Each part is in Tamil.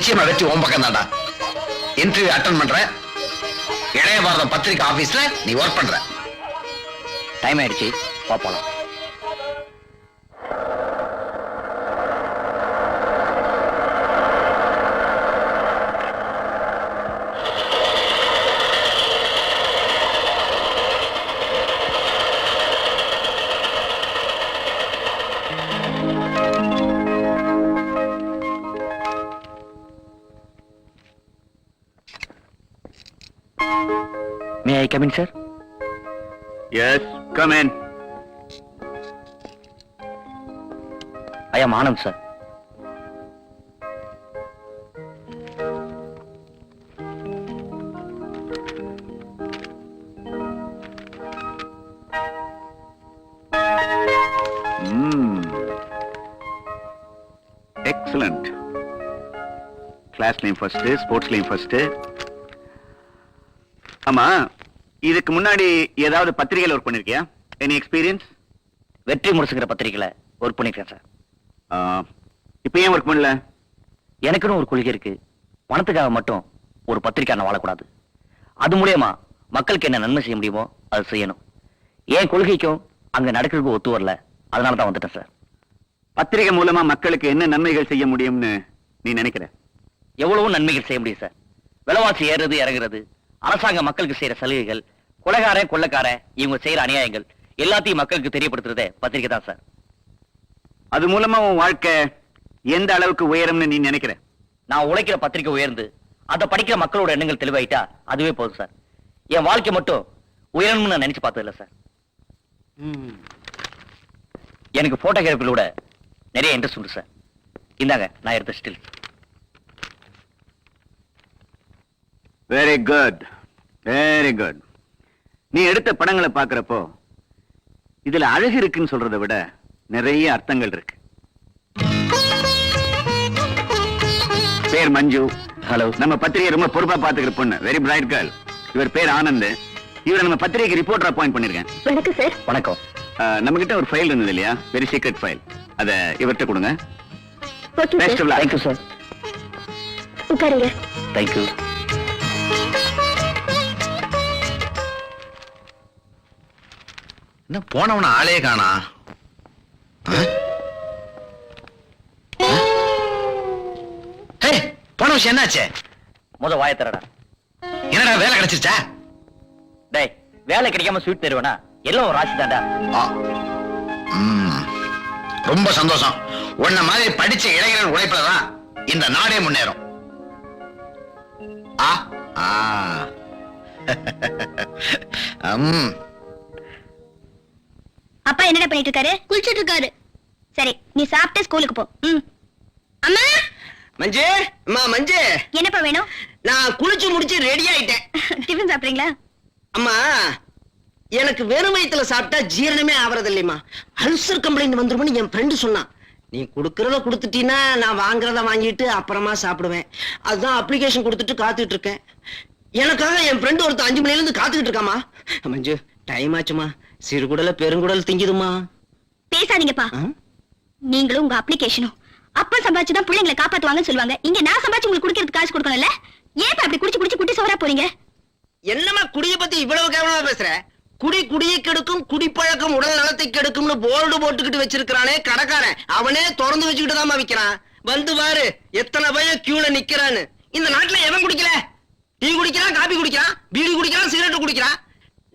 நிச்சயமா வெற்றி உன் பக்கம் தான்டா. இன்டர்வியூ அட்டெண்ட் பண்ற, இளைய பாரதம் பத்திரிகை ஆபீஸ்ல நீ ஒர்க் பண்ற. டைம் ஆயிடுச்சு, போலாம். May I come in, sir? Yes, come in. I am Anand, sir. Excellent. Class name first, sports name first. ஆமா, இதுக்கு முன்னாடி ஏதாவது பத்திரிகையில ஒர்க் பண்ணிருக்கியா? Any experience? வெற்றி முரசுங்கிற பத்திரிகையில ஒர்க் பண்ணிருக்கேன் சார். இப்ப ஏன் ஒர்க் பண்ணல? எனக்குன்னு ஒரு கொள்கை இருக்கு. பணத்துக்காக மட்டும் ஒரு பத்திரிக்கை வாழக்கூடாது. அது மூலியமா மக்களுக்கு என்ன நன்மை செய்ய முடியுமோ அது செய்யணும். என் கொள்கைக்கும் அங்க நடக்கிறதுக்கு ஒத்து வரல, அதனால தான் வந்துட்டேன் சார். பத்திரிகை மூலமா மக்களுக்கு என்ன நன்மைகள் செய்ய முடியும்னு நீ நினைக்கிற? எவ்வளவு நன்மைகள் செய்ய முடியும் சார். விலைவாசி ஏறுறது இறங்குறது, அரசாங்க மக்களுக்கு செய்யற சலுகைகள், கொலைகாரன் கொள்ளைக்காரன் இவங்க செய்யற அநியாயங்கள் எல்லாத்தையும் மக்களுக்கு தெரியப்படுத்துறதே பத்திரிகை தான் சார். அது மூலமா உன் வாழ்க்கை எந்த அளவுக்கு உயரும்னு நீ நினைக்கிற? நான் உழைக்கிற பத்திரிகை உயர்ந்து அதை படிக்கிற மக்களோட எண்ணங்கள் தெளிவாயிட்டா அதுவே போதும் சார். என் வாழ்க்கை மட்டும் உயரணும்னு நான் நினைச்சு பார்த்ததில்ல சார். எனக்கு போட்டோகிராஃபிலோட நிறைய இன்ட்ரெஸ்ட் உண்டு சார். இந்தாங்க நான் எடுத்த still. Very good, very good. நீ எடுத்த படங்களை பாக்குறப்போ இதுல அழகு இருக்குன்னு சொல்றதை விட நிறைய அர்த்தங்கள் இருக்கு. பேர் மஞ்சு. ஹலோ. நம்ம பத்திரிகை ரொம்ப பொறுப்பா பாத்துக்கிற பொண்ணு, வெரி பிரைட் கேர்ள். இவர் பேர் ஆனந்த். இவரை நம்ம பத்திரிகைக்கு ரிப்போர்ட்டர் அப்பாயிண்ட் பண்ணிருக்கேன். வணக்கம் சார். வணக்கம். நம்ம கிட்ட ஒரு ஃபைல் இருந்தது இல்லையா, வெரி சீக்ரெட் ஃபைல், அத இவர்கிட்ட கொடுங்க. Best of luck. Thank you sir. உட்காருங்க. தேங்க்யூ. என்ன போனவன ஆளே காணா? போன விஷயம் என்னாச்சு? முத வாய தரடா. என்னடா வேலை கிடைச்சிருச்சா? டேய், வேலை கிடைக்காம ஸ்வீட் தருவேனா? எல்லாம் ஒரு ராசி தாண்டா. ரொம்ப சந்தோஷம். உன்ன மாதிரி படிச்ச இளைஞர்கள் உழைப்புலதான் இந்த நாடே முன்னேறும். அப்பா என்னடா பண்ணிட்டு இருக்காரு? குளிச்சிட்டு இருக்காரு. சரி, நீ சாப்பிட்டு ஸ்கூலுக்கு போ. அம்மா. மஞ்சு, அம்மா மஞ்சு. என்னப்பா வேணும்? நான் குளிச்சு முடிச்சு ரெடி ஆயிட்டேன். டிஃபன் சாப்பிடுறீங்களா? அம்மா, எனக்கு வெறும் வயித்துல சாப்பிட்டா ஜீரணமே ஆவறது இல்லையம்மா. அல்சர் கம்ப்ளைண்ட் வந்துருமோன்னு என் ஃப்ரெண்டு சொன்னான். நீ கொடுக்கறத கொடுத்துட்டீன்னா நான் வாங்குறத வாங்கிட்டு அப்புறமா சாப்பிடுவேன். அதுதான் அப்ளிகேஷன் கொடுத்துட்டு காத்துட்டு இருக்கேன். எனக்காக என் ஃப்ரெண்டு ஒருத்தர் 5 மணில இருந்து காத்துக்கிட்டு இருக்காமா. மஞ்சு, டைம் ஆச்சுமா. சிறுகுடல பெருங்குடல் திங்குதுமா. பேசாதீங்கப்பா. நீங்களும் உங்க அப்ளிகேஷனும் அப்பா சம்பாதிச்சுதான் பிள்ளைங்களை காப்பாத்துவாங்கன்னு சொல்லுவாங்க. இங்க நான் சம்பாதிச்சு உங்களுக்கு குடிக்கிறதுக்கு காசு கொடுக்கணும்ல. ஏன் அப்படி குடிச்சு குடிச்சு குட்டி சவரா போறீங்க? என்னமா குடிய பத்தி இவ்வளவு கேவலமா பேசுற? குடி குடியை கெடுக்கும், குடிப்பழக்கம் உடல் நலத்தை கெடுக்கும்னு போர்டு போட்டுக்கிட்டு வச்சிருக்கானே கடைக்காரன், அவனே திறந்து வச்சுக்கிட்டு தான் விக்கிறான். வந்து பாரு எத்தனை பையன் கியூல நிக்கிறான்னு. இந்த நாட்டுல எவன் குடிக்கல? டீ குடிக்கிறான், காபி குடிக்கிறான், பீடி குடிக்கிறான், சிகரெட் குடிக்கிறான்.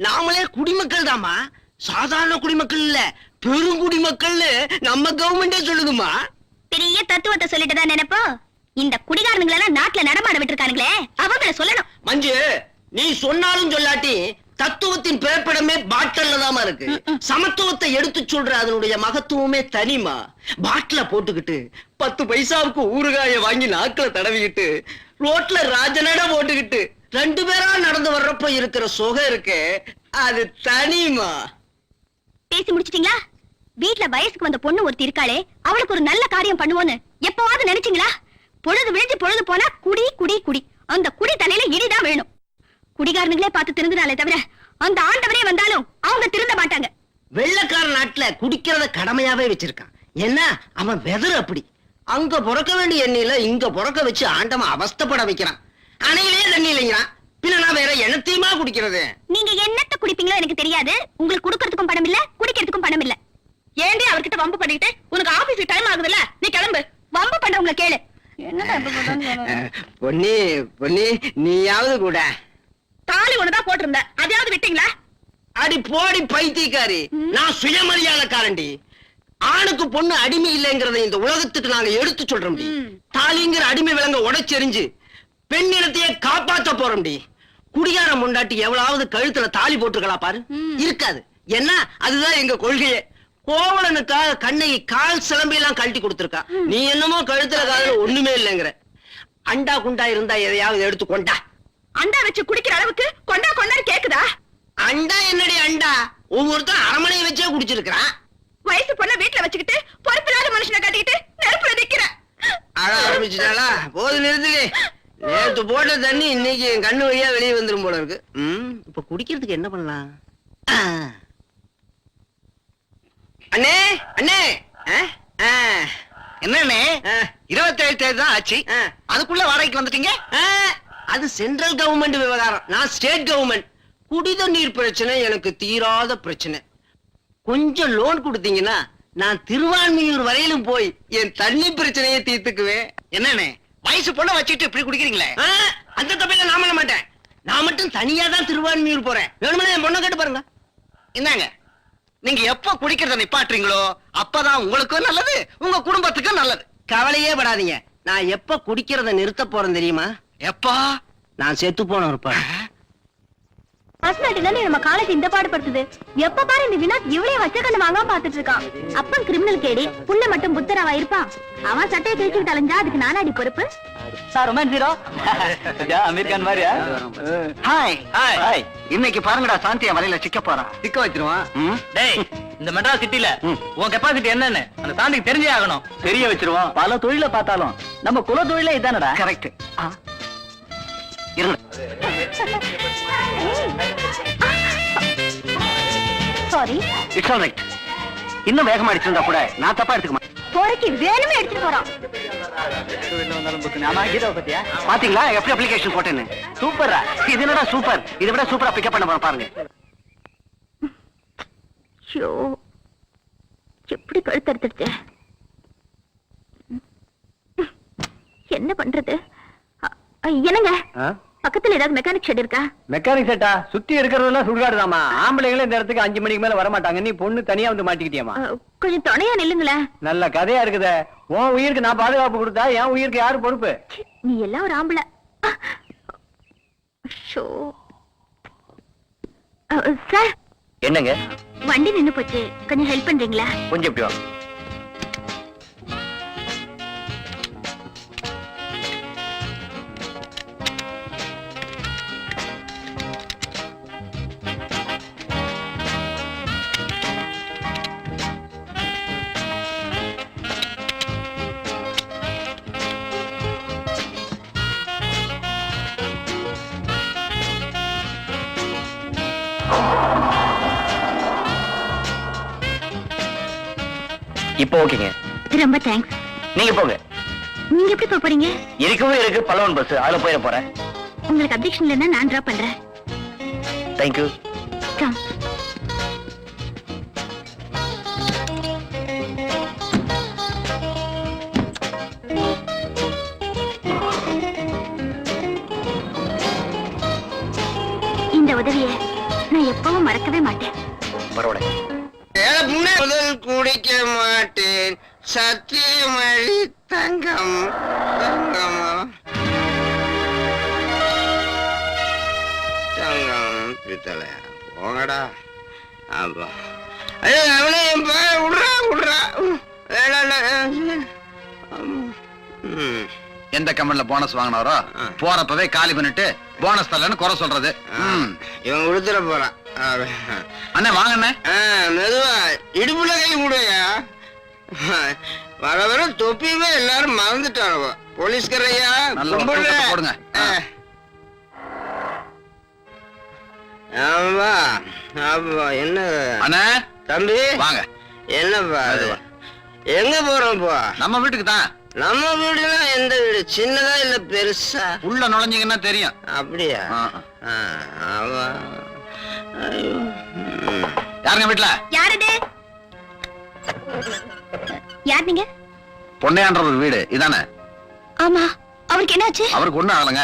நாமளே குடிமக்கள் தாமா, சாதாரண குடிமக்கள் இல்ல, பெருங்குடிமக்கள்னு நம்ம கவர்மெண்டே சொல்லுதுமா. பெரிய தத்துவத்தை சொல்லிட்டு தான் நினைப்போ. இந்த குடிகாரனுங்களை எல்லாம் நாட்டுல நடமாட விட்டுருக்கானுங்களே, அவங்கள சொல்லணும். மஞ்சு, நீ சொன்னாலும் சொல்லாட்டி தத்துவத்தின் பிறப்பிடமே பாட்டில்ல தாமா இருக்கு. சமத்துவத்தை எடுத்து சொல்ற அதனுடைய மகத்துவமே தனிமா. பாட்டில போட்டுக்கிட்டு 10 பைசாவுக்கு ஊறுகாய வாங்கி நாக்குல தடவிக்கிட்டு ரோட்ல ராஜனட போட்டுக்கிட்டு 2 பேரா நடந்து வர்றப்ப இருக்கிற சுகம் இருக்கு, அது தனிமா. பேசி முடிச்சிட்டீங்களா? வீட்டுல வயசுக்கு வந்த பொண்ணு ஒருத்தி இருக்காளே, அவளுக்கு ஒரு நல்ல காரியம் பண்ணுவோன்னு எப்பவாவது நினைச்சீங்களா? பொழுது விழிஞ்சு பொழுது போனா குடி குடி குடி. அந்த குடி தலையில இடிதான் வேணும். குடிகாரனுங்களே பார்த்து திருந்தினாலே தவிர அந்த ஆண்டவரே வந்தாலும் அவங்க திருந்த மாட்டாங்க. வெள்ளக்கார நாட்டுல குடிக்கிறத கடமையாவே வச்சிருக்கான். என்ன அவன் வெதர் அப்படி. அங்க பிறக்க வேண்டிய எண்ணெயில இங்க பிறக்க வச்சு ஆண்டவன் அவஸ்தைப்பட வைக்கிறான். அணையிலே தண்ணி இல்லைங்கிறான். பின்ன நான் வேற எண்ணத்தையுமா குடிக்கிறது? நீங்க என்னத்த குடிப்பீங்களோ எனக்கு தெரியாது. உங்களுக்கு குடுக்கறதுக்கும் பணம் இல்ல, குடிக்கிறதுக்கும் பணம் இல்ல. ஏண்டி அவர்கிட்ட வம்பு பண்ணிட்டு உனக்கு ஆபீஸ் டைம் ஆகுதுல்ல, நீ கிளம்பு. வம்பு பண்றவங்கள கேளு. பொன்னி பொன்னி, நீயாவது கூட தாலி ஒண்ணுதான் போட்டிருந்த, அதையாவது விட்டீங்களா? அடி போடி பைத்தியக்காரி, நான் சுயமரியாதைக்காரண்டி. ஆணுக்கு பொண்ணு அடிமை இல்லைங்கிறத இந்த உலகத்துக்கு நாங்க எடுத்து சொல்றோம். தாலிங்கிற அடிமை விலங்க உடைச்செறிஞ்சு பெண் இனத்தையே காப்பாத்த போறோம்டி. குடிகார முண்டாட்டி எவ்வளவு கழுத்துல தாலி போட்டிருக்கலாம் பாரு, இருக்காது. என்ன, அதுதான் எங்க கொள்கையே. கோவலனுக்காக கண்ணகி கால் சிலம்பையெல்லாம் கழட்டி கொடுத்திருக்கா. நீ என்னமோ கழுத்துல காதுல ஒண்ணுமே இல்லைங்கிற. அண்டா குண்டா இருந்தா எதையாவது எடுத்து கொண்டா. அண்டா வச்சு குடிக்கிற அளவுக்கு கொண்டா கொண்டாரு கேக்குதா? அண்டா என்னடி அண்டா, ஒவ்வொருத்தரும் அரமனையை வச்சே குடிச்சிருக்கான். வயசு பொண்ண வீட்டுல வச்சுக்கிட்டு பொறுப்பில்லாத மனுஷனை கட்டிக்கிட்டு நெருப்புல நிக்கிற. அழ ஆரம்பிச்சுட்டாளா? போது நிறுத்துவே. நேத்து போட்ட தண்ணி இன்னைக்கு என் கண்ணு வழியா வெளியே வந்துரும் போல இருக்கு. இப்ப குடிக்கிறதுக்கு என்ன பண்ணலாம்? அண்ணே அண்ணே, என்னண்ணே 27 தேதி தான் ஆச்சு, அதுக்குள்ள வாடகைக்கு வந்துட்டீங்க? அது சென்ட்ரல் கவர்மெண்ட் விவகாரம், நான் ஸ்டேட் கவர்மெண்ட். குடிதண்ணீர் பிரச்சனை எனக்கு தீராத பிரச்சனை. கொஞ்சம் லோன் கொடுத்தீங்கன்னா நான் திருவான்மியூர் வரையிலும் போய் என் தண்ணி பிரச்சனையை தீர்த்துக்குவேன். என்னண்ணே வயசு பொண்ண வச்சுட்டு இப்படி குடிக்கிறீங்களே? அந்த தப்பையில நான் பண்ண மாட்டேன். நான் மட்டும் தனியா தான் திருவான்மியூர் போறேன். வேணும்னா என் பொண்ணை கேட்டு பாருங்க. என்னங்க, நீங்க எப்ப குடிக்கிறத நிப்பாட்டுறீங்களோ அப்பதான் உங்களுக்கும் நல்லது, உங்க குடும்பத்துக்கும் நல்லது. கவலையே படாதீங்க. நான் எப்ப குடிக்கிறத நிறுத்த போறேன் தெரியுமா? எப்பா? நான் செத்து போன இருப்பேன். பர்சனாலிட்டினால நம்ம காலேஜ் இந்த பாடுபடுத்துது. எப்ப பாரு இந்த வினோத் இவ்வளவு வச்ச கண்ணு வாங்காம பாத்துட்டு இருக்கான். அப்பன் கிரிமினல் கேடி, புள்ள மட்டும் புத்தராவா இருப்பான். அவன் சட்டையை கிழிச்சுட்டு அலைஞ்சா அதுக்கு நானாடி பொறுப்பு? Sir romance hero Aamir Khan மாதிரியா? Hi hi. இன்னைக்கு பாருங்கடா, சாந்தியா வலையில சிக்க போறான். சிக்க வச்சிருவான். டேய், இந்த மெட்ராஸ் சிட்டில உன் கெப்பாசிட்டி என்னன்னு அந்த சாந்திக்கு தெரிஞ்சே ஆகணும். தெரிய வச்சிருவோம். பல தொழில பார்த்தாலும் நம்ம குல தொழிலே இதானடா. கரெக்ட். இருங்க. சாரி. It's all right. இன்னும் வேகமா அடிச்சிருந்தா கூட நான் தப்பா எடுத்துக்க மாட்டேன். போறக்கு வேணுமே எடுத்துட்டு போறான். பாத்தீங்களா எப்படி அப்ளிகேஷன் போட்டேன்னு? சூப்பரா. இது என்னடா சூப்பர், இதை விட சூப்பரா பிக்கப் பண்ண போறேன் பாருங்க. ஐயோ, எப்படி கழுத்தறுத்துடுச்சு. என்ன பண்றது? என்னங்க, பக்கத்துல ஏதாவது மெக்கானிக் ஷெட் இருக்கா? மெக்கானிக் செட்டா? சுத்தி இருக்கிறதெல்லாம் சுடுகாடுதாமா. ஆம்பளைங்களும் இந்த இடத்துக்கு 5 மணிக்கு மேல வர மாட்டாங்க. நீ பொண்ணு தனியா வந்து மாட்டிக்கிட்டியாமா? கொஞ்சம் துணையா நில்லுங்களேன். நல்ல கதையா இருக்குதே. உன் உயிருக்கு நான் பாதுகாப்பு கொடுத்தா என் உயிருக்கு யாரு பொறுப்பு? நீ எல்லாம் ஒரு ஆம்பளை. சார், என்னங்க? வண்டி நின்னு போச்சு, கொஞ்சம் ஹெல்ப் பண்றீங்களா? கொஞ்சம் எப்படி வா. இப்போ ஓகேங்க. ரொம்ப தேங்க்ஸ். நீங்க போங்க. நீங்க எப்படி போக போறீங்க? இருக்கவே இருக்கு பலவன் பஸ், அதுல போயிட போறேன். உங்களுக்கு அப்ஜெக்ஷன் இல்லைன்னா நான் டிராப் பண்றேன். தேங்க்யூ. கம். இந்த உதவியை நான் எப்பவும் மறக்கவே மாட்டேன். பரவாயில்ல. முதல் குடிக்க மாட்டேன், சத்தியமழி தங்கம் தங்கம் தங்கம் பித்தளையா போங்கடா. அப்பா ஐயோ, அவனே விடுறா விடுறா. எந்த கம்பெனில போனஸ் வாங்கினாரோ போறப்பவே காலி பண்ணிட்டு போனஸ் தரலன்னு குறை சொல்றது. இவன் உடுத்துற போறான். அண்ணே வாங்க அண்ணே. மெதுவா இடுப்புல கை கூடயா. வர வர தொப்பியுமே எல்லாரும் மறந்துட்டானவ. போலீஸ்காரையா போடுங்க. ஆமா ஆமா. என்ன அண்ணே தம்பி வாங்க. என்னப்பா எங்க போறோம்? இப்போ நம்ம வீட்டுக்கு தான். நம்ம வீடுனா எந்த வீடு, சின்னதா இல்ல பெருசா? உள்ள நுழைஞ்சீங்கன்னா தெரியும். அப்படியா? ஆ. அவ ஐயோ. ம். யாருங்க வீட்டுல? யாரது? யார் நீங்க? பொன்னையான்ற ஒரு வீடு இதானே? ஆமா, அவருக்கு என்னாச்சு? அவருக்கு ஒண்ணும் ஆகலங்க.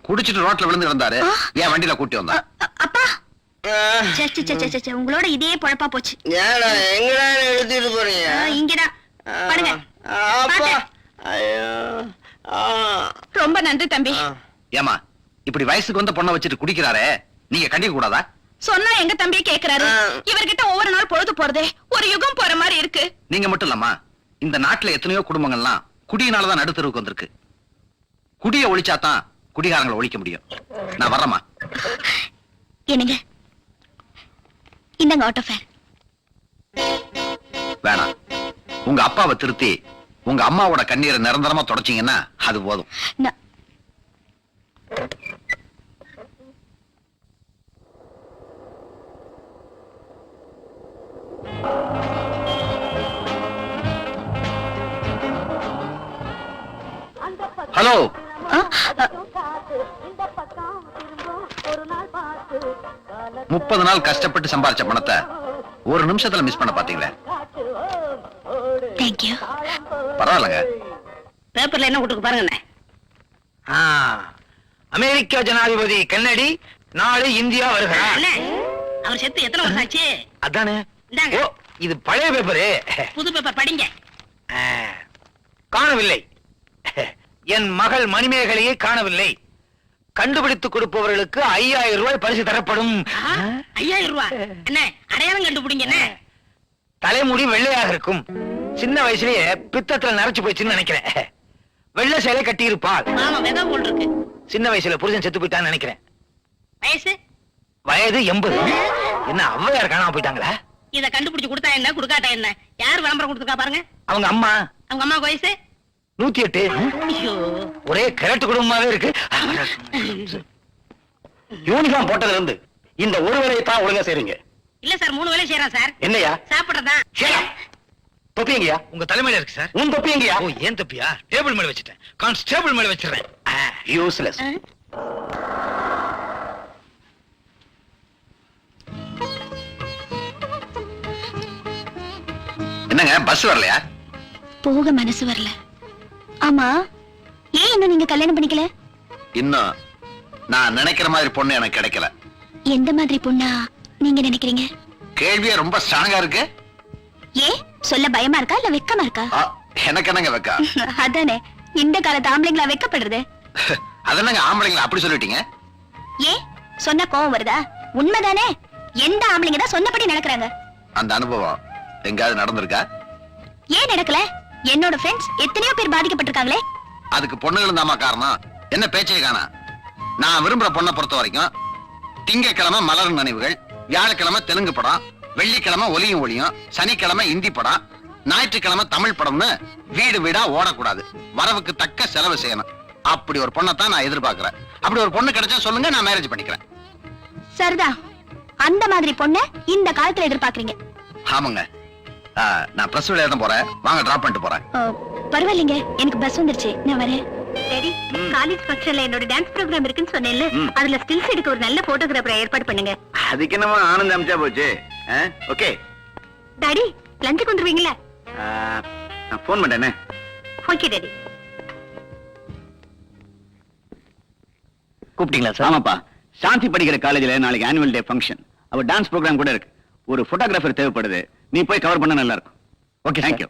குடிச்சிட்டு ரோட்ல விழுந்து இருந்தாரு. ஏன் வண்டியில கூட்டி வந்தா? அப்பா, ஆ, சே, சே, சே, சே, சே, உங்களோட இதே பொழப்பா போச்சு. ஏடா எங்கடா எடுத்துட்டு போறீங்க? இங்கதான் பாருங்க. அப்பா, ஐயோ. ஆ. ரொம்ப நன்றி தம்பி. ஆ. ஏமா இப்படி வயசுக்கு வந்த பொண்ணை வச்சுட்டு குடிக்கிறாரே, நீங்க கண்டிக்க கூடாதா? சொன்னா எங்க தம்பியை கேக்குறாரு. ஆ. இவர்கிட்ட ஒவ்வொரு நாள் பொழுது போறதே ஒரு யுகம் போற மாதிரி இருக்கு. நீங்க மட்டும் இல்லம்மா, இந்த நாட்டுல எத்தனையோ குடும்பங்கள்லாம் குடியினாலதான் நடுத்தருவுக்கு வந்திருக்கு. குடிய ஒழிச்சாதான் குடிகாரங்களை ஒழிக்க முடியும். நான் வர்றேம்மா. என்னங்க, இந்தாங்க ஆட்டோ ஃபேர். வேணாம், உங்க அப்பாவை திருத்தி உங்க அம்மாவோட கண்ணீரை நிரந்தரமா தொடச்சீங்கன்னா அது போதும். நான் ஹலோ, ஆ, 30 நாள் கஷ்டப்பட்டு சம்பாரிச்ச பணத்தை ஒரு நிமிஷத்துல மிஸ் பண்ண பாத்தீங்களே. தேங்க்யூ. பரவாயில்லங்க. பேப்பர்ல என்ன கொடுத்து பாருங்க. அமெரிக்க ஜனாதிபதி கென்னடி நாளை இந்தியா வருகிறார். அவர் செத்து எத்தனை வருஷம் ஆச்சு? அதானே. இந்தாங்க. ஓ, இது பழைய பேப்பரு. புது பேப்பர் படிங்க. காணவில்லை. என் மகள் மணிமேகலையை காணவில்லை. கண்டுபிடித்துக் கொடுப்பவர்களுக்கு 5000 ரூபாய் பரிசு தரப்படும். 5000 ரூபாய் என்ன அடையாளம் கண்டுபிடிங்க. என்ன தலைமுடி வெள்ளையாக இருக்கும். சின்ன வயசுலயே பித்தத்துல நரைச்சு போயிடுச்சுன்னு நினைக்கிறேன். வெள்ளை சேலை கட்டி இருப்பாள். மாமா வெதா போல் இருக்கு. சின்ன வயசுல புருஷன் செத்து போயிட்டான்னு நினைக்கிறேன். வயசு வயது 80. என்ன ஔவையார் காணாம போயிட்டாங்களா? இத கண்டுபிடிச்சு கொடுத்தா என்ன கொடுக்காட்டா என்ன? யார் விளம்பரம் கொடுத்துருக்கா பாருங்க. அவங்க அம்மா அவங்க அம்மா வயசு 108. ஐயோ, ஒரே கரெக்ட் குடும்பமாவே இருக்கு. யூனிஃபார்ம் போட்டதுல இருந்து இந்த ஒரு வேலையை தான் ஒழுங்கா செய்றீங்க. இல்ல சார் 3 வேலை செய்யறான் சார். என்னையா? சாப்பிடுறதா? தொப்பி எங்கயா? உங்க தலைமையில இருக்கு சார். உன் தொப்பி எங்கயா? ஓ, ஏன் தப்பியா? டேபிள் மேல வச்சிட்டேன். கான்ஸ்டேபிள் மேல வச்சிடுறேன். யூஸ்லெஸ். என்னங்க பஸ் வரலையா? போக மனசு வரல. ஆமா, ஏன் இன்னும் நீங்க கல்யாணம் பண்ணிக்கல? இன்னும் நான் நினைக்கிற மாதிரி பொண்ணு எனக்கு கிடைக்கல. எந்த மாதிரி பொண்ணா நீங்க நினைக்கிறீங்க? கேள்வியே ரொம்ப ஸ்ட்ராங்கா இருக்கு. ஏன் சொல்ல பயமா இருக்கா இல்ல வெக்கமா இருக்கா? எனக்கு என்னங்க வெக்கா? அதானே, இந்த காலத்து ஆம்பளைங்களா வெக்கப்படுறது. அதென்னங்க ஆம்பளைங்களா அப்படி சொல்லிட்டீங்க? ஏன் சொன்னா கோவம் வருதா? உண்மைதானே, எந்த ஆம்பளைங்க தான் சொன்னபடி நடக்கிறாங்க. அந்த அனுபவம் எங்காவது நடந்திருக்கா? ஏன் நடக்கல? என்னோட ஃப்ரெண்ட்ஸ் எத்தனையோ பேர் பாதிக்கப்பட்டிருக்காங்களே. அதுக்கு பொண்ணுகளும் தாமா காரணம். என்ன பேச்சே காணா. நான் விரும்புற பொண்ணை பொறுத்த வரைக்கும் திங்கக்கிழமை மலரும் நினைவுகள், வியாழக்கிழமை தெலுங்கு படம், வெள்ளிக்கிழமை ஒலியும் ஒளியும், சனிக்கிழமை இந்தி படம், ஞாயிற்றுக்கிழமை தமிழ் படம்னு வீடு வீடா ஓடக்கூடாது. வரவுக்கு தக்க செலவு செய்யணும். அப்படி ஒரு பொண்ணத்தான் நான் எதிர்பார்க்கிறேன். அப்படி ஒரு பொண்ணு கிடைச்சா சொல்லுங்க, நான் மேரேஜ் பண்ணிக்கிறேன். சரிதான், அந்த மாதிரி பொண்ணு இந்த காலத்துல எதிர்பார்க்கறீங்க. ஆமாங்க. நான் பிளஸ் டூல எழுத போறேன். வாங்க டிராப் பண்ணிட்டு போறேன். பரவாயில்லைங்க, எனக்கு பஸ் வந்துருச்சு, நான் வரேன். சரி, காலேஜ் ஃபங்க்ஷன்ல என்னோட டான்ஸ் ப்ரோகிராம் இருக்குன்னு சொன்னேன்ல, அதுல ஸ்டில்ஸ் எடுக்க ஒரு நல்ல போட்டோகிராஃபரை ஏற்பாடு பண்ணுங்க. அதுக்கு என்னமா ஆனந்த் அமிச்சா போச்சு. ஓகே டாடி, லஞ்சுக்கு வந்துருவீங்களா? நான் போன் பண்ணேனே. Okay daddy. கூப்பிட்டீங்களா சார்? ஆமாப்பா, சாந்தி படிக்கிற காலேஜ்ல நாளைக்கு ஆனுவல் டே ஃபங்க்ஷன். அவ டான்ஸ் ப்ரோகிராம் கூட இருக்கு. ஒரு போட்டோகிராஃபர் தேவைப்படுது. நீ போய் கவர் பண்ண நல்லா இருக்கும். Okay, thank you.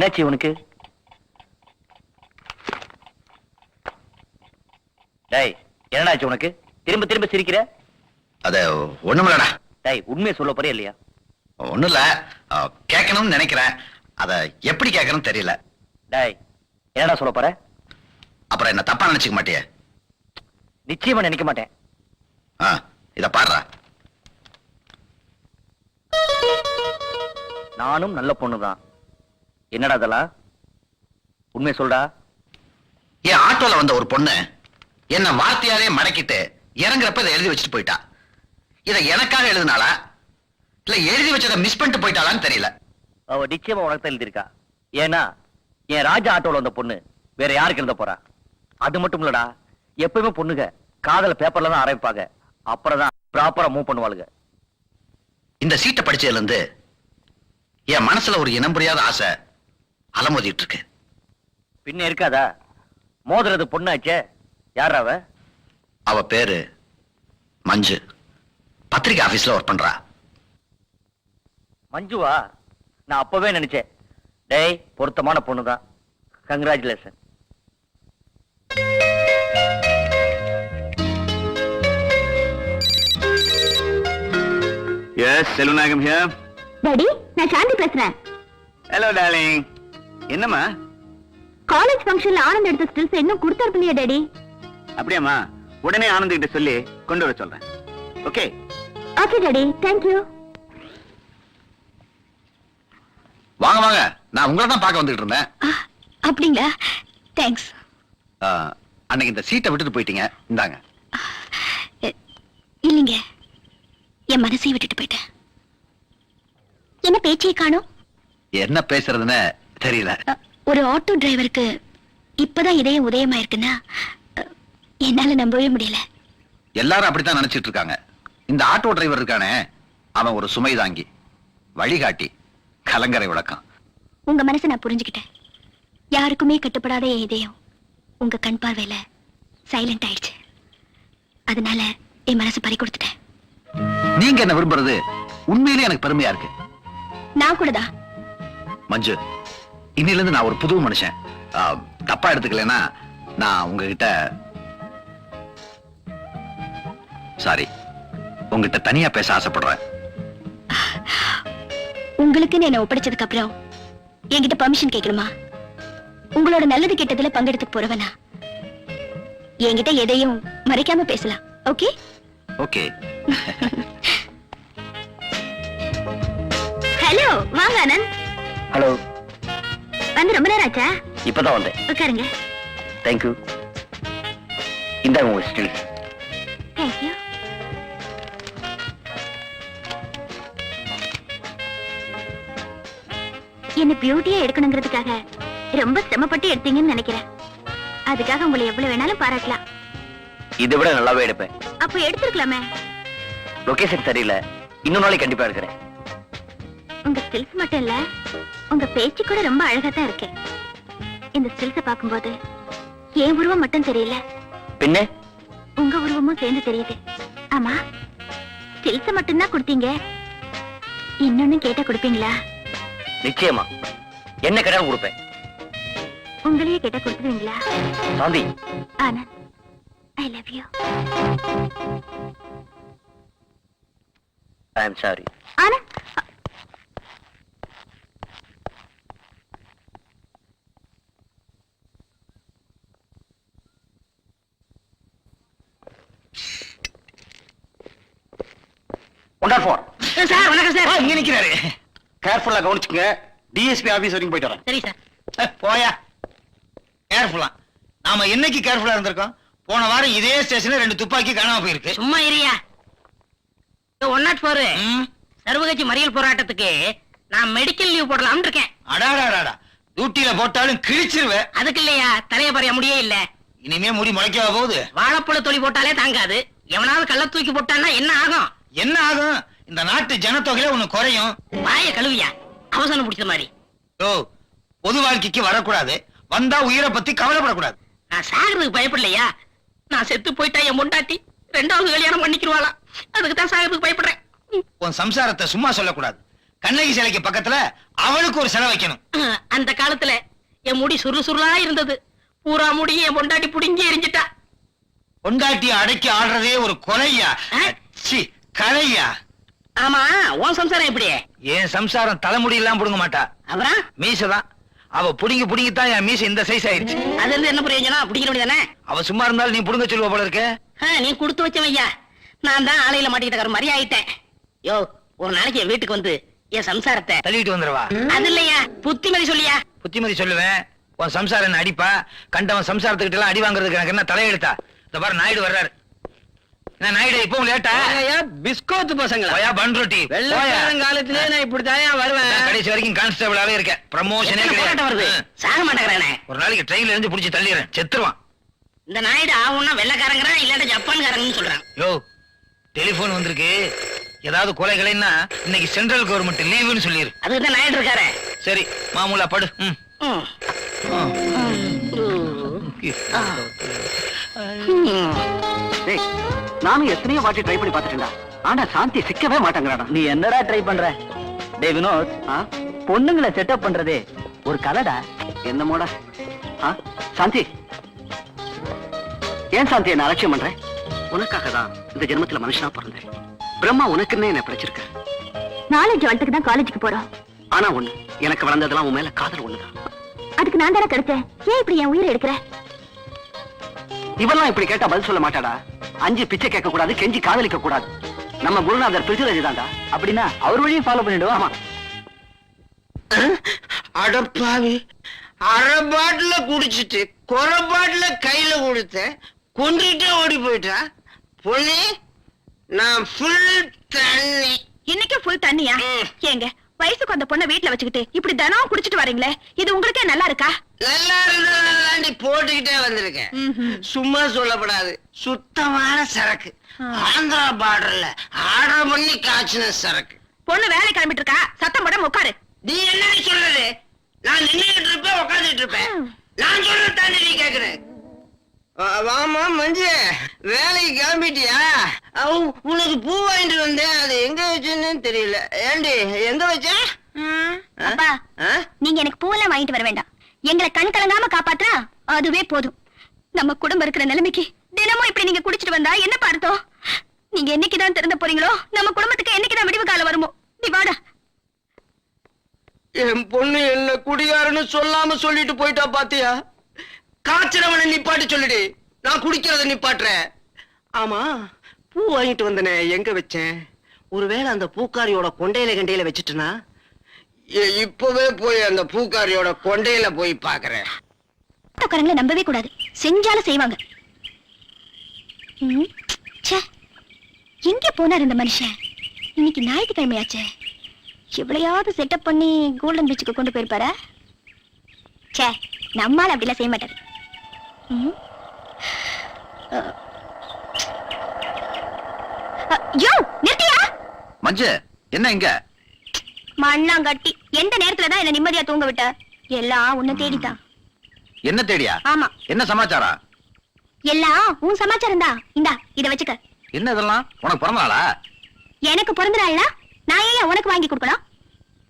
என்னாச்சு உனக்கு? டேய், என்னடாச்சு உனக்கு? திரும்ப திரும்ப சிரிக்கிற? அது ஒண்ணுமில்லடா. டேய், உண்மையை சொல்ல போறியா இல்லையா? ஒண்ணும் இல்ல, கேட்கணும்னு நினைக்கிறேன். அத எப்படி கேட்கணும்னு தெரியல. டேய், என்னடா சொல்ல போற? அப்புறம் என்ன தப்பா நினைச்சுக்க மாட்டியே? நிச்சயமா நினைக்க மாட்டேன். இத பாடுறா. நானும் நல்ல பொண்ணுதான். என்னடா அதெல்லாம்? உண்மை சொல்டா. என் ஆட்டோல வந்த ஒரு பொண்ணு என்ன வார்த்தையாலே மடக்கிட்டு இறங்குறப்ப இதை எழுதி வச்சுட்டு போயிட்டா. இதை எனக்காக எழுதினாளா இல்ல எழுதி வச்சதை மிஸ் பண்ணிட்டு போயிட்டாளான்னு தெரியல. அவ நிச்சயமா உனக்கு தான் எழுதியிருக்கா. ஏன்னா என் ராஜா ஆட்டோல வந்த பொண்ணு வேற யாருக்கு எழுத போறா? அது மட்டும் இல்லடா, எப்பவுமே பொண்ணுங்க காதல பேப்பர்ல தான் ஆரம்பிப்பாங்க, அப்புறம் தான் ப்ராப்பரா மூவ் பண்ணுவாளுங்க. இந்த சீட்டை படிச்சதுல இருந்து என் மனசுல ஒரு இனம் புரியாத ஆசை அலமோதிட்டு இருக்கு. பின்ன இருக்காதா? மோதுறது பொண்ணாச்சே. யார் அவ? அவ பேரு மஞ்சு. பத்திரிகை ஆபீஸ்ல ஒர்க் பண்றா. மஞ்சுவா? நான் அப்பவே நினைச்சேன். டேய், பொருத்தமான பொண்ணுதான். Congratulation. Yes, Selvanayagam here. Daddy, நான் சாந்தி பேசுறேன். Hello, darling. என்னம்மா? காலேஜ் ஃபங்க்ஷன்ல ஆனந்த் எடுத்த ஸ்டில்ஸ் இன்னும் கொடுத்தறப்பலையா டாடி? அப்படியாம்மா? உடனே ஆனந்த் கிட்ட சொல்லி கொண்டு வர சொல்றேன். Okay? Okay daddy, thank you. வாங்க வாங்க, நான் உங்களை தான் பார்க்க வந்துட்டு இருந்தேன். அப்படிங்களா? தேங்க்ஸ். அன்னைக்கு இந்த சீட்டை விட்டுட்டு போயிட்டீங்க, இந்தாங்க. இல்லைங்க, என் மனசையும் விட்டுட்டு போயிட்டேன். என்ன பேச்சையே காணோம்? என்ன பேசுறதுன்னு தெரியல. ஒரு ஆட்டோ டிரைவருக்கு இப்பதான் இதயம் உதயமாயிருக்குன்னா என்னால நம்பவே முடியல. எல்லாரும் அப்படித்தான் நினைச்சிட்டு இருக்காங்க. இந்த ஆட்டோ டிரைவர் இருக்கானே, அவன் ஒரு சுமை தாங்கி, வழிகாட்டி, கலங்கரை விளக்கம். உங்க மனசை நான் புரிஞ்சுக்கிட்டேன். யாருக்குமே கட்டுப்படாத என் இதயம் உங்க கண் பார்வையில சைலண்ட் ஆயிடுச்சு. அதனால என் மனசை பறி கொடுத்துட்டேன். நீங்க என்ன விரும்புறது உண்மையிலேயே எனக்கு பெருமையா இருக்கு. நான் கூடதான். மஞ்சு, இன்னில இருந்து நான் ஒரு புது மனுஷன். தப்பா எடுத்துக்கலன்னா நான் உங்ககிட்ட சாரி, உங்ககிட்ட தனியா பேச ஆசைப்படுறேன். உங்களுக்குன்னு என்ன ஒப்படைச்சதுக்கு அப்புறம் என்கிட்ட பர்மிஷன் கேட்கணுமா? உங்களோட நல்லது கெட்டதுல பங்கெடுத்து போறவனா என்கிட்ட எதையும் மறைக்காம பேசலாம். ஓகே? ஓகே. ஹலோ, வாங்க ஆனந்த். ஹலோ. வந்து ரொம்ப நேரம் ஆச்சா? இப்பதான் வந்தேன். உட்காருங்க. தேங்க்யூ. இந்தாங்க உங்க ஸ்டில். தேங்க்யூ. என்ன பியூட்டியா எடுக்கணுங்கிறதுக்காக ரொம்ப சிரமப்பட்டு எடுத்தீங்கன்னு நினைக்கிறேன். அதுக்காக உங்களை எவ்வளவு வேணாலும் பாராட்டலாம். இதை விட நல்லாவே எடுப்பேன். அப்ப எடுத்துருக்கலாமே. லொகேஷன் சரியில்லை, இன்னொரு நாளைக்கு கண்டிப்பா எடுக்கிறேன். உங்க ஸ்டில்ஸ் மட்டும் இல்ல, உங்க பேச்சு கூட ரொம்ப அழகா தான் இருக்கு. இந்த ஸ்டில்ஸ பாக்கும்போது என் உருவம் மட்டும் தெரியல, பின்ன உங்க உருவமும் சேர்ந்து தெரியுது. ஆமா, ஸ்டில்ஸ மட்டும்தான் கொடுத்தீங்க, இன்னொன்னு கேட்டா கொடுப்பீங்களா? நிச்சயமா. என்ன கேட்டாலும் கொடுப்பேன். உங்களையே கேட்டா கொடுத்துருவீங்களா? Shanthi. Anand, I love you. I am sorry. Anand, sir வணக்கம் சார். இங்க நிக்கிறாரு. கேர்ஃபுல்லா கவனிச்சுங்க. டிஎஸ்பி ஆபீஸ் வரைக்கும் போயிட்டு வரேன். சரி சார். போயா. கேர்ஃபுல்லா. நாம என்னைக்கு கேர்ஃபுல்லா இருந்திருக்கோம்? போன வாரம் இதே ஸ்டேஷன்ல 2 துப்பாக்கி காணாம போயிருக்கு. சும்மா இரியா. 104 ம். சர்வகட்சி மறியல் போராட்டத்துக்கு நான் மெடிக்கல் லீவ் போடலாம்னு இருக்கேன். அடாடாடாடா. டியூட்டில போட்டாலும் கிழிச்சிருவேன். அதுக்கு இல்லையா, தலைய பறைய முடியே இல்ல. இனிமே முடி முளைக்கவா போகுது? வாழைப்பழ தொலி போட்டாலே தாங்காது. எவனாவது கள்ள தூக்கி போட்டான்னா என்ன ஆகும்? என்ன ஆகும்? இந்த நாட்டு ஜனத்தொகையில ஒண்ணு குறையும். வாய கழுவியா, அவசரம் பிடிச்ச மாதிரி. ஓ, பொது வாழ்க்கைக்கு வரக்கூடாது, வந்தா உயிரை பத்தி கவலைப்படக்கூடாது. நான் சாகிறதுக்கு பயப்படலையா? நான் செத்து போயிட்டா என் பொண்டாட்டி 2வது கல்யாணம் பண்ணிக்கிடுவாளா? அதுக்கு தான் சாகிறதுக்கு பயப்படுறேன். உன் சம்சாரத்தை சும்மா சொல்லக்கூடாது. கண்ணகி சிலைக்கு பக்கத்துல அவளுக்கு ஒரு சிலை வைக்கணும். அந்த காலத்துல என் முடி சுருளா இருந்தது. பூரா முடி என் பொண்டாட்டி புடிங்கி எரிஞ்சிட்டா. பொண்டாட்டிய அடக்கி ஆடுறதே ஒரு கொலையா, ச்சீ, கலையா. ஆமா, உன் சம்சாரம் எப்படி? என் சம்சாரம் தலைமுடி எல்லாம் புடுங்க மாட்டா, அப்புறம் மீசதான். அவ புடுங்கித்தான் என் மீச இந்த சைஸ் ஆயிடுச்சு. அதுல இருந்து என்ன பிரயோஜனம்? பிடிக்கிற முடியாதானே? அவ சும்மா இருந்தாலும் நீ புடுங்க சொல்லுவ போல இருக்க. நீ கொடுத்து வச்சவையா, நான் தான் ஆலையில மாட்டிக்கிட்ட மாதிரி ஆயிட்டேன். யோ, ஒரு நாளைக்கு என் வீட்டுக்கு வந்து என் சம்சாரத்தை தள்ளிட்டு வந்துருவா. அது இல்லையா, புத்திமதி சொல்லியா? புத்திமதி சொல்லுவேன். உன் சம்சாரம் என்ன அடிப்பா? கண்டவன் சம்சாரத்துக்கிட்ட எல்லாம் அடி வாங்குறதுக்கு எனக்கு என்ன தலையெடுத்தா? இந்த பாரு, நாயுடு வர்றாரு. என்ன நாயுடு, இப்பவும் லேட்டா? பிஸ்கோத்து பசங்களா? போயா, பன் ரொட்டி. வெள்ளக்காலத்திலே நான் இப்படித்தான் வருவேன். கடைசி வரைக்கும் கான்ஸ்டபிளாவே இருக்கேன். ப்ரமோஷனே என்ன போராட்டம் வருது? கிடையாது. சாக மாட்டேங்கிறானே. ஒரு நாளைக்கு ட்ரெயின்ல இருந்து புடிச்சு தள்ளிடுறேன், செத்துருவான். இந்த நாயுடு ஆவுன்னா வெள்ளக்காரங்கிறான், இல்லாட்ட ஜப்பான்காரங்கன்னு சொல்றான். யோ, டெலிபோன் வந்திருக்கு. ஏதாவது கொலைகளைன்னா இன்னைக்கு சென்ட்ரல் கவர்மெண்ட் லீவுன்னு சொல்லிரு. அதுக்கு தான் நாயுடு இருக்காரு. சரி, மாமூலா படு. நானும் எத்தனையோ வாட்டி ட்ரை பண்ணி பார்த்துட்டேன்டா. ஆனா சாந்தி சிக்கவே மாட்டேங்கிறாடா. நீ என்னடா ட்ரை பண்ற? டேய் வினோத், பொண்ணுங்களை செட்டப் பண்றதே ஒரு கலடா. என்னமோடா? சாந்தி, ஏன் சாந்தி என்ன அலட்சியம் பண்ற? உனக்காக தான் இந்த ஜென்மத்துல மனுஷனா பிறந்தேன். பிரம்மா உனக்குன்னே என்ன பிடிச்சிருக்க. நாலேஜ் வளர்த்துக்கு தான் காலேஜுக்கு போறோம். ஆனா ஒண்ணு, எனக்கு வளர்ந்ததெல்லாம் உன் மேல காதல் ஒண்ணுதான். அதுக்கு நான் தானே கிடைச்சேன். ஏன் இப்படி என் உயிரை எடுக்கிற? இவெல்லாம் இப்படி கேட்டா பதில் சொல்ல மாட்டாடா. 5 பிச்சை கேட்க கூடாது, கெஞ்சி காதலிக்க கூடாது. நம்ம குருநாதர் பிரிச்சுராஜ் தான்டா. அப்படின்னா அவர் வழியும் ஃபாலோ பண்ணிடுவோம். ஆமா. அடப்பாவி, அரை பாட்டில குடிச்சிட்டு குறை பாட்டில கையில கொடுத்த கொண்டுட்டே ஓடி போயிட்டா. பொண்ணு, நான் ஃபுல் தண்ணி. இன்னைக்கு ஃபுல் தண்ணியா? ஏங்க, வயசுக்கு அந்த பொண்ணை வீட்டுல வச்சுக்கிட்டு இப்படி தினம் குடிச்சிட்டு வரீங்களே, இது உங்களுக்கே நல்லா இருக்கா? நல்லா இருந்தாண்டி போட்டுக்கிட்டே வந்திருக்கேன். சும்மா சொல்லப்படாது, சுத்தமான சரக்கு. ஆந்திரா பார்டர்ல ஆர்டர் பண்ணி காய்ச்சின சரக்கு. பொண்ணு வேலை கிளம்பிட்டு இருக்கா, சத்தம் போட உட்காரு. நீ என்ன சொல்றது? நான் நின்னுட்டு இருப்பேன், உட்காந்துட்டு இருப்பேன். நான் சொல்றது தானே நீ கேக்குற? வாமா மஞ்சு, வேலைக்கு கிளம்பிட்டியா? உனக்கு பூ வாங்கிட்டு வந்தேன், அது எங்க வச்சுன்னு தெரியல. ஏண்டி, எங்க வச்ச? அப்பா, நீங்க எனக்கு பூவெல்லாம் வாங்கிட்டு வர வேண்டாம். எங்களை கண் கலங்காம காப்பாத்துறா அதுவே போதும். நம்ம குடும்பம் இருக்கிற நிலைமைக்கு தினமும் இப்படி நீங்க குடிச்சிட்டு வந்தா என்ன பார்த்தோம்? நீங்க என்னைக்குதான் திறந்த போறீங்களோ, நம்ம குடும்பத்துக்கு என்னைக்குதான் விடிவு காலம் வருமோ. நீ வாடா. என் பொண்ணு என்ன குடியாருன்னு சொல்லாம சொல்லிட்டு போயிட்டா பாத்தியா? காய்ச்சறவனை நிப்பாட்டி சொல்லிடு, நான் குடிக்கிறத நிப்பாட்டுறேன். ஆமா, பூ வாங்கிட்டு வந்தனே, எங்க வச்சேன்? ஒருவேளை அந்த பூக்காரியோட கொண்டையில கண்டையில வச்சுட்டுனா? இப்பவே போய் அந்த பூக்காரியோட கொண்டையில போய் பாக்குறேன். ஆட்டோக்காரங்களை நம்பவே கூடாது, செஞ்சாலும் செய்வாங்க. எங்க போனார் இந்த மனுஷன்? இன்னைக்கு ஞாயிற்றுக்கிழமையாச்சே, எவ்வளையாவது செட்டப் பண்ணி கோல்டன் பீச்சுக்கு கொண்டு போயிருப்பாரா? சே, நம்மால அப்படிலாம் செய்ய மாட்டாரு. யோ, நிறுத்தியா? மஞ்சு, என்ன இங்க? மண்ணாங்கட்டி, எந்த நேரத்துலதான் என்ன நிம்மதியா தூங்க விட்ட? எல்லாம் உன்னை தேடிதான். என்ன தேடியா? ஆமா. என்ன சமாச்சாரம்? எல்லாம் உன் சமாச்சாரம் தான். இந்தா, இத வச்சுக்க. என்ன இதெல்லாம்? உனக்கு பிறந்த நாளா? எனக்கு பிறந்த நாள்னா நான் ஏன் உனக்கு வாங்கி கொடுக்கணும்?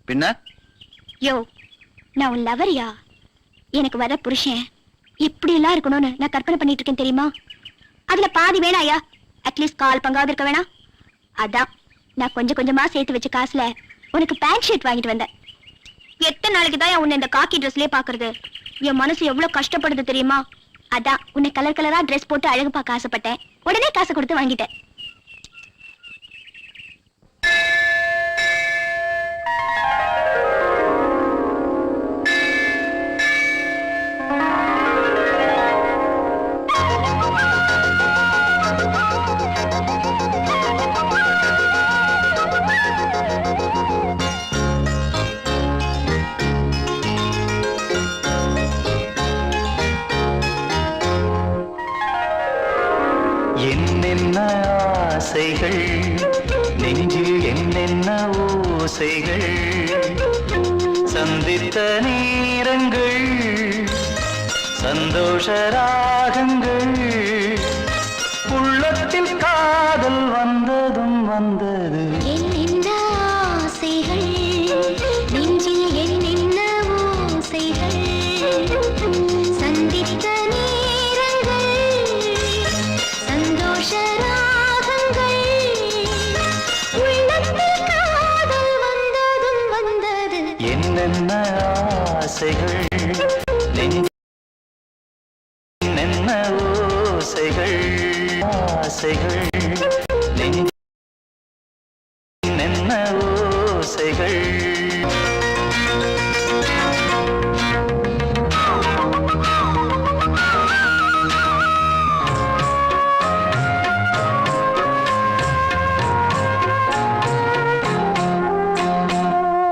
பின்ன? யோ, நான் உன் லவரியா? எனக்கு வர புருஷன் இப்படி எல்லாம் இருக்கணும்னு நான் கற்பனை பண்ணிட்டு இருக்கேன் தெரியுமா? அதுல பாதி வேணாயா, அட்லீஸ்ட் கால் பங்காவது இருக்க வேணாம். அதான் நான் கொஞ்சம் கொஞ்சமா சேர்த்து வச்ச காசுல உனக்கு பேண்ட் ஷர்ட் வாங்கிட்டு வந்தேன். எத்தனை நாளைக்கு தான் உன்னை இந்த காக்கி ட்ரெஸ்லயே பாக்குறது? என் மனசு எவ்வளவு கஷ்டப்படுது தெரியுமா? அதான் உன்னை கலர் கலரா ட்ரெஸ் போட்டு அழகு பார்க்க ஆசைப்பட்டேன். உடனே காசு கொடுத்து வாங்கிட்டேன். என்னென்ன ஆசைகள் நெஞ்சில், என்னென்ன ஓசைகள், சந்தித்த நேரங்கள், சந்தோஷ ராகங்கள், உள்ளத்தில் காதல் வந்ததும் வந்தது. என்னென்ன ஆசைகள் ஆசைகள் நெஞ்சில் என்ன ஓசைகள் ஆசைகள் நெஞ்சில் என்ன ஓசைகள்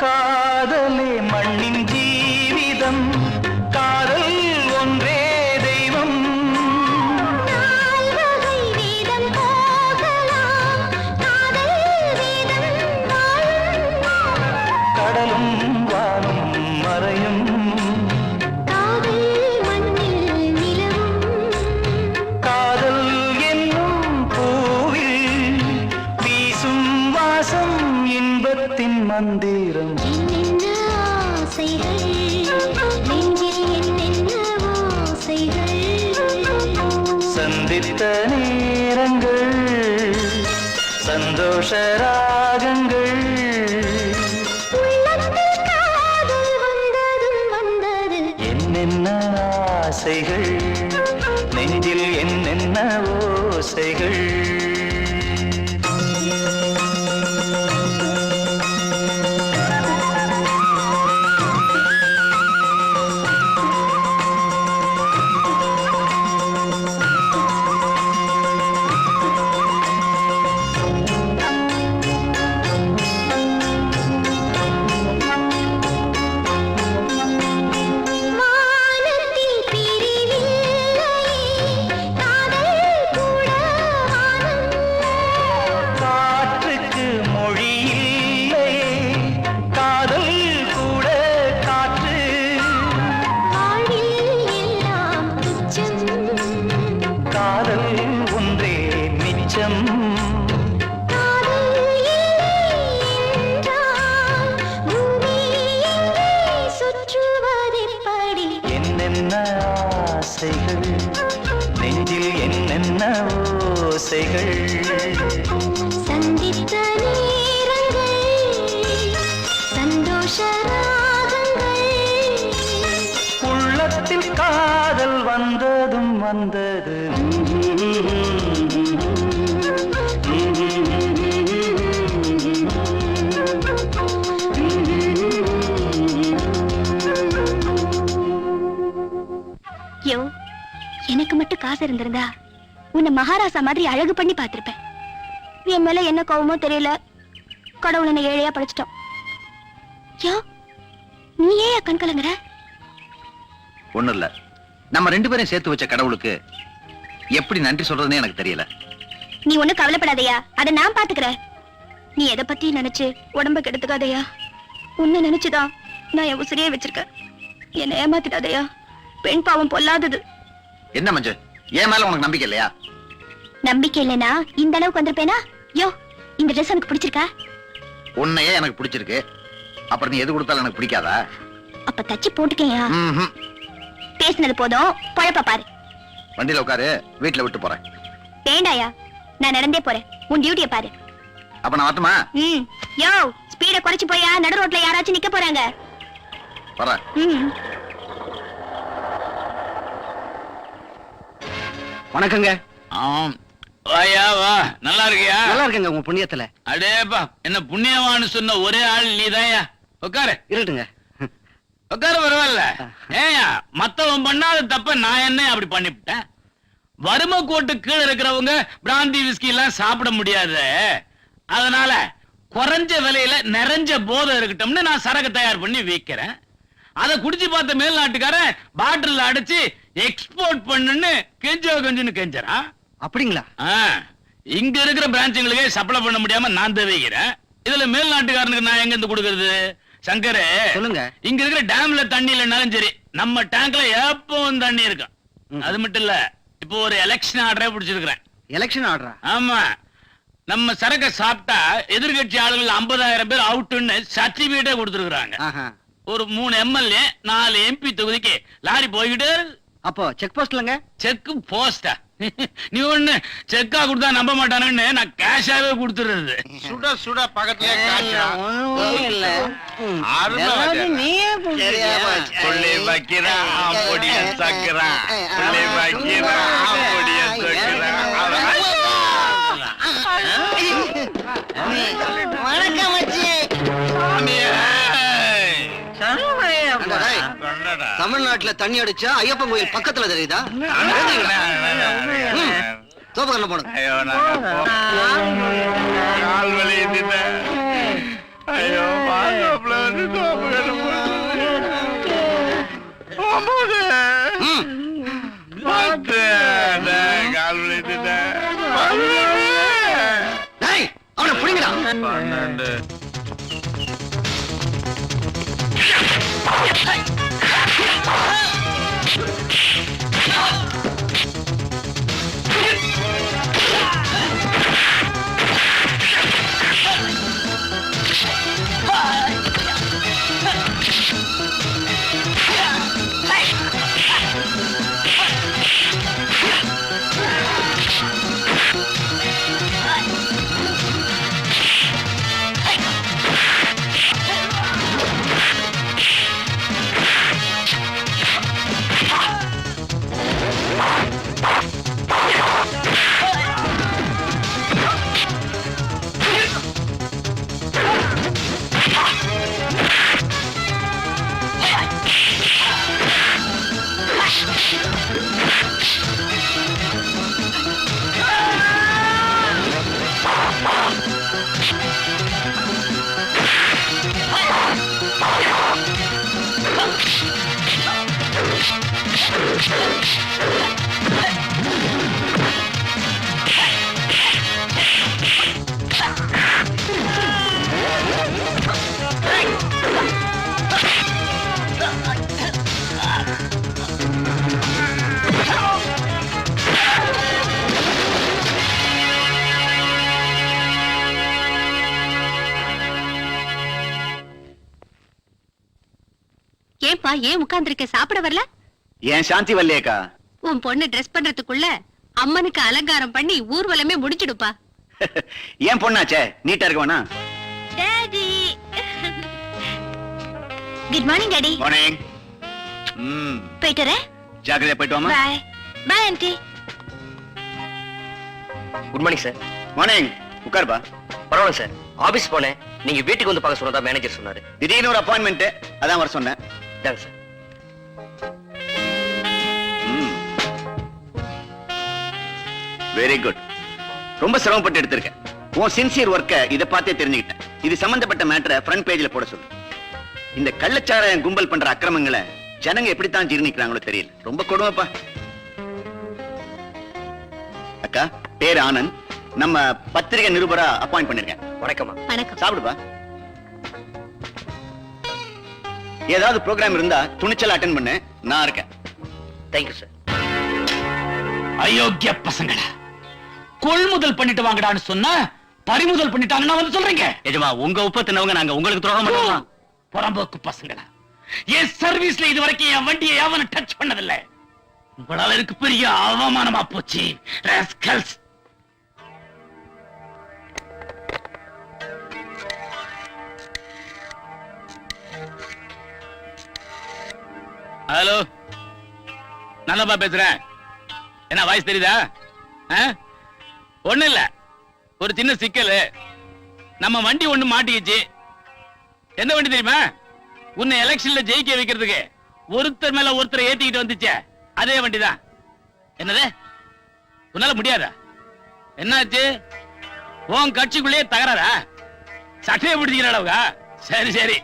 காதலே மண்ணின் ஜீவிதம் காதல் ஒன்றே தெய்வம் நால்வகை வேதம் போகலாம் காதல் வேதம் வாழும் கடலும் வானும் மறையும் காதல் மண்ணில் நிலவும் காதல் என்னும் பூவில் வீசும் வாசம் இன்பத்தின் மந்திரம் என்னென்ன ஆசைகள் நெஞ்சில் என்னென்ன ஓசைகள் சந்தித்த நேரங்கள் சந்தோஷ ராகங்கள் உள்ளத்தில் காதல் வந்ததும் வந்தது என்னென்ன ஆசைகள் நெஞ்சில் என்னென்ன ஓசைகள் வானத்தில் பிரிவில்லையே காதல் கூட வானம் காற்றுக்கு மொழி இல்லையே காதல் கூட காற்று வாழ்வில் எல்லாம் துச்சம் காதல் ஒன்றே மிச்சம் காதல் இல்லை என்றால் பூமி எங்கே சுற்றுவதெப்படி என்னென்ன ஆசைகள் நெஞ்சில் என்னென்ன ஓசைகள் சந்தித்த நேரங்கள் சந்தோஷ ராகங்கள் உள்ளத்தில் காதல் வந்ததும் வந்தது யோ எனக்கு மட்டும் காசு இருந்திருந்தா உன்னை மகாராசா மாதிரி அழகு பண்ணி பார்த்திருப்பேன். என் மேல என்ன கோவமோ தெரியல, கடவுள் என்ன ஏழையா படைச்சிட்டோம். யோ நீ ஏன் கண் கலங்குற? ஒண்ணும் இல்ல, நம்ம ரெண்டு பேரும் சேர்த்து வச்ச கடவுளுக்கு எப்படி நன்றி சொல்றதுன்னு எனக்கு தெரியல. நீ ஒண்ணும் கவலைப்படாதயா, அதை நான் பாத்துக்கிறேன். நீ எதை பத்தி நினைச்சு உடம்ப கெடுத்துக்காதயா. உன்னை நினைச்சுதான் நான் என் உசிரியே வச்சிருக்கேன். என்னை ஏமாத்திடாதயா, பெண் பாவம் பொல்லாதது. என்ன மஞ்சு, என் மேல உனக்கு நம்பிக்கை இல்லையா? நம்பிக்கை இல்லைனா இந்த அளவுக்கு வந்திருப்பேனா? யோ இந்த ட்ரெஸ் எனக்கு பிடிச்சிருக்கா? உன்னையே எனக்கு பிடிச்சிருக்கு, அப்புறம் நீ எது கொடுத்தாலும் எனக்கு பிடிக்காதா? அப்ப தச்சு போட்டுக்கேயா. ம்ஹும். பேசினது போதும், பழப்ப பாரு. வண்டியில உட்காரு, வீட்டுல விட்டு போறேன். வேண்டாயா, நான் நடந்தே போறேன். உன் டியூட்டிய பாரு. அப்ப நான் வரட்டுமா? யோ ஸ்பீட குறைச்சு போயா, நடு ரோட்ல யாராச்சும் நிக்க போறாங்க. வரேன். வணக்கங்க. ஆம். வாயா வா, நல்லா இருக்கியா? நல்லா இருக்கேங்க உங்க புண்ணியத்துல. அடேப்பா, என்ன புண்ணியவான்னு சொன்ன ஒரே ஆள் நீதாயா. உட்காரு இருக்கட்டுங்க. உட்காரு, பரவாயில்ல. ஏயா மத்தவன் பண்ணாத தப்ப நான் என்ன அப்படி பண்ணிவிட்டேன்? வறுமை கோட்டு கீழே இருக்கிறவங்க பிராந்தி விஸ்கி எல்லாம் சாப்பிட முடியாது. அதனால குறைஞ்ச விலையில நிறைஞ்ச போதை இருக்கட்டும்னு நான் சரக்கு தயார் பண்ணி விக்கிறேன். அதை குடிச்சு பார்த்த மேல்நாட்டுக்காரன் பாட்டில் அடைச்சு எக்ஸ்போர்ட் பண்ணுன்னு கெஞ்சுன்னு கெஞ்சறான். அப்படிங்களா? இங்க இருக்கிற பிரான்ச்சுகளுக்கே சப்ளை பண்ண முடியாம நான் தவிக்கிறேன். இதுல மேல்நாட்டுக்காரனுக்கு நான் எங்க இருந்து கொடுக்கறது? சங்கரே சொல்லுங்க. இங்க இருக்கிற டேம்ல தண்ணி இல்லைனாலும் சரி, நம்ம டேங்க்ல எப்பவும் தண்ணி இருக்கும். அது மட்டும் இல்ல, இப்போ ஒரு எலெக்ஷன் ஆர்டரே பிடிச்சிருக்கிறேன். எலெக்ஷன் ஆர்டரா? ஆமா, நம்ம சரக்க சாப்பிட்டா எதிர்கட்சி ஆளுகள் 50,000 பேர் அவுட்னு சர்டிபிகேட்டே கொடுத்துருக்காங்க. ஒரு 3 எம்எல்ஏ 4 எம்பி தொகுதிக்கு லாரி போய்கிட்டு. அப்போ செக் போஸ்ட்லங்க? செக் போஸ்டா? நீ ஒண்ணு செக்கா கொடுத்தா நம்ப மாட்டானுன்னு நான் கேஷாவே கொடுத்துறது. சுட சுட பக்கத்திலே காய்ச்சா ஒண்ணும் இல்ல. ஏதாவது நீயே குடிச்சியா? புள்ளி வைக்கிறா பொடிய சக்கரா புள்ளி வைக்கிறா பொடிய சக்கரா வணக்கம் மச்சி. தமிழ்நாட்டுல தண்ணி அடிச்சா ஐயப்பன் கோயில் பக்கத்துல தெரியுதா? சோபகரண போடுங்க. ஐயோ கால் வலியுதுல ஐயோ பாசாப்ல வந்து கால் வலியுதுல அவனை புடிங்கடா. 12 ஏன்பா ஏன் உட்கார்ந்திருக்க? சாப்பிட வரல? ஏன் சாந்தி வரலையேக்கா? உன் பொண்ணு ட்ரெஸ் பண்றதுக்குள்ள அம்மனுக்கு அலங்காரம் பண்ணி ஊர்வலமே முடிச்சிடுப்பா. ஏன் பொண்ணாச்சே நீட்டா இருக்க வேணா? Daddy good morning daddy. Morning. போயிட்டு வரேன். ஜாக்கிரதையா போயிட்டு வாமா. Bye bye aunty. Good morning sir. Morning. உட்காருப்பா. பரவாயில்ல சார், ஆபீஸ் போனேன், நீங்க வீட்டுக்கு வந்து பார்க்க சொன்னதா மேனேஜர் சொன்னாரு. திடீர்னு ஒரு அப்பாயின்மெண்ட், அதான் வர சொன்னேன். இதாங்க சார். Very good. ரொம்ப சிரமப்பட்டு எடுத்திருக்கேன். உன் சின்சியர் ஒர்க்க இத பார்த்தே தெரிஞ்சுக்கிட்டேன். இது சம்பந்தப்பட்ட மேட்டரை ஃப்ரண்ட் பேஜ்ல போட சொல்லு. இந்த கள்ளச்சாராயம் கும்பல் பண்ற அக்கிரமங்களை ஜனங்க எப்படித்தான் ஜீர்ணிக்கிறாங்களோ தெரியல. ரொம்ப கொடுமைப்பா. அக்கா, பேர் ஆனந்த். நம்ம பத்திரிகை நிருபரா அப்பாயிண்ட் பண்ணிருக்கேன். வணக்கம்மா. வணக்கம். சாப்பிடுப்பா. ஏதாவது ப்ரோக்ராம் இருந்தா துணிச்சல் அட்டென்ட் பண்ணு, நான் இருக்கேன். Thank you sir. அயோக்கிய பசங்களா, கொள்முதல் பண்ணிட்டு வாங்கடான்னு சொன்னா பறிமுதல் பண்ணிட்டாங்கன்னா வந்து சொல்றீங்க. எஜமா, உங்க உப்ப தின்னவங்க நாங்க உங்களுக்கு துரோகம் பண்ணலாம். புறம்போக்கு பசங்களா, என் சர்வீஸ்ல இது வரைக்கும் என் வண்டியை எவனும் டச் பண்ணதில்லை. உங்களால எனக்கு பெரிய அவமானமா போச்சு. ராஸ்கல்ஸ். ஹலோ, நல்லப்பா பேசுறேன். என்ன வாய்ஸ் தெரியுதா? ஒண்ணு இல்ல, ஒரு சின்ன சிக்கல். நம்ம வண்டி ஒண்ணு மாட்டிக்கிச்சு. எந்த வண்டி தெரியுமா? உன்னை எலெக்ஷன்ல ஜெயிக்க வைக்கிறதுக்கு ஒருத்தர் மேல ஒருத்தரை ஏத்திக்கிட்டு வந்துச்சே, அதே வண்டிதான். என்னது, உன்னால முடியாதா? என்னாச்சு? உன் கட்சிக்குள்ளேயே தகராறா? சட்டையை பிடிச்சிக்கிற அளவுக்கா? சரி சரி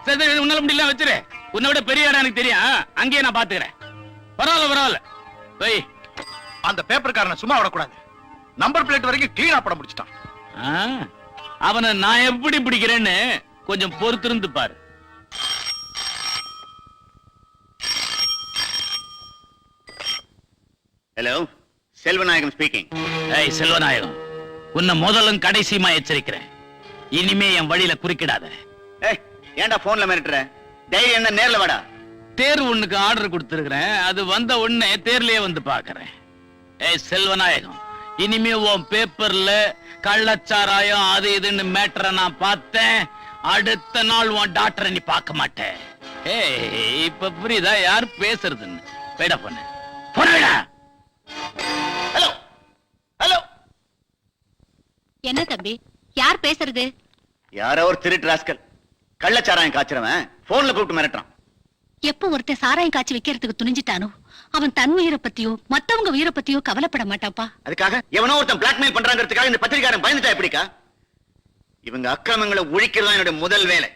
சரி, உன்னால முடியல வச்சிரு. உன்னை விட பெரிய இடம் எனக்கு தெரியும், அங்கேயே நான் பாத்துக்கிறேன். பரவாயில்ல பரவாயில்ல. போய் அந்த பேப்பர்காரனை சும்மா விடக்கூடாது. நம்பர் பிளேட் வரைக்கும் கிளீனா படம் முடிச்சிட்டான். அவனை நான் எப்படி பிடிக்கிறேன்னு கொஞ்சம் பொறுத்திருந்து பாரு. Hello, Selvanayagam speaking. ஏய் செல்வநாயகம், உன்னை முதலும் கடைசியுமா எச்சரிக்கிறேன். இனிமே என் வழியில குறுக்கிடாத. ஏய், ஏன்டா போன்ல மிரட்டுற? தைரியம் என்ன, நேர்ல வாடா. தேர்வு ஒண்ணுக்கு ஆர்டர் கொடுத்திருக்கிறேன். அது வந்த உடனே தேர்லயே வந்து பாக்குறேன். ஏய் செல்வநாயகம், இனிமே உன் பேப்பர்ல கள்ளச்சாராயம் அது இதுன்னு மேட்டரை நான் பார்த்தேன், அடுத்த நாள் உன் டாக்டரை நீ பார்க்க மாட்டேன். ஏய் இப்ப புரியுதா யார் பேசுறதுன்னு? போயிட பொண்ணு பொண்ணு. ஹலோ ஹலோ, என்ன தம்பி, யார் பேசுறது? யாரோ ஒரு திருட்டு ராஸ்கல் கள்ளச்சாராயம் காய்ச்சறவன் போன்ல கூப்பிட்டு மிரட்டுறான். எப்ப ஒருத்தன் சாராயம் காய்ச்சி வைக்கிறதுக்கு துணிஞ்சிட்டானோ அவன் தன் உயிரை பத்தியோ மத்தவங்க உயிரை பத்தியோ கவலைப்பட மாட்டாப்பா. அதுக்காக எவனோ ஒருத்தன் பிளாக்மெயில் பண்றாங்கிறதுக்காக இந்த பத்திரிக்காரன் பயந்துட்டா எப்படிக்கா? இவங்க அக்கிரமங்களை ஒழிக்கிறதா என்னுடைய முதல் வேலை.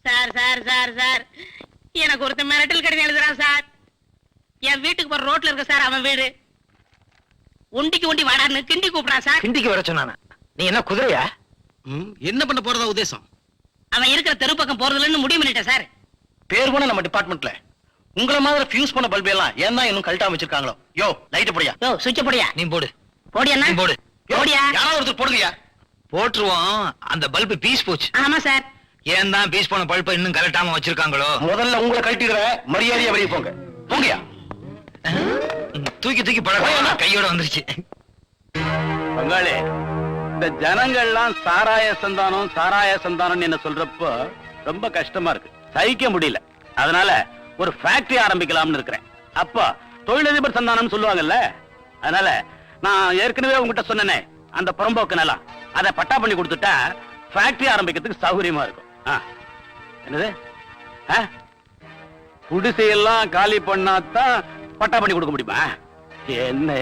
சார் சார் சார் சார், எனக்கு ஒருத்தன் மிரட்டல் கடிதம் எழுதுறான் சார். என் வீட்டுக்கு போற ரோட்ல இருக்க சார் அவன் வீடு. உண்டிக்கு உண்டி வாடான்னு கிண்டி கூப்பிடுறான் சார். கிண்டிக்கு வர சொன்னானா? நீ என்ன குதிரையா? என்ன பண்ண போறதா உத்தேசம்? அவன் இருக்கிற தெரு பக்கம் போறதுலன்னு முடிவு பண்ணிட்டேன் சார். பேர் போன நம்ம டிபார்ட்மெண்ட்ல உங்கள மாதிரி ஃபியூஸ் பண்ண பல்பு எல்லாம் ஏன் தான் இன்னும் கழட்டாம வச்சிருக்காங்களோ? யோ லைட் போடியா. யோ சுவிட்ச் போடியா. நீ போடு. போடியா நீ போடு. போடியா. யாராவது ஒருத்தர் போடுங்கயா. போட்டுருவோம். அந்த பல்பு பீஸ் போச்சு. ஆமா சார். ஏன் தான் பீஸ் போன பல்பை இன்னும் கலட்டாம வச்சிருக்காங்களோ? முதல்ல உங்களை கழட்டிடுற, மரியாதையா வெளியே போங்க. போங்கயா. தூக்கி தூக்கி பழக கையோட வந்துருச்சு. பங்காளி, இந்த ஜனங்கள்லாம் சாராய சந்தானம் என்ன சொல்றப்போ ரொம்ப கஷ்டமா இருக்கு, சகிக்க முடியல. அதனால ஒரு ஃபேக்டரி ஆரம்பிக்கலாம்னு இருக்கிறேன். அப்போ தொழிலதிபர் சந்தானம் சொல்லுவாங்கல்ல, அதனால நான் ஏற்கனவே உங்ககிட்ட சொன்னேனே அந்த புறம்போக்கு நிலம், அதை பட்டா பண்ணி கொடுத்துட்டா ஃபேக்டரி ஆரம்பிக்கிறதுக்கு சௌகரியமா இருக்கும். என்னது குடிசையெல்லாம் காலி பண்ணாதான் பட்டா பண்ணி கொடுக்க முடியுமா? என்ன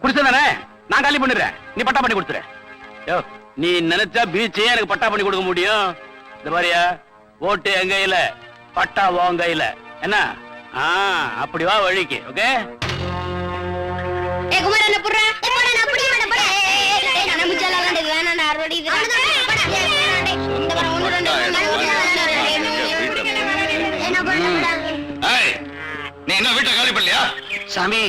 குடிசை தானே, நான் காலி பண்ணிடுறேன், நீ பட்டா பண்ணி கொடுத்துற. யோ, நீ நினைச்சா பீச்சே எனக்கு பட்டா பண்ணி கொடுக்க முடியும். இந்த மாதிரியா ஓட்டு என் கையில, பட்டா உன் கையில. என்ன அப்படி வா வழிக்கு. ஓகே, நீ என்ன வீட்டை காலி பண்ணலையா? சாமி,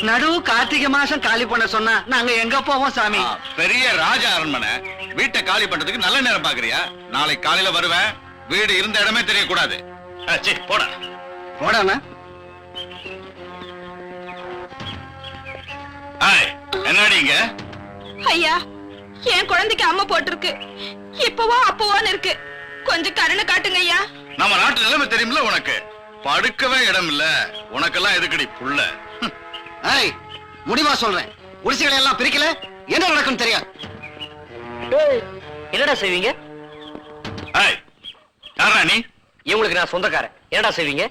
நடு கார்த்திகை மாசம் காலி பண்ண சொன்னா நாங்க எங்க போவோம் சாமி? பெரிய ராஜ அரண்மனை, வீட்டை காலி பண்றதுக்கு நல்ல நேரம் பாக்குறியா? நாளைக்கு காலையில வருவேன், வீடு இருந்த இடமே தெரியக்கூடாது. போட போடாம என்னடிங்க? ஐயா, என் குழந்தைக்கு அம்மா போட்டிருக்கு, இப்பவோ அப்பவோன்னு இருக்கு, கொஞ்சம் கருணை காட்டுங்க ஐயா. நம்ம நாட்டு நிலைமை தெரியுமில்ல உனக்கு, படுக்கவே இடம் இல்ல, உனக்கெல்லாம் எதுக்கடி புள்ள? முடிவா சொல்றேன், குடிசைகளை எல்லாம் பிரிக்கல என்ன நடக்கும் தெரியாது. என்னடா செய்வீங்க? யாரா நீ? இவங்களுக்கு நான் சொந்தக்காரன். என்னடா செய்வீங்க?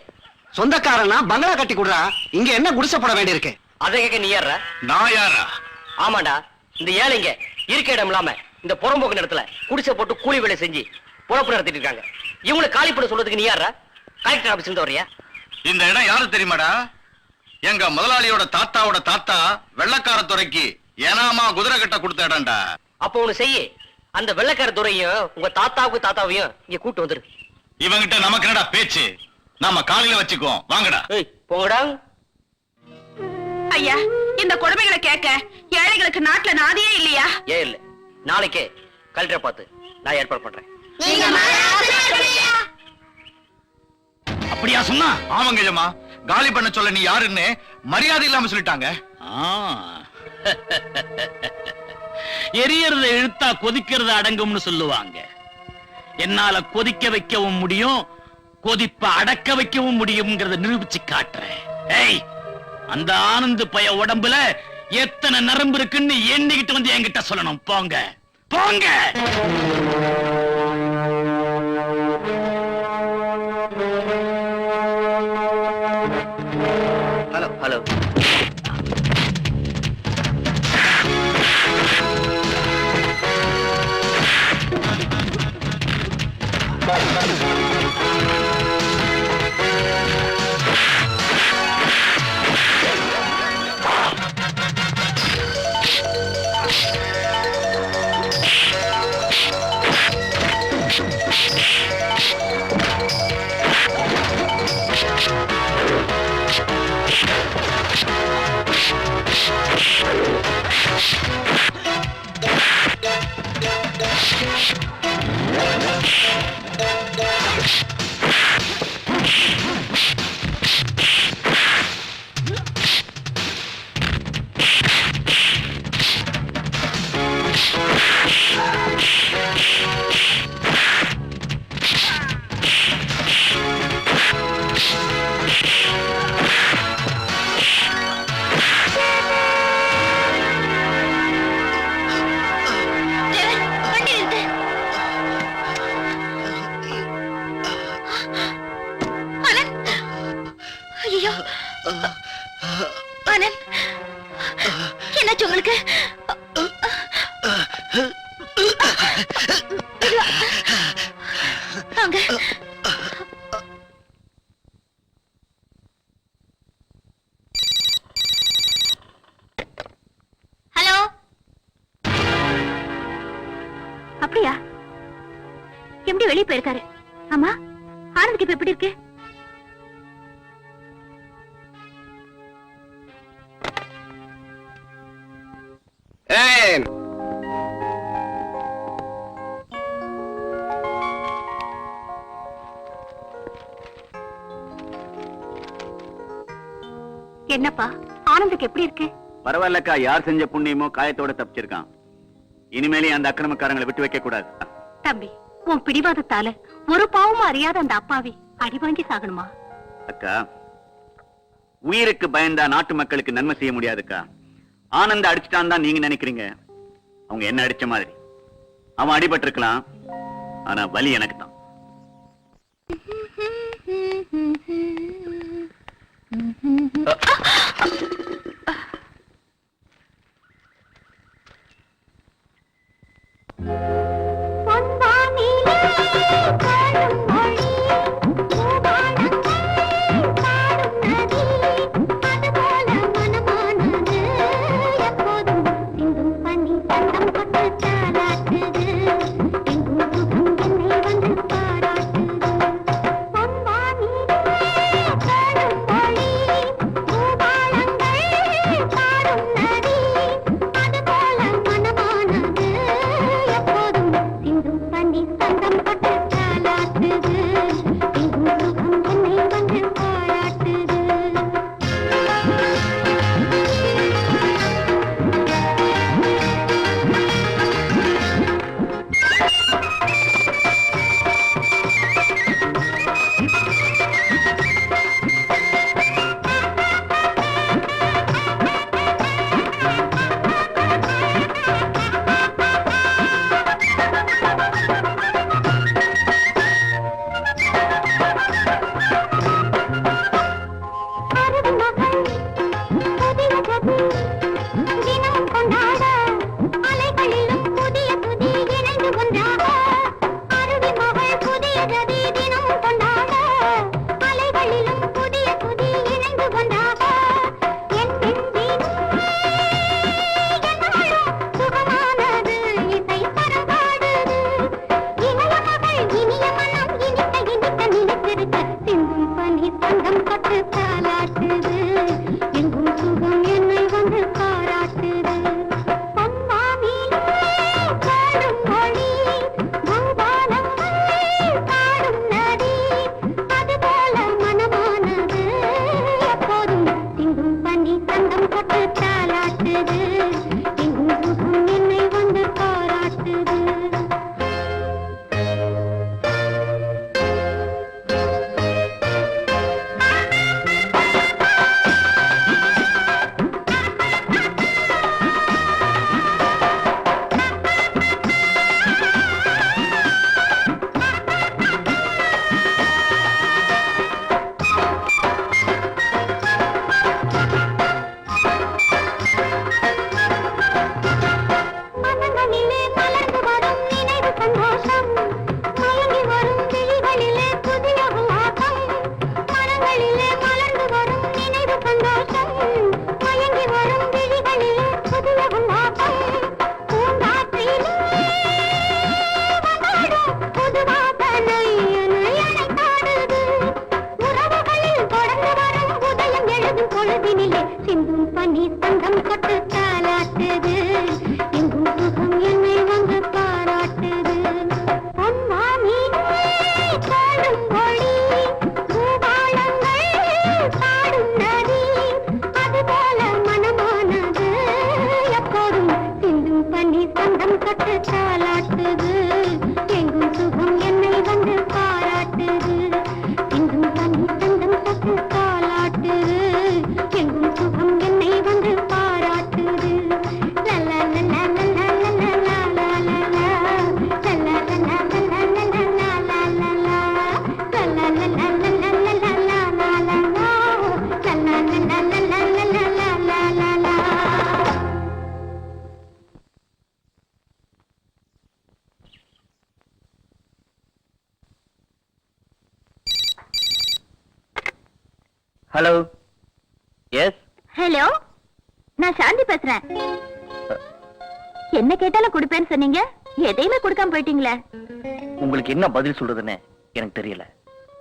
சொந்தக்காரனா பங்களா கட்டி கொடுறா, இங்க என்ன குடிசை போட வேண்டி இருக்கு? அதை கேட்க நீ யாரா? நான் யாரா? ஆமாண்டா, இந்த ஏழைங்க இருக்க இடம் இல்லாம இந்த புறம்போக்கு இடத்துல குடிசை போட்டு கூலி வேலை செஞ்சு பொழப்பு நடத்திட்டு இருக்காங்க. இவங்களை காலி பண்ண சொல்றதுக்கு நீ யாரா? கலெக்டர் ஆபீஸ்ல இருந்து வர்றியா? இந்த இடம் யாரு தெரியுமாடா? எங்க முதலாளியோட தாத்தாவோட தாத்தா வெள்ளக்கார துறைக்கு ஏனாமா குதிரை கட்ட கொடுத்த இடம்டா. அப்ப ஒண்ணு செய்ய, அந்த வெள்ளக்கார துறையும் உங்க தாத்தாவையும் இங்க கூட்டு வந்துரு. இவங்கிட்ட நமக்கு என்னடா பேச்சு? நாம காலையில வச்சுக்குவோம், வாங்கடா. போங்கடா. ஐயா, இந்த கொடுமைகளை கேட்க ஏழைகளுக்கு நாட்டுல நாதியே இல்லையா? ஏன் இல்ல, நாளைக்கே கலெக்டரை பார்த்து நான் ஏற்பாடு பண்றேன். அப்படியா சொன்னா? ஆமாங்க ஜமா, காலி பண்ண சொல்ல நீ யாருன்னு மரியாதை இல்லாம சொல்லிட்டாங்க. எரியறத இழுத்தா கொதிக்கிறது அடங்கும்னு சொல்லுவாங்க. என்னால கொதிக்க வைக்கவும் முடியும், கொதிப்ப அடக்க வைக்கவும் முடியும்ங்கறத நிரூபிச்சு காட்டுறேன். ஏய், அந்த ஆனந்த் பய உடம்புல எத்தனை நரம்பு இருக்குன்னு எண்ணிக்கிட்டு வந்து என்கிட்ட சொல்லணும். போங்க போங்க. Hello hello. என்னாச்சு உங்களுக்கு? வாங்க. ஹலோ. அப்படியா? எப்படி வெளியே போயிருக்காரு? ஆமா, ஆனந்துக்கு இப்ப எப்படி இருக்கு? என்னப்பா, ஆனந்துக்கு எப்படி இருக்கு? பரவாயில்லக்கா, யார் செஞ்ச புண்ணியமோ காயத்தோட தப்பிச்சிருக்கான். இனிமேலே அந்த அக்கிரமக்காரங்களை விட்டு வைக்க கூடாது. தம்பி, உன் பிடிவாதத்தால ஒரு பாவமும் அறியாத அந்த அப்பாவி அடி வாங்கி சாகணுமா? அக்கா, உயிருக்கு பயந்தா நாட்டு மக்களுக்கு நன்மை செய்ய முடியாதுக்கா. ஆனந்த அடிச்சுட்டான் தான் நீங்க நினைக்கிறீங்க. அவங்க என்ன அடிச்ச மாதிரி. அவன் அடிபட்டு இருக்கலாம், ஆனா வலி எனக்கு தான். பாராட்டுது எங்கும் சுகம் என்னை வந்து பாராட்டுது ஹலோ, எஸ். ஹலோ, நான் சாந்தி பேசுறேன். என்ன கேட்டாலும் கொடுப்பேன்னு சொன்னீங்க, எதையுமே கொடுக்காம போயிட்டீங்களே. உங்களுக்கு என்ன பதில் சொல்றதுன்னு எனக்கு தெரியல.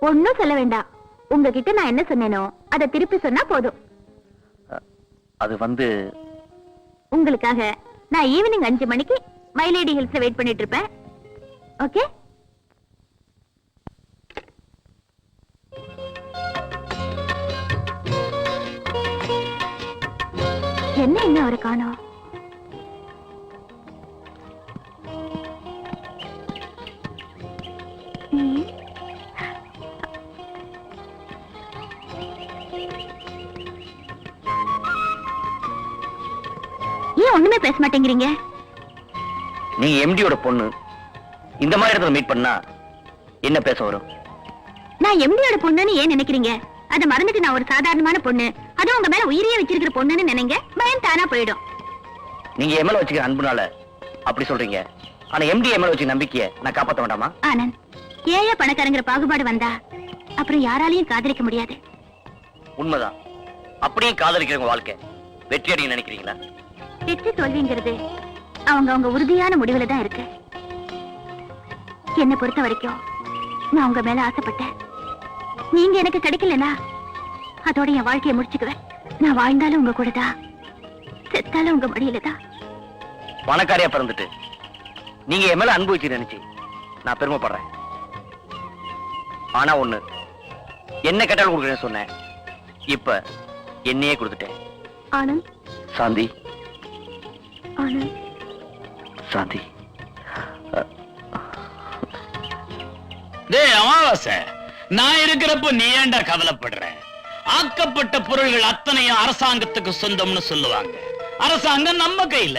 ஒன்னும் சொல்ல வேண்டாம். உங்ககிட்ட நான் என்ன சொன்னேனோ அதை திருப்பி சொன்னா போதும். அது வந்து உங்களுக்காக நான் ஈவினிங் 5 மணிக்கு மைலேடி ஹில்ஸ்ல வெயிட் பண்ணிட்டு இருப்பேன். ஓகே? என்ன இன்னும் அவரை காணோம்? ம். ஏன் ஒண்ணுமே பேச மாட்டேங்கிறீங்க? நீங்க எம்டியோட பொண்ணு, இந்த மாதிரி இடத்துல மீட் பண்ணா என்ன பேச வரும்? நான் எம்டியோட பொண்ணுன்னு ஏன் நினைக்கிறீங்க? அதை மறந்துட்டு நான் ஒரு சாதாரணமான பொண்ணு, அதுவும் உங்க மேல உயிரியே வச்சிருக்கிற பொண்ணுன்னு நினைங்க, பயம் தானா போயிடும். நீங்க எம்எல்ஏ வச்சுக்கிற அன்புனால அப்படி சொல்றீங்க. ஆனா எம்டி எம்எல்ஏ வச்சு நம்பிக்கையை நான் காப்பாத்த வேண்டாமா? ஆனந்த், ஏழை பணக்காரங்கிற பாகுபாடு வந்தா அப்புறம் யாராலையும் காதலிக்க முடியாது. உண்மைதான். அப்படியே காதலிக்கிறவங்க வாழ்க்கை வெற்றி அடைய நினைக்கிறீங்களா? வெற்றி தோல்விங்கிறது அவங்க உறுதியான முடிவுல தான் இருக்கு. என்னை பொறுத்த வரைக்கும் நான் உங்க மேல ஆசைப்பட்டேன். நீங்க எனக்கு கிடைக்கலனா அதோட என் வாழ்க்கையை முடிச்சுக்குவேன். நான் வாழ்ந்தாலும் உங்க கூட தான், செத்தாலும் உங்க மடியில தான். பணக்காரியா பிறந்துட்டு நீங்க என் மேல அன்பு வச்சு நினைச்சு நான் பெருமைப்படுறேன். ஆனா ஒண்ணு, என்ன கேட்டாலும் கொடுக்குறேன்னு சொன்னேன். இப்ப என்னையே கொடுத்துட்டேன். ஆனந்த், சாந்தி, ஆனந்த், சாந்தி. டேய் அமாவாசை, நான் இருக்கிறப்ப நீ ஏன்டா கவலைப்படுற? ஆக்கப்பட்ட பொருள்கள் அத்தனையும் அரசாங்கத்துக்கு சொந்தம்னு சொல்லுவாங்க. அரசாங்கம் நம்ம கையில.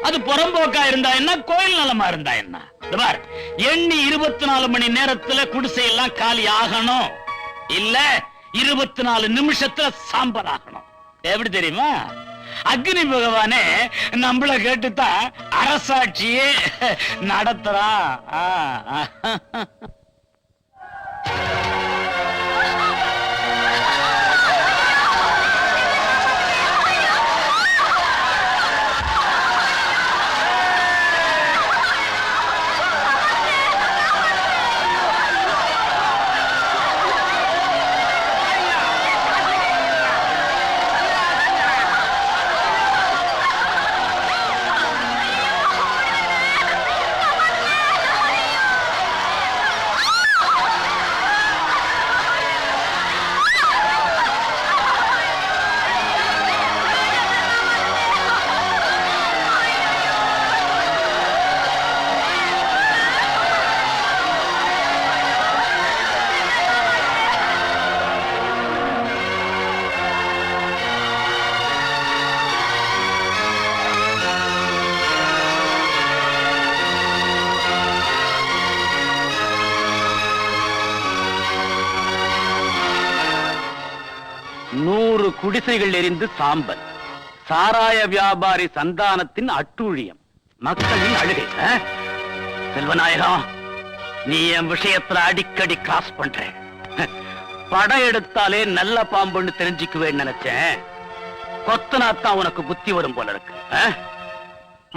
அது புறம்போக்கா இருந்தா என்ன, கோயில் நலமா இருந்தா என்ன? பார், எண்ணி 24 மணி நேரத்துல குடிசையெல்லாம் காலி ஆகணும். இல்ல 24 நிமிஷத்துல சாம்பல் ஆகணும். எப்படி தெரியுமா? அக்னி பகவானே நம்மள கேட்டுத்தான் அரசாட்சியே நடத்துறான். குடிசைகள் எரிந்து சாம்பல். சாராய வியாபாரி சந்தானத்தின் அட்டூழியம். மக்களின் அழுகை. செல்வநாயகம், நீ என் விஷயத்துல அடிக்கடி கிராஸ் பண்ற. படம் எடுத்தாலே நல்ல பாம்புன்னு தெரிஞ்சுக்குவேன்னு நினைச்சேன். கொத்தனாத்தான் உனக்கு புத்தி வரும் போல இருக்கு.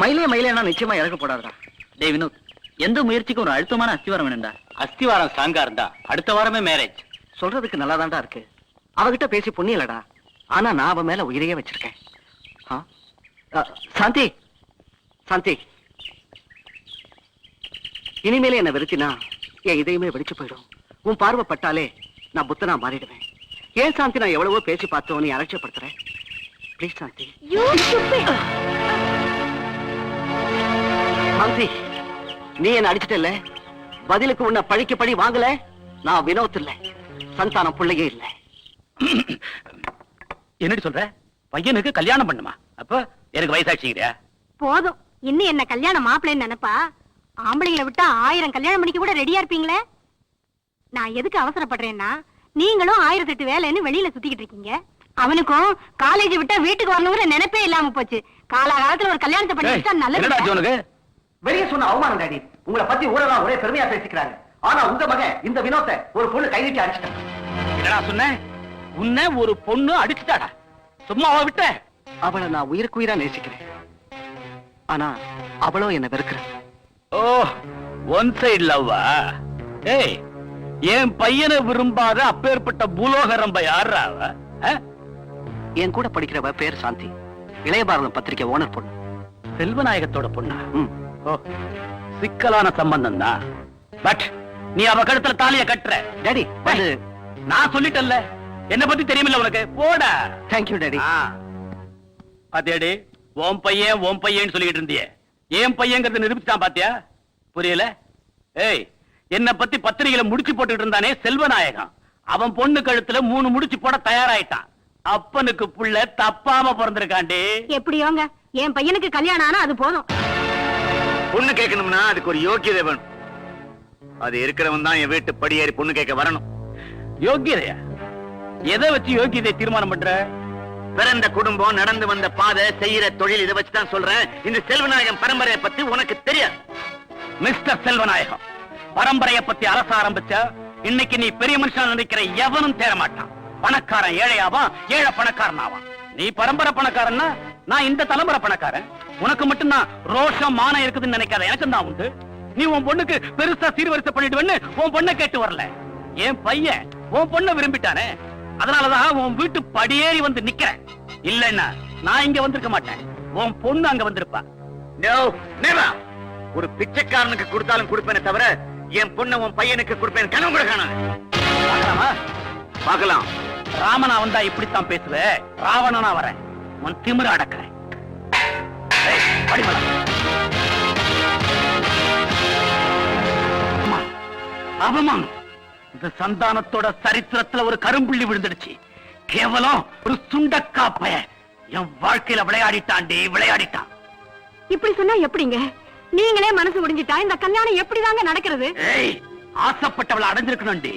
மயிலேனா நிச்சயமா இறக்க போடாதா? டேய் வினோத், எந்த முயற்சிக்கும் ஒரு அழுத்தமான அஸ்திவாரம் வேணும்டா. அஸ்திவாரம் ஸ்ட்ராங்கா இருந்தா அடுத்த வாரமே மேரேஜ். சொல்றதுக்கு நல்லாதான்டா இருக்கு. அவகிட்ட பேசி புண்ணியலடா. ஆனா நான் அவன் மேல உயிரையே வச்சிருக்கேன். சாந்தி, சாந்தி, இனிமேலே என்ன வெறுத்தினா என் இதயமே வெடிச்சு போயிடும். உன் பார்வை பட்டாலே நான் புத்தனா மாறிடுவேன். ஏன் சாந்தி, நான் எவ்வளவோ பேசி பார்த்தோம், நீ அலட்சியப்படுத்துறேன். ப்ளீஸ் சாந்தி. சாந்தி, நீ என்ன அடிச்சிட்டல, பதிலுக்கு உன்னை பழிக்கு பழி வாங்கல. நான் வினோத் இல்ல, சந்தானம் பிள்ளையே இல்ல. என்னடி சொல்ற? பையனுக்கு கல்யாணம் பண்ணுமா? அப்ப எனக்கு வயசாச்சுக்கிறியா? போதும், இன்னும் என்ன கல்யாணம் மாப்பிள்ளைன்னு நினைப்பா? ஆம்பளைங்களை விட்டா 1000 கல்யாணம் பண்ணிக்க கூட ரெடியா இருப்பீங்களே. நான் எதுக்கு அவசரப்படுறேன்னா, நீங்களும் 1008 வேலைன்னு வெளியில சுத்திக்கிட்டு இருக்கீங்க. அவனுக்கும் காலேஜ் விட்டா வீட்டுக்கு வரணுங்கிற நினைப்பே இல்லாம போச்சு. காலகாலத்துல ஒரு கல்யாணத்தை பண்ணி நல்லது. வெளியே சொன்ன அவமானம் டாடி. உங்களை பத்தி ஊரெல்லாம் ஒரே பெருமையா பேசிக்கிறாங்க. ஆனா உங்க மகன் இந்த வினோத்தை ஒரு பொண்ணு கைவிட்டு அடிச்சிட்டான். என்னடா சொன்ன? உன்னை ஒரு பொண்ணு அடிச்சுட்டாடா, சும்மாவா விட்ட? அவளை நான் உயிருக்கு உயிரா நேசிக்கிறேன். ஆனா அவளும் என்ன வெறுக்கிறேன். ஓ, ஒன் சைடு லவ்வா? ஏய், என் பையனை விரும்பாத அப்பேற்பட்ட பூலோக ரம்ப யாரா அவ? என் கூட படிக்கிறவ பேர் சாந்தி, இளைய பாரதம் பத்திரிகை ஓனர் பொண்ணு. செல்வநாயகத்தோட பொண்ணா? ஓ, சிக்கலான சம்பந்தம் தான். பட் நீ அவ கழுத்துல தாலிய கட்டுற. டாடி அது நான் சொல்லிட்டேன்ல, என்ன பத்தி தெரியுமில்ல உனக்கு? போடா. Thank you daddy. பாத்தியாடி, ஓம் பையன் சொல்லிட்டு இருந்தியே, ஏன் பையங்கிறத நிரூபிச்சான் பாத்தியா? புரியல? ஏய், என்ன பத்தி பத்திரிகையில முடிச்சு போட்டுட்டு இருந்தானே செல்வநாயகம், அவன் பொண்ணு கழுத்துல 3 முடிச்சு போட தயாராயிட்டான். அப்பனுக்கு புள்ள தப்பாம பிறந்திருக்காண்டி. எப்படியோங்க என் பையனுக்கு கல்யாணம் ஆனா அது போதும். பொண்ணு கேட்கணும்னா அதுக்கு ஒரு யோக்கியதை வேணும். அது இருக்கிறவன் தான் என் வீட்டு படியேறி பொண்ணு கேட்க வரணும். யோக்கியதையா? எதை வச்சு யோக்கியதை தீர்மானம் பண்ற? பிறந்த குடும்பம், நடந்து வந்த பாதை, செய்யற தொழில், இதை வச்சுதான் சொல்றேன். இந்த செல்வநாயகம் பரம்பரையை பத்தி உனக்கு தெரியாது. மிஸ்டர் செல்வநாயகம், பரம்பரையை பத்தி அரச ஆரம்பிச்ச இன்னைக்கு நீ பெரிய மனுஷன் நினைக்கிற எவனும் தேர மாட்டான். பணக்காரன் ஏழையாவான், ஏழை பணக்காரன் ஆவான். நீ பரம்பரை பணக்காரன்னா நான் இந்த தலைமுறை பணக்காரன். உனக்கு மட்டும் நான் ரோஷம் மானம் இருக்குதுன்னு நினைக்காத, எனக்கு தான் உண்டு. நீ உன் பொண்ணுக்கு பெருசா சீர்வரிசை பண்ணிடுவேன்னு உன் பொண்ணை கேட்டு வரல. என் பையன் உன் பொண்ணை விரும்பிட்டானே, அதனாலதான் உன் வீட்டு படியேறி வந்து நிக்கிறேன். இல்லன்னா நான் இங்க வந்திருக்க மாட்டேன், உன் பொண்ணு அங்க வந்திருப்பா. No, never. ஒரு பிச்சைக்காரனுக்கு கொடுத்தாலும் கொடுப்பேனே தவிர என் பொண்ணை உன் பையனுக்கு கொடுப்பேன் கனவு கூட காணாது. பார்க்கலாமா? பார்க்கலாம். ராமனா வந்தா இப்படித்தான் பேசுவ, ராவணனா வரேன், உன் திமிர அடக்கிறேன். ஏய், படிமலா. அவமானம். இந்த சந்தானத்தோட சரித்திரத்துல ஒரு கரும்புள்ளி விழுந்துடுச்சு. கேவலம் ஒரு சுண்டக்காப்பைய என் வாழ்க்கையில விளையாடிட்டாண்டி, விளையாடிட்டான். இப்படி சொன்னா எப்படிங்க? நீங்களே மனசு முடிஞ்சிட்டா இந்த கல்யாணம் எப்படிதாங்க நடக்கிறது? ஏய், ஆசைப்பட்டவளை அடைஞ்சிருக்கணும்டி,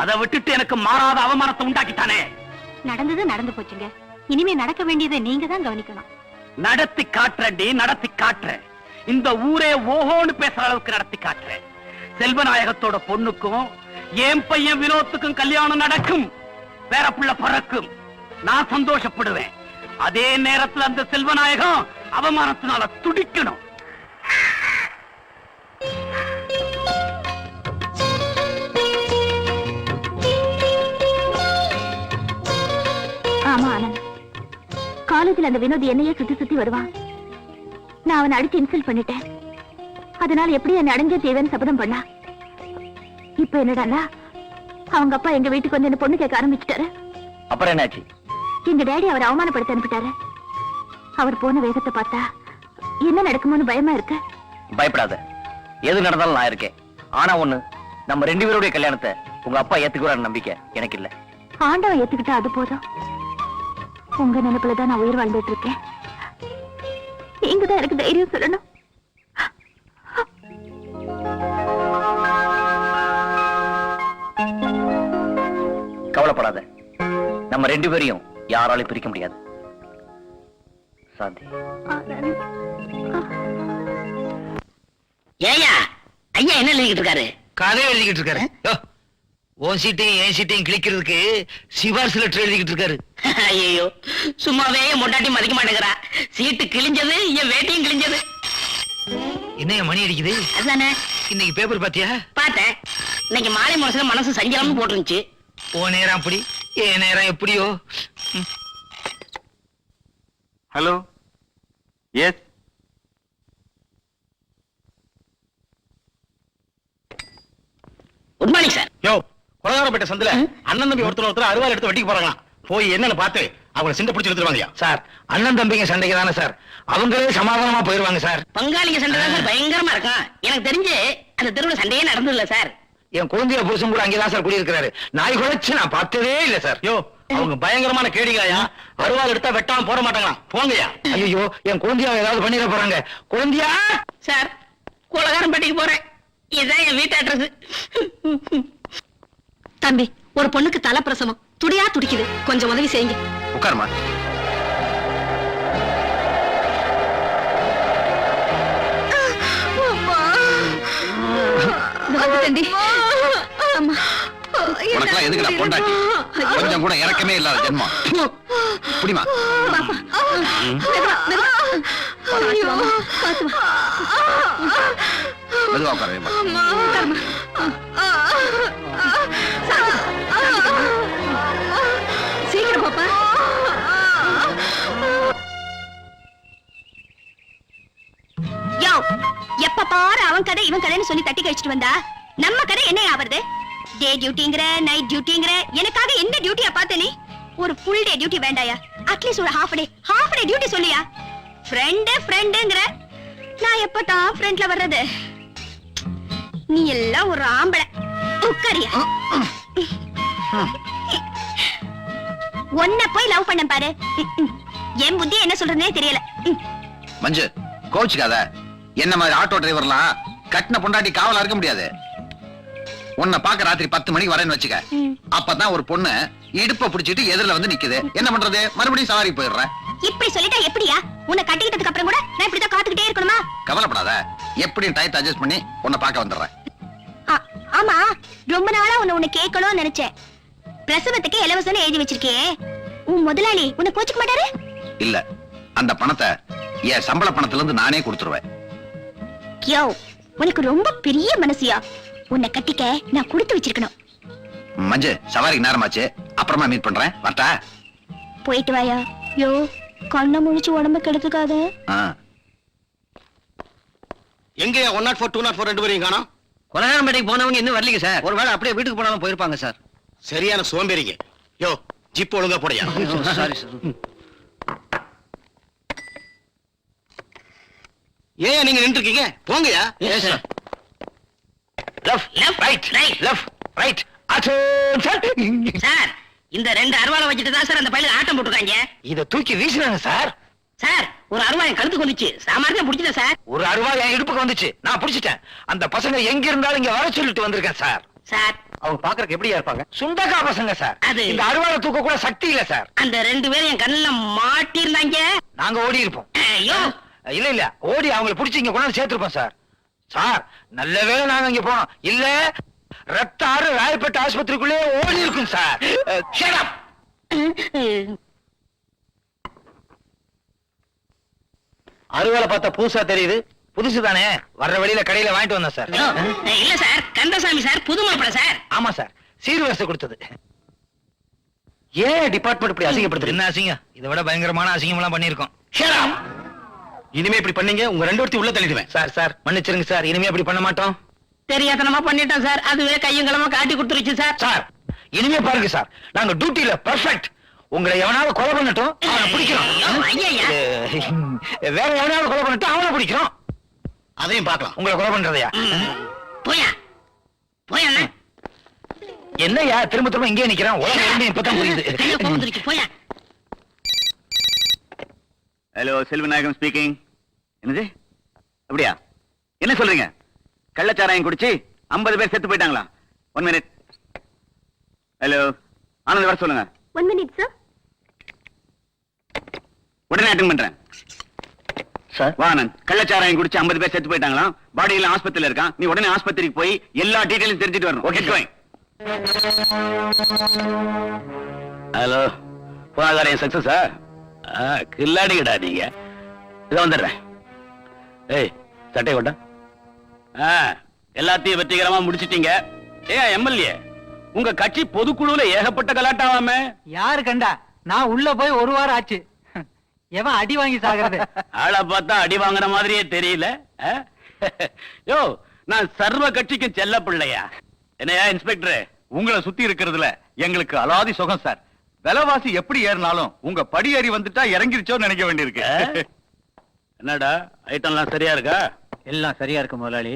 அதை விட்டுட்டு எனக்கு மாறாத அவமானத்தை உண்டாக்கிட்டானே. நடந்தது நடந்து போச்சுங்க, இனிமே நடக்க வேண்டியதை நீங்க தான் கவனிக்கணும். நடத்தி காட்டுறேன்டி, நடத்தி காட்டுறேன். இந்த ஊரே ஓஹோன்னு பேசுற அளவுக்கு நடத்தி காட்டுறேன். செல்வநாயகத்தோட பொண்ணுக்கும் என் பையன் வினோத்துக்கும் கல்யாணம் நடக்கும், வேற புள்ள பறக்கும். நான் சந்தோஷப்படுவேன். அதே நேரத்துல அந்த செல்வநாயகம் அவமானத்தினால துடிக்கணும். ஆமா ஆனந்த், காலேஜ்ல அந்த வினோத் என்னையே சுத்தி சுத்தி வருவான். நான் அவனை அடிச்சு இன்சல்ட் பண்ணிட்டேன். அதனால எப்படி என்னை அடைஞ்சே தேவைன்னு சபதம் பண்ணா. இப்ப என்னடான்னா அவங்க அப்பா எங்க வீட்டுக்கு வந்து என்ன பொண்ணு கேட்க ஆரம்பிச்சுட்டாரு. அப்புறம் என்னாச்சு? எங்க டேடி அவரை அவமானப்படுத்த அனுப்பிட்டாரு. அவர் போன வேகத்தை பார்த்தா என்ன நடக்குமோன்னு பயமா இருக்கு. பயப்படாத, எது நடந்தாலும் நான் இருக்கேன். ஆனா ஒண்ணு, நம்ம 2 பேருடைய கல்யாணத்தை உங்க அப்பா ஏத்துக்குவாரு நம்பிக்கை எனக்கு இல்ல. ஆண்டவன் ஏத்துக்கிட்டா அது போதும். உங்க நினைப்புலதான் நான் உயிர் வாழ்ந்துட்டு இருக்கேன். நீங்க தான் எனக்கு தைரியம் சொல்லணும். கவலைப்படாத, நம்ம 2 பேரையும் யாராலையும் பிரிக்க முடியாது. சாந்தி, ஏயா ஐயா என்ன எழுதிக்கிட்டு இருக்காரு? கதை எழுதிக்கிட்டு இருக்காரு. யோ, உன் சீட்டையும் என் சீட்டையும் கிழிக்கிறதுக்கு சிபாரிசு லெட்டர் எழுதிக்கிட்டு இருக்காரு. ஐயோ, சும்மாவே மொண்டாட்டி மதிக்க மாட்டேங்கிறா. சீட்டு கிழிஞ்சது, என் வேட்டையும் கிழிஞ்சது. என்ன மணி அடிக்குது? அதுதானே. இன்னைக்கு பேப்பர் பாத்தியா? பார்த்தேன். இன்னைக்கு மாலை முரசுல மனசு சஞ்சலம்னு போட்டுருந்துச்சு. ஓ நேரம் அப்படி, என் நேரம் எப்படியோ. Hello, yes. Good morning sir. யோ, கொலகாரப்பட்ட சந்தில அண்ணன் தம்பி ஒருத்தர் அருவாள் எடுத்து வெட்டிக்கு போறாங்களாம். போய் என்னன்னு பார்த்து அவங்களை சிண்டை பிடிச்சு எடுத்துருவாங்கயா. சார், அண்ணன் தம்பிங்க சண்டைக்கு தானே சார், அவங்களே சமாதானமா போயிருவாங்க சார். பங்காளிங்க சண்டை தான் சார் பயங்கரமா இருக்கும். எனக்கு தெரிஞ்சு அந்த தெருவுல சண்டையே நடந்தது இல்ல சார். என் குழந்தைய புருஷன் கூட அங்கேதான் சார் குடியிருக்கிறாரு. நாய் குலைச்சு நான் பார்த்ததே இல்ல சார். யோ, அவங்க பயங்கரமான கேடிகாயா, அருவாள் எடுத்தா வெட்டாம போட மாட்டாங்களாம். போங்கயா. ஐயோ, என் குழந்தையா ஏதாவது பண்ணிட போறாங்க. குழந்தையா சார், கொலகாரம்பட்டிக்கு போறேன். இதுதான் என் வீட்டு அட்ரஸ். தம்பி, ஒரு பொண்ணுக்கு தலை பிரசவம், துடியா துடிக்குது, கொஞ்சம் உதவி செய்யுங்க. உட்காருமா. வந்துட்டேன்டி. அம்மா, உனக்கெல்லாம் எதுக்குடா பொண்டாட்டி? கொஞ்சம் கூட இறக்கமே இல்லாத ஜென்மம். புடிமா. மெதுவா உட்கார. சீக்கிரம் பாப்பா. யோ, எப்ப பாரு அவன் கடை இவன் கடைன்னு சொல்லி தட்டி கழிச்சிட்டு வந்தா நம்ம கடை என்ன ஆவறது? டே டியூட்டிங்கற, நைட் டியூட்டிங்கற, எனக்காக என்ன டியூட்டியா பார்த்த நீ? ஒரு ஃபுல் டே டியூட்டி வேண்டாயா? அட்லீஸ்ட் ஒரு ஹாஃப் டே டியூட்டி சொல்லியா? ஃப்ரெண்டுங்கற, நான் எப்ப தான் ஃப்ரெண்ட்ல வர்றது? நீ எல்லாம் ஒரு ஆம்பளை. உட்காரியா? ஒன்ன போய் லவ் பண்ண பாரு. என் புத்தி என்ன சொல்றதுனே தெரியல. மஞ்சு, கோச்சுக்காத. என்ன மாதிரி ஆட்டோ டிரைவர்லாம் கட்டின பொண்டாட்டி காவலா இருக்க முடியாது. உன்னை பாக்க ராத்திரி 10 மணிக்கு வரேன்னு வச்சுக்க. அப்பதான் ஒரு பொண்ணு இடுப்ப புடிச்சிட்டு எதிரில வந்து நிக்குது. என்ன பண்றது? மறுபடியும் சவாரி போயிடுறேன். இப்படி சொல்லிட்டா எப்படியா? உன்னை கட்டிக்கிட்டதுக்கு அப்புறம் கூட நான் இப்படிதான் காத்துக்கிட்டே இருக்கணுமா? கவலைப்படாத, எப்படியும் டயத்தை அட்ஜஸ்ட் பண்ணி உன்னை பார்க்க வந்துடுறேன். ஆமா, ரொம்ப நாளா உன்னை கேட்கணும்னு நினைச்சேன். பிரசவத்துக்கு இலவசம்னு எழுதி வச்சிருக்கே, உன் முதலாளி உன்னை கோச்சுக்க மாட்டாரு? இல்ல, அந்த பணத்தை என் சம்பள பணத்துல இருந்து நானே கொடுத்துருவேன். யோ, உனக்கு ரொம்ப பெரிய மனசியா? உன்னை கட்டிக்க நான் கொடுத்து வச்சிருக்கணும். மஞ்சு, சவாரிக்கு நேரமாச்சு, அப்புறமா மீட் பண்றேன். வரட்டா? போயிட்டு வாயா. யோ, கண்ணை முழிச்சு உடம்ப கெடுத்துக்காத. எங்கயா 104 204 ரெண்டு பேரையும் காணோம்? கொலகாரம்பேட்டைக்கு போனவங்க இன்னும் வரலீங்க சார். ஒருவேளை அப்படியே வீட்டுக்கு போனாலும் போயிருப்பாங்க சார். சரியான சோம்பேறிங்க. யோ, ஜிப் ஒழுங்கா போடையா. Sorry sir. ஏன் நீங்க நின்று இருக்கீங்க? போங்கயா. Yes sir. Left right left right. Sir, இந்த 2 அருவாளை வச்சுட்டு தான் சார் அந்த பையில ஆட்டம் போட்டுருக்காங்க. இத தூக்கி வீசினாங்க சார். சார், ஒரு அருவா என் கழுத்துக்கு வந்துச்சு. சாமானியா புடிச்சிட்டேன் சார். ஒரு அருவா என் இடுப்புக்கு வந்துச்சு, நான் புடிச்சிட்டேன். அந்த பசங்க எங்க இருந்தாலும் இங்க வர சொல்லிட்டு வந்திருக்கேன் சார். சார், அவங்க பாக்குறதுக்கு எப்படியா இருப்பாங்க? சுண்டக்கா பசங்க சார். அது- இந்த அருவாளை தூக்க கூட சக்தி இல்ல சார். அந்த 2 பேரும் என் கண்ணுல மாட்டிருந்தாங்க. நாங்க ஓடி இருப்போம். ஐயோ, இல்ல ஓடி அவங்களை புடிச்சு இங்க கொண்டாந்து சேர்த்திருப்போம் சார். சார், நல்ல வேளை நாங்க இங்க போனோம். இல்ல ரத்த ஆறு ராயப்பேட்டை ஆஸ்பத்திரிக்குள்ளே ஓடி இருக்கும் சார். Shut up. அருவாளை பார்த்தா புதுசா தெரியுது. புதுசு தானே, வர்ற வழியில கடையில வாங்கிட்டு வந்தோம் சார். இல்ல சார், கந்தசாமி சார், புது மாப்பிள சார். ஆமா சார், சீர்வரிசை கொடுத்தது. ஏன் டிபார்ட்மெண்ட் இப்படி அசிங்கப்படுத்துது? என்ன அசிங்கம்? இதை விட பயங்கரமான அசிங்கம் எல்லாம் பண்ணிருக்கோம். இனிமே இப்படி பண்ணீங்க, உங்க 2 பேர்த்தையும் உள்ள தள்ளிடுவேன். சார் மன்னிச்சிருங்க சார், இனிமே அப்படி பண்ண மாட்டோம். தெரியாதனமா பண்ணிட்டேன் சார். அதுவே கையும் களமா காட்டி கொடுத்துருச்சு சார். சார், இனிமே பாருங்க சார், நாங்க டியூட்டில பெர்ஃபெக்ட். உங்களை எவனாவது கொலை பண்ணட்டும், அவனை பிடிக்கிறோம். ஐயா, வேற எவனாவது கொலை பண்ணட்டும், அவனை பிடிக்கிறோம். அதையும் பார்க்கலாம். உங்களை கொலை பண்றதையா? போயா போயா அண்ணா. என்னையா திரும்ப திரும்ப இங்கே நிக்கிறேன்? உலகம் இப்பதான் புரியுது. கையில கோவம் வந்துருச்சு. போயா. Hello, Selvanayagam speaking. என்னது? அப்படியா? என்ன சொல்றீங்க? கள்ளச்சாராயம் குடிச்சு 50 பேர் செத்து போயிட்டாங்களா? 1 மினிட். ஹலோ, ஆனந்த் வர சொல்லுங்க. 1 minute sir. உடனே அட்டெண்ட் பண்றேன். சார், வா ஆனந்த். கள்ளச்சாராயம் குடிச்சு 50 பேர் செத்து போயிட்டாங்களா? பாடி எல்லாம் ஆஸ்பத்திரியில இருக்கான். நீ உடனே ஆஸ்பத்திரிக்கு போய் எல்லா டீடைலும் தெரிஞ்சுட்டு வரணும். Okay going. ஹலோ, போனாதாரம் சக்சஸா? கில்லாடிங்கடா நீங்க. இதை வந்துடுறேன். ஏய், சட்டை கொண்டா. எல்லாத்தையும் வெற்றிகரமா முடிச்சிட்டீங்க. எம்எல்ஏ, உங்க கட்சி பொதுக்குழுல ஏகப்பட்ட கலாட்டாவாமே. யாரு கண்டா? நான் உள்ள போய் 1 வாரம் ஆச்சு. எவன் அடி வாங்கி சாகிறது? ஆளை பார்த்தா அடி வாங்குற மாதிரியே தெரியல. யோ, நான் சர்வ கட்சிக்கும் செல்ல பிள்ளையா? என்னையா இன்ஸ்பெக்டர், உங்களை சுத்தி இருக்கிறதுல எங்களுக்கு அலாதி சுகம் சார். விலைவாசி எப்படி ஏறினாலும் உங்க படி ஏறி வந்துட்டா இறங்கிருச்சோன்னு நினைக்க வேண்டியிருக்கு. என்னடா ஐட்டம்லாம் சரியா இருக்கா? எல்லாம் சரியா இருக்கு முதலாளி.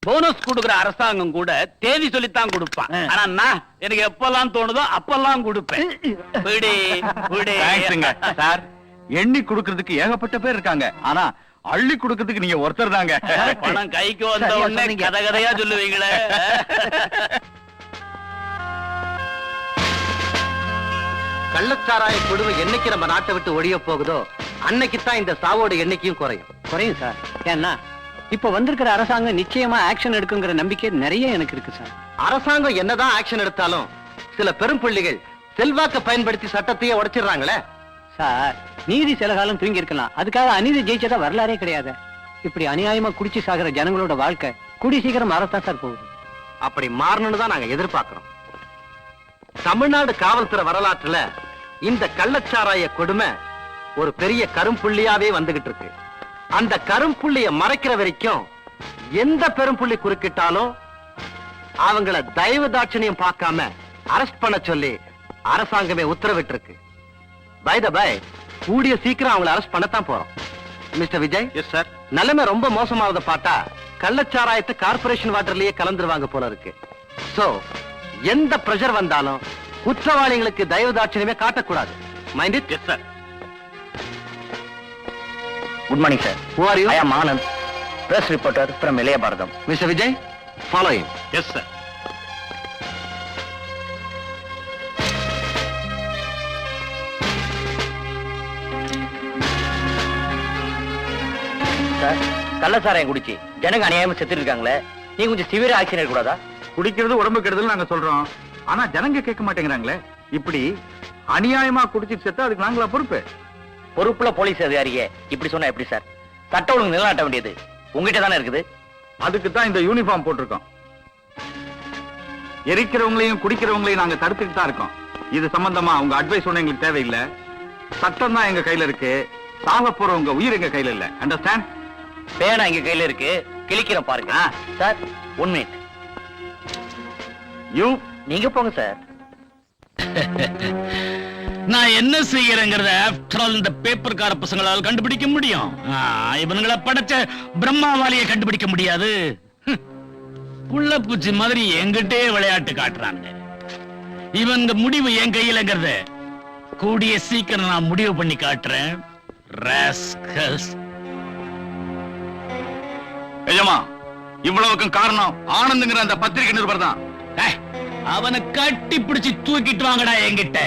போனஸ் கொடுக்கிற அரசாங்கம் கூட தேதி சொல்லித்தான் கொடுப்பான். ஆனா நான் எனக்கு எப்பெல்லாம் தோணுதோ அப்பெல்லாம் கொடுப்பேன். விடு, விடு. தேங்க்ஸுங்க சார். எண்ணி கொடுக்கிறதுக்கு ஏகப்பட்ட பேர் இருக்காங்க, ஆனா அள்ளி கொடுக்கிறதுக்கு நீங்க ஒருத்தர் தாங்க. பணம் கைக்கு வந்த உடனே கதை கதையா சொல்லுவீங்களே. கள்ளச்சாராய கொடுமை என்னைக்கு நம்ம நாட்டை விட்டு ஒழிய போகுதோ அன்னைக்கு தான் இந்த சாவோட எண்ணிக்கையும் குறையும் சார். ஏன்னா இப்ப வந்திருக்கிற அரசாங்கம் நிச்சயமா ஆக்ஷன் எடுக்குங்கிற நம்பிக்கை நிறைய எனக்கு இருக்கு சார். அரசாங்கம் என்னதான் ஆக்ஷன் எடுத்தாலும் சில பெரும் புள்ளிகள் செல்வாக்க பயன்படுத்தி சட்டத்தையே உடைச்சிடுறாங்களே. சார், நீதி சில காலம் தூங்கி இருக்கலாம், அதுக்காக அநீதி ஜெயிச்சதா வரலாறே கிடையாது. இப்படி அநியாயமா குடிச்சு சாகுற ஜனங்களோட வாழ்க்கை கூடி சீக்கிரம் மாறத்தான் சார் போகுது. அப்படி மாறணும்னு தான் நாங்க எதிர்பார்க்கிறோம். தமிழ்நாடு காவல்துறை வரலாற்றுல இந்த கள்ளச்சாராய கொடுமை ஒரு பெரிய கரும்புள்ளியாவே வந்துகிட்டு இருக்கு. அந்த கரும்புள்ளிய மறைக்கிற வரைக்கும் எந்த பெரும்புள்ளி குறுக்கிட்டாலும் அவங்கள தயவு தாட்சணியம் பார்க்காம அரெஸ்ட் பண்ண சொல்லி அரசாங்கமே உத்தரவிட்டு இருக்கு. பை த பை, கூடிய சீக்கிரம் அவங்களை அரெஸ்ட் பண்ணத்தான் போறோம். மிஸ்டர் விஜய். Yes sir. நிலைமை ரொம்ப மோசமாவத பார்த்தா கள்ளச்சாராயத்தை கார்பரேஷன் வாட்டர்லயே கலந்துருவாங்க போல இருக்கு. சோ எந்த பிரஷர் வந்தாலும் குற்றவாளிகளுக்கு தயவு தாட்சணியமே காட்டக்கூடாது. Mind it? Yes sir. Good morning sir. Who are you? I am Anand, press reporter from Ilaya Bharatham. Mister Vijay, follow him. Yes sir. Sir, கள்ளச்சாராயம் குடிச்சு ஜனங்க அநியாயமா செத்துட்டு இருக்காங்களே, நீ கொஞ்சம் சிவியர் ஆக்ஷன் எடுக்கூடாதா? குடிக்கிறது உடம்பு கெடுதல் நாங்க சொல்றோம், ஆனா ஜனங்க கேட்க மாட்டேங்கிறாங்களே. இப்படி அநியாயமா குடிச்சிட்டு செத்தா அதுக்கு நாங்களா பொறுப்பு? பொறுப்புல போலீஸ் அதிகாரியே இப்படி சொன்னா எப்படி சார்? சட்ட ஒழுங்கு நிலைநாட்ட வேண்டியது உங்ககிட்ட தானே இருக்குது. அதுக்கு தான் இந்த யூனிஃபார்ம் போட்டிருக்கோம். எரிக்கிறவங்களையும் குடிக்கிறவங்களையும் நாங்க தடுத்துட்டு தான் இருக்கோம். இது சம்பந்தமா உங்க அட்வைஸ் ஒண்ணு எங்களுக்கு தேவையில்லை. சட்டம் தான் எங்க கையில இருக்கு. சாக போறவங்க உயிர் எங்க கையில இல்ல. அண்டர்ஸ்டாண்ட்? பேனா எங்க கையில இருக்கு, கிளிக்கிறோம் பாருங்க. Sir, 1 minute. யூ நீங்க போங்க சார். நான் என்ன செய்யறேங்கிறத ஆஃப்டர் ஆல் இந்த பேப்பர்கார பசங்களால் கண்டுபிடிக்க முடியும். இவனுங்களை படைச்ச பிரம்மாவாலிய கண்டுபிடிக்க முடியாது. புள்ள பூச்சி மாதிரி எங்கிட்டே விளையாட்டு காட்டுறாங்க. இவங்க முடிவு என் கையிலங்கிறத கூடிய சீக்கிரம் நான் முடிவு பண்ணி காட்டுறேன். ராஸ்கல்ஸ். எஜமா, இவ்வளவுக்கும் காரணம் ஆனந்துங்கிற அந்த பத்திரிகை நிருபர் தான். அவனை கட்டி பிடிச்சு தூக்கிட்டு வாங்கடா என்கிட்ட.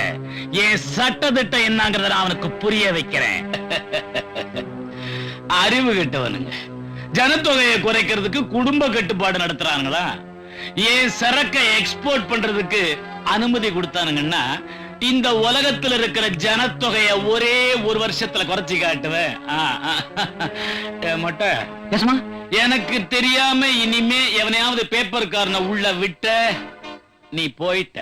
என் சட்டத்திட்டம் என்னங்கறத நான் அவனுக்கு புரிய வைக்கிறேன். அறிவு கெட்டவனுங்க ஜனத்தொகையை குறைக்கிறதுக்கு குடும்ப கட்டுப்பாடு நடத்துறாங்களா? என் சரக்கை எக்ஸ்போர்ட் பண்றதுக்கு அனுமதி கொடுத்தானுங்கன்னா இந்த உலகத்துல இருக்கிற ஜனத்தொகையை ஒரே ஒரு வருஷத்துல குறைச்சி காட்டுவேன். எனக்கு தெரியாம இனிமே எவனையாவது பேப்பர்காரனை உள்ள விட்ட நீ போயிட்ட.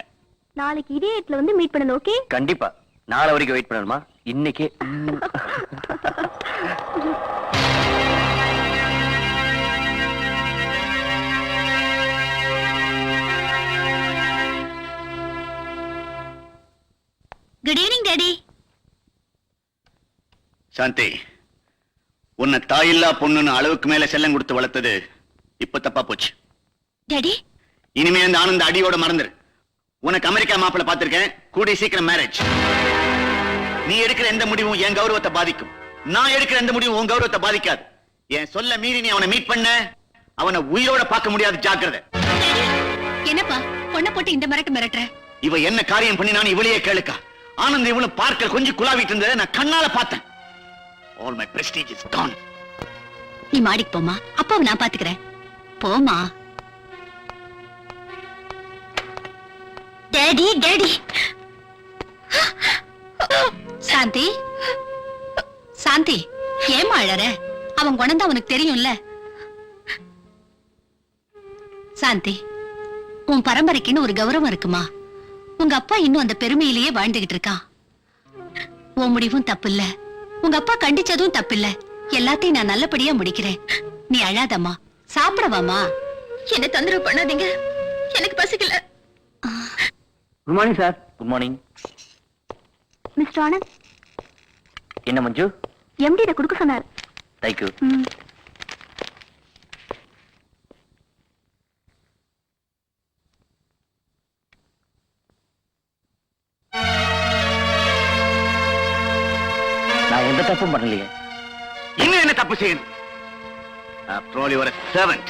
நாளைக்கு இதே இடத்துல வந்து மீட் பண்ணணும். ஓகே? கண்டிப்பா. நாளை வரைக்கும் வெயிட் பண்ணணுமா? இன்னைக்கு குட் ஈவினிங் டாடி. சாந்தி, உன்னை தாயில்லா பொண்ணுன்னு அளவுக்கு மேல செல்லம் கொடுத்து வளர்த்தது இப்ப தப்பா போச்சு. டாடி, இனிமே அந்த ஆனந்த அடியோட மறந்துரு. உனக்கு அமெரிக்கா மாப்பிள்ள பார்த்திருக்கேன். கூடிய சீக்கிரம் மேரேஜ். நீ எடுக்கிற எந்த முடிவும் என் கௌரவத்தை பாதிக்கும். நான் எடுக்கிற எந்த முடிவும் உன் கௌரவத்தை பாதிக்காது. என் சொல்ல மீறி நீ அவனை மீட் பண்ண, அவனை உயிரோட பார்க்க முடியாது. ஜாக்கிரதை. என்னப்பா பொண்ணை போட்டு இந்த மிரட்டு மிரட்டுற? இவ என்ன காரியம் பண்ணினான்னு இவளையே கேளுக்கா. ஆனந்த் இவனு பார்க்க கொஞ்சம் குலாவிட்டு இருந்ததை நான் கண்ணால பார்த்தேன். All my prestige is gone. நீ மாடிக்கு போமா, அப்பாவை நான் பாத்துக்கிறேன். போமா. Daddy daddy. சாந்தி சாந்தி, ஏமா அழற? அவன் குணம் தான் உனக்கு தெரியும்ல. சாந்தி, உன் பரம்பரைக்குன்னு ஒரு கௌரவம் இருக்குமா? உங்க அப்பா இன்னும் அந்த பெருமையிலேயே வாழ்ந்துகிட்டு இருக்கான். உன் முடிவும் தப்பு இல்ல, உங்க அப்பா கண்டிச்சதும் தப்பு இல்ல. எல்லாத்தையும் நான் நல்லபடியா முடிக்கிறேன். நீ அழாதம்மா, சாப்பிடவாமா. என்ன தொந்தரவு பண்ணாதீங்க, எனக்கு பசிக்கல. Good morning sir. Good morning. Mister Anand, என்ன மஞ்சு? எம்டி இத கொடுக்க சொன்னார். தேங்க்யூ. நான் எந்த தப்பும் பண்ணலையே. இன்னும் என்ன தப்பு செய்யணும்? After all, you are a servant.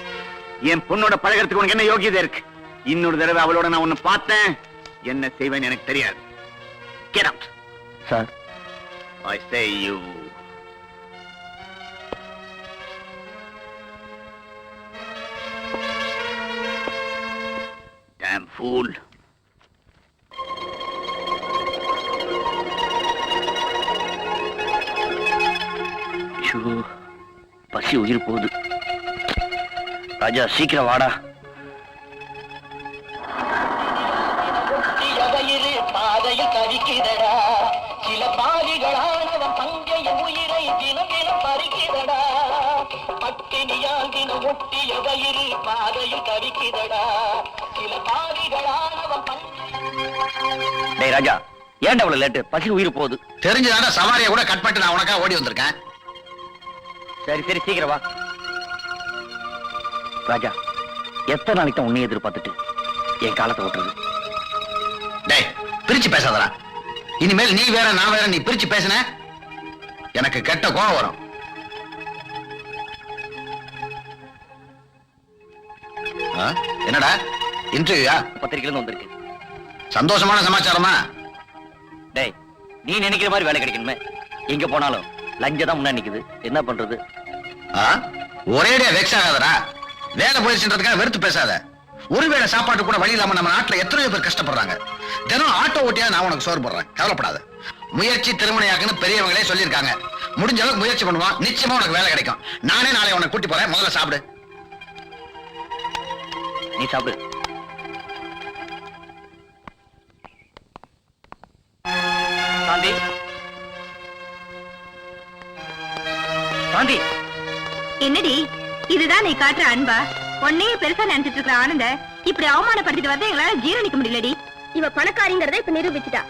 என் பொண்ணோட பழகிறதுக்கு உனக்கு என்ன யோகியதை இருக்கு? இன்னொரு தடவை அவளோட நான் உன்னை பார்த்தேன், என்ன செய்வேன்னு எனக்கு தெரியாது. Get out. Sir, I say you. Damn fool. Show, பசி உயிர் போகுது. ராஜா சீக்கிரம் வாடா. பாதையில் கடிக்கிறடா சில பாவிகளானவன் தங்கைய உயிரை தினம் தினம் பறிக்கிறடா பட்டினியால் தினம் ஒட்டிய வயிறு பாதையில் கடிக்கிறடா சில பாவிகளானவன் டேய் ராஜா, ஏன்டா அவ்வளவு லேட்டு? பசி உயிர் போகுது. தெரிஞ்சுதானே சவாரியை கூட கட் பண்ணிட்டு நான் உனக்கா ஓடி வந்திருக்கேன். சரி சரி சீக்கிரம் வா. ராஜா, எத்தனை நாளைக்கு தான் உன்னை எதிர்பார்த்துட்டு என் காலத்தை ஓட்டுறது? டேய், பிரிச்சு பேசாதடா. இனிமேல் நீ வேற நான் வேற நீ பிரிச்சு பேசின எனக்கு கெட்ட கோவம் வரும். என்னடா இன்டர்வியூயா? பத்திரிக்கையில இருந்து வந்திருக்கு. சந்தோஷமான சமாச்சாரமா? டேய், நீ நினைக்கிற மாதிரி வேலை கிடைக்கணுமே. எங்க போனாலும் லஞ்ச தான் முன்னாடி நிக்குது. என்ன பண்றது? ஒரேடியா வெக்ஸ் ஆகாதடா. வேலை போயிடுச்சுன்றதுக்காக வெறுத்து பேசாத. ஒருவேளை சாப்பாட்டு கூட வழி இல்லாம நம்ம நாட்டுல எத்தனையோ பேர் கஷ்டப்படுறாங்க. தினம் ஆட்டோ ஓட்டியா நான் உனக்கு சோறு போடுறேன், கவலைப்படாத. முயற்சி திருமணையாக்குன்னு பெரியவங்களே சொல்லியிருக்காங்க. முடிஞ்ச அளவுக்கு முயற்சி பண்ணுவான், நிச்சயமா உனக்கு வேலை கிடைக்கும். நானே நாளை உனக்கு கூட்டி போறேன். முதல்ல சாப்பிடு. நீ சாப்பிடு. சாந்தி, சாந்தி. என்னடி இதுதான் நீ காட்டுற அன்பா? உன்னையே பெருசா நினைச்சிட்டு இருக்கிற ஆனந்த இப்படி அவமானப்படுத்திட்டு வந்து எங்களால ஜீரணிக்க முடியலடி. இவ பணக்காரிங்கிறத இப்ப நிரூபிச்சுட்டா.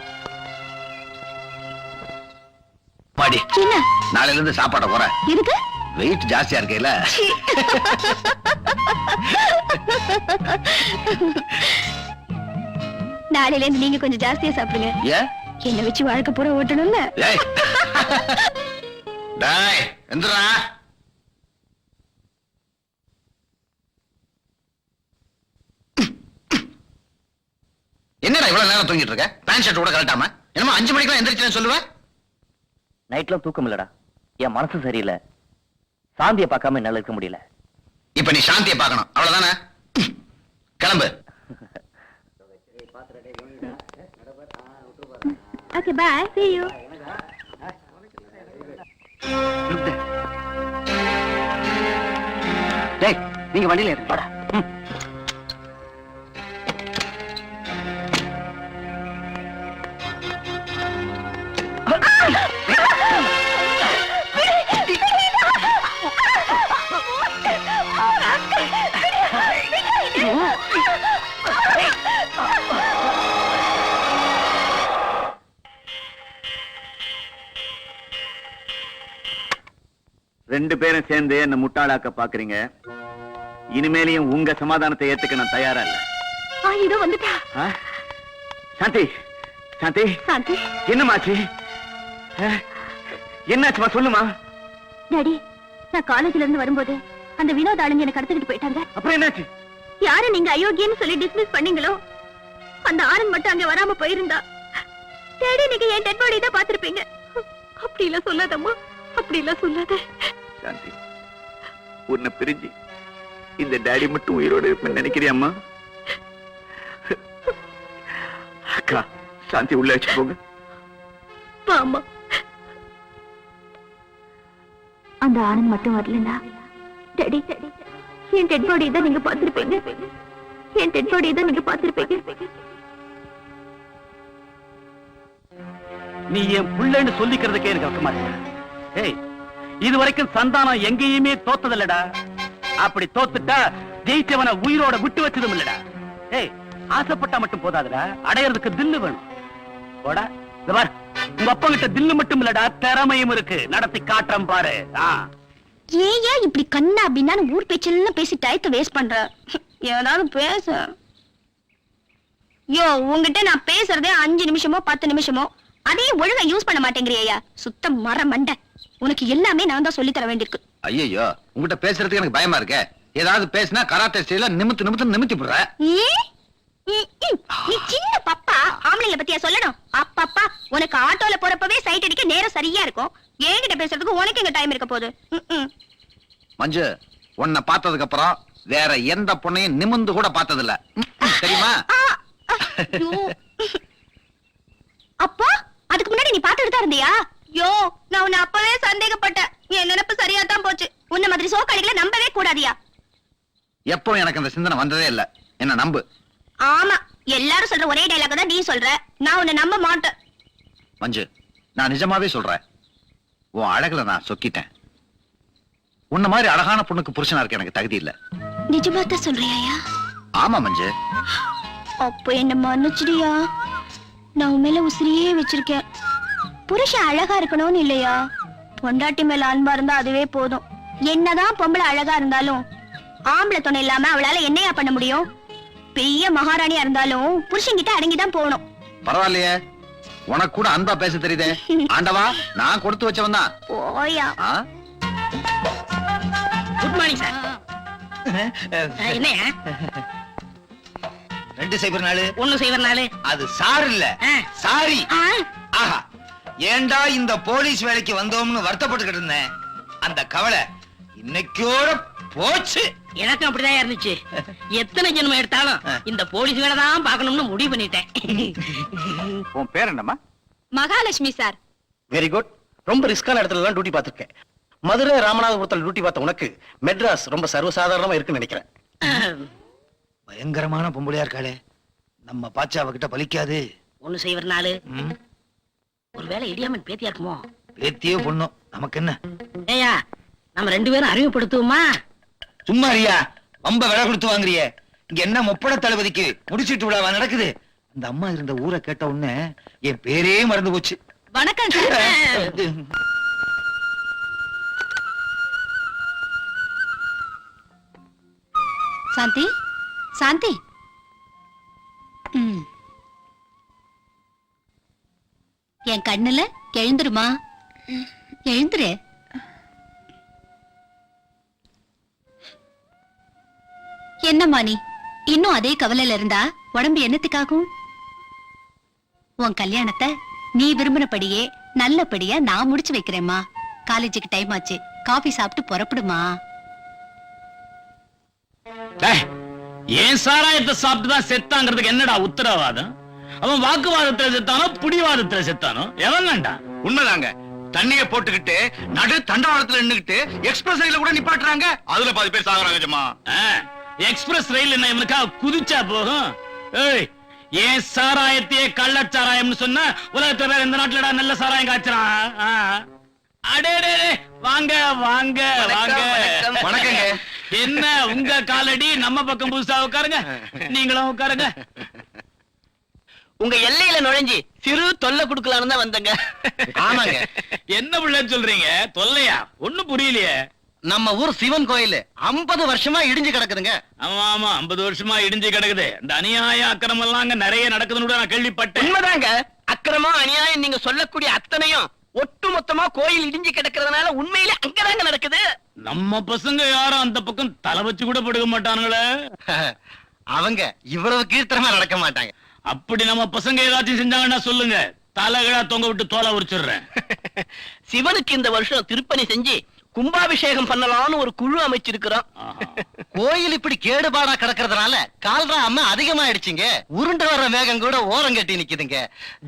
பாடி, என்ன நாளையில இருந்து சாப்பாட போறேன். எதுக்கு? வெயிட் ஜாஸ்தியா இருக்கேல. நாளையில இருந்து நீங்க கொஞ்சம் ஜாஸ்தியா சாப்பிடுங்க. ஏன்? என்ன வச்சு வாழ்க்கை பூரா ஓட்டணும்ல. டேய், டேய் எந்திரா. என்னடா இவ்வளவு நேரம் தூங்கிட்டு இருக்க? பேண்ட் ஷர்ட் கூட கழட்டாம என்னமா 5 மணிக்கெல்லாம் எந்திரிச்சேன்னு சொல்லுவேன்? நைட்லாம் தூக்கம் இல்லடா. என் மனசு சரியில்லை. சாந்தியை பார்க்காம என்னால இருக்க முடியல. இப்ப நீ சாந்தியை பார்க்கணும், அவ்வளவுதானே? கிளம்பு. Okay bye, see you. டேய், நீங்க வண்டியில ஏறு. வாடா. ரெண்டு பேரும் சேர்ந்து என்ன முட்டாளாக்க பாக்குறீங்க. இனிமேலையும் உங்க சமாதானத்தை ஏத்துக்க நான் தயாரா இல்ல. இதோ வந்துட்டா. சாந்தி, சாந்தி, சாந்தி. என்னமாச்சு? என்னாச்சுமா, சொல்லுமா. டாடி, நான் காலேஜ்ல இருந்து வரும்போது அந்த வினோத் ஆளுங்க எனக்கு கடத்திட்டு போயிட்டாங்க. அப்புறம் என்னாச்சு? யாரு நீங்க அயோக்கியன்னு சொல்லி டிஸ்மிஸ் பண்ணீங்களோ அந்த ஆனந்த் மட்டும் அங்க வராம போயிருந்தா டாடி நீங்க என் டெட் பாடி தான் பாத்திருப்பீங்க. அப்படி இல்ல சொல்லாதம்மா, அப்படி இல்ல சொல்லாத. சாந்தி, உன்னை பிரிஞ்சு இந்த டாடி மட்டும் உயிரோட இருப்பேன்னு நினைக்கிறியம்மா? அக்கா, சாந்தி உள்ள வச்சு போங்க. அம்மா, அந்த ஆனந்த் மட்டும் வரலனா டாடி என் டெட் பாடி தான் நீங்க பாத்திருப்பீங்க. என் டெட் பாடி தான் நீங்க பாத்திருப்பீங்க. நீ என் புள்ளன்னு சொல்லிக்கிறதுக்கே எனக்கு வெக்கமா இருக்கு. ஏய், இது வரைக்கும் சந்தானம் எங்கேயுமே தோத்ததில்லடா. அப்படி தோத்துட்டா ஜெயிச்சவனை உயிரோட விட்டு வச்சதும் இல்லடா. ஏய், ஆசைப்பட்டா மட்டும் போதாதுடா, அடையறதுக்கு தில்லு வேணும். போடா, இந்த பார், உங்க அப்பா கிட்ட தில்லு மட்டும் இல்லடா, திறமையும் இருக்கு. நடத்தி காட்டுறேன் பாரு. ஏன் இப்படி கண்ணா அப்படின்னா ஊர் பேச்செல்லாம் பேசி டயத்தை வேஸ்ட் பண்ற? ஏதாவது பேச. யோ, உங்ககிட்ட நான் பேசுறதே 5 நிமிஷமோ 10 நிமிஷமோ, அதையும் ஒழுங்கா யூஸ் பண்ண மாட்டேங்கிறியா? சுத்த மர மண்டை. உனக்கு எல்லாமே நான் தான் சொல்லி தர வேண்டியிருக்கு. ஐயோ, உங்ககிட்ட பேசுறதுக்கு எனக்கு பயமா இருக்கே. ஏதாவது பேசினா கராத்தே ஸ்டைல்ல நிமித்தி போடுற. நீ சின்ன பப்பா, ஆம்பளைங்கள பத்தியா சொல்லணும்? அப்பப்பா, உனக்கு ஆட்டோல போறப்பவே சைட் அடிக்க நேரம் சரியா இருக்கும். என்கிட்ட பேசுறதுக்கு உனக்கு எங்க டைம் இருக்க போகுது? மஞ்சு, உன்னை பார்த்ததுக்கு அப்புறம் வேற எந்த பொண்ணையும் நிமிந்து கூட பார்த்ததில்ல, தெரியுமா? அப்பா, அதுக்கு முன்னாடி நீ பாத்துட்டு தான் இருந்தியா? யோ, நான் உன்னை அப்பவே சந்தேகப்பட்டேன். என் நினைப்பு சோக்காளிகளை நம்பவே கூடாதியா. எப்போ எனக்கு அந்த சிந்தனை வந்ததே இல்ல. என்ன நம்பு. ஆமா, எல்லாரும் சொல்ற ஒரே டைலாக் தான் நீ சொல்ற. நான் உன்னை நம்ப மாட்டேன். மஞ்சு, நான் நிஜமாவே சொல்றேன். உன் அழகுல நான் சொக்கிட்டேன். உன்ன மாதிரி அழகான பொண்ணுக்கு புருஷனா இருக்க எனக்கு தகுதி இல்ல. நிஜமா தான் சொல்றியாயா? ஆமா மஞ்சு. அப்ப என்ன மன்னிச்சிடியா. நான் உன் மேல உசிரியே வச்சிருக்கேன். புருஷன் அழகா இருக்கணும்னு இல்லையா, பொண்டாட்டி மேல அன்பா இருந்தா அதுவே போதும். என்னதான் பொம்பளை அழகா இருந்தாலும் ஆம்பளை துணை இல்லாம அவளால என்னையா பண்ண முடியும்? பெரிய மகாராணியா இருந்தாலும் புருஷன் கிட்ட அடங்கிதான் போகணும். பரவாயில்லையே, உனக்கு கூட அன்பா பேச தெரியுதே. ஆண்டவா, நான் கொடுத்து வச்சவன் தான். ஓயா. Good morning sir. என்னையா 204 104? அது சார் இல்ல, சாரி. ஆஹா, ஏண்டா இந்த போலீஸ் வேலைக்கு வந்தோம்னு வருத்தப்பட்டுக்கிட்டு இருந்தேன். அந்த கவலை இன்னைக்கோட போச்சு. எனக்கும் அப்படிதான் இருந்துச்சு. எத்தனை ஜென்மம் எடுத்தாலும் இந்த போலீஸ் வேலை தான் பார்க்கணும்னு முடிவு பண்ணிட்டேன். உன் பேர் என்னம்மா? மகாலட்சுமி சார். Very good. ரொம்ப ரிஸ்கான இடத்துல எல்லாம் டியூட்டி பார்த்திருக்கேன். மதுரை ராமநாதபுரத்தில் டியூட்டி பார்த்த உனக்கு மெட்ராஸ் ரொம்ப சர்வசாதாரணமா இருக்குன்னு நினைக்கிறேன். பயங்கரமான பொம்பளையா இருக்காளே, நம்ம பாச்சா அவகிட்ட பலிக்காது. 104. ஒருவேளை இடியாமன் பேத்தியா இருக்குமோ? பேத்தியே பொண்ணும், நமக்கு என்ன? ஏயா, நம்ம 2 பேரும் அறிமுகப்படுத்துவோமா? சும்மா ரியா, ரொம்ப விலை கொடுத்து வாங்குறிய. இங்க என்ன முப்பட தளபதிக்கு முடிச்சிட்டு விழாவா நடக்குது? அந்த அம்மா இருந்த ஊரை கேட்ட உடனே என் பேரே மறந்து போச்சு. வணக்கம் சார். சாந்தி, சாந்தி. என் கண்ணுல எழுந்துருமா, எழுந்துரு. என்னம்மா நீ இன்னும் அதே கவலையில இருந்தா உடம்பு என்னத்துக்காகும்? உன் கல்யாணத்தை நீ விரும்பினபடியே நல்லபடியா நான் முடிச்சு வைக்கிறேம்மா. காலேஜுக்கு டைம் ஆச்சு, காபி சாப்பிட்டு புறப்படுமா. ஏன் சாராயத்தை சாப்பிட்டு தான் செத்தாங்கிறதுக்கு என்னடா உத்தரவாதம்? அவன் வாக்குவாதத்துல செத்தானோ புடிவாதத்துல செத்தானோ எவன்டா? உண்மைதாங்க. தண்ணிய போட்டுக்கிட்டு நடு தண்டவாளத்துல நின்னுக்கிட்டு எக்ஸ்பிரஸ் ரயில கூட நிப்பாட்டுறாங்க. அதுல பாதி பேர் சாகுறாங்க ஜம்மா. எக்ஸ்பிரஸ் ரயில் என்ன இவனுக்கா குதிச்சா போகும்? ஏய், ஏன் சாராயத்தையே கள்ளச்சாராயம்னு சொன்னா உலகத்துல வேற இந்த நாட்டுலடா நல்ல சாராயம் காய்ச்சறான். அடே வாங்க வாங்க வாங்க. வணக்கங்க. என்ன உங்க காலடி நம்ம பக்கம் புதுசா உட்காருங்க. நீங்களும் உட்காருங்க. உங்க எல்லையில நுழைஞ்சி சிறு தொல்லை கொடுக்கலான்னு தான் வந்தங்க. ஆமாங்க. என்ன பிள்ளைன்னு சொல்றீங்க? தொல்லையா? ஒண்ணும் புரியலையே. நம்ம ஊர் சிவன் கோயில் 50 வருஷமா இடிஞ்சு கிடக்குதுங்க. ஆமா ஆமா, 50 வருஷமா இடிஞ்சு கிடக்குது. இந்த அநியாய அக்கிரமம் எல்லாம் அங்க நிறைய நடக்குதுன்னு கூட நான் கேள்விப்பட்டேன். உண்மைதாங்க. அக்கிரமம் அநியாயம் நீங்க சொல்லக்கூடிய அத்தனையும் ஒட்டு மொத்தமா கோயில் இடிஞ்சு கிடக்கிறதுனால உண்மையிலே அங்கதாங்க நடக்குது. நம்ம பசங்க யாரும் அந்த பக்கம் தலை வச்சு கூட படுக்க மாட்டானுங்களே. அவங்க இவ்வளவு கீர்த்தனமா நடக்க மாட்டாங்க. அப்படி நம்ம பசங்க ஏதாச்சும் செஞ்சாங்கன்னா சொல்லுங்க, தலைகளா தொங்க விட்டு தோலை உரிச்சிடுறேன். சிவனுக்கு இந்த வருஷம் திருப்பணி செஞ்சு கும்பாபிஷேகம் பண்ணலாம்னு ஒரு குழு அமைச்சிருக்கிறோம். கோயில் இப்படி கேடுபாடா கிடக்கிறதுனால கால்ரா அம்மா அதிகமாயிடுச்சுங்க. உருண்டு வர்ற வேகம் கூட ஓரம் கட்டி நிக்குதுங்க.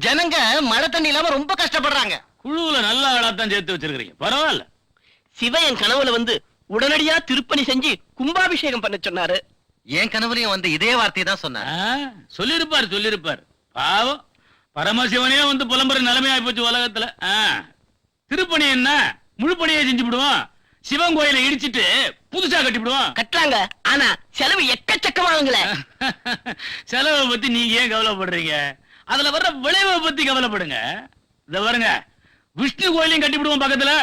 ஜனங்க மழை தண்ணி இல்லாம ரொம்ப கஷ்டப்படுறாங்க. குழுவுல நல்ல ஆளாத்தான் சேர்த்து வச்சிருக்கீங்க, பரவாயில்ல. சிவன் என் கனவுல வந்து உடனடியா திருப்பணி செஞ்சு கும்பாபிஷேகம் பண்ண சொன்னாரு. என் கனவுலயும் வந்து இதே வார்த்தையை தான் சொன்னாரு. சொல்லிருப்பார். பாவம், பரமசிவனே வந்து புலம்புற நிலைமையாய் போச்சு உலகத்துல. திருப்பணி என்ன முழு பணியை செஞ்சு விடுவோம். சிவன் கோயிலை இடிச்சிட்டு புதுசா கட்டி விடுவோம். கட்டுறாங்க, ஆனா செலவு எக்கச்சக்கமாகுங்களே. செலவை பத்தி நீங்க ஏன் கவலைப்படுறீங்க? அதுல வர்ற விளைவை பத்தி கவலைப்படுங்க. இத பாருங்க, விஷ்ணு கோயிலையும் கட்டி விடுவோம் பக்கத்துல.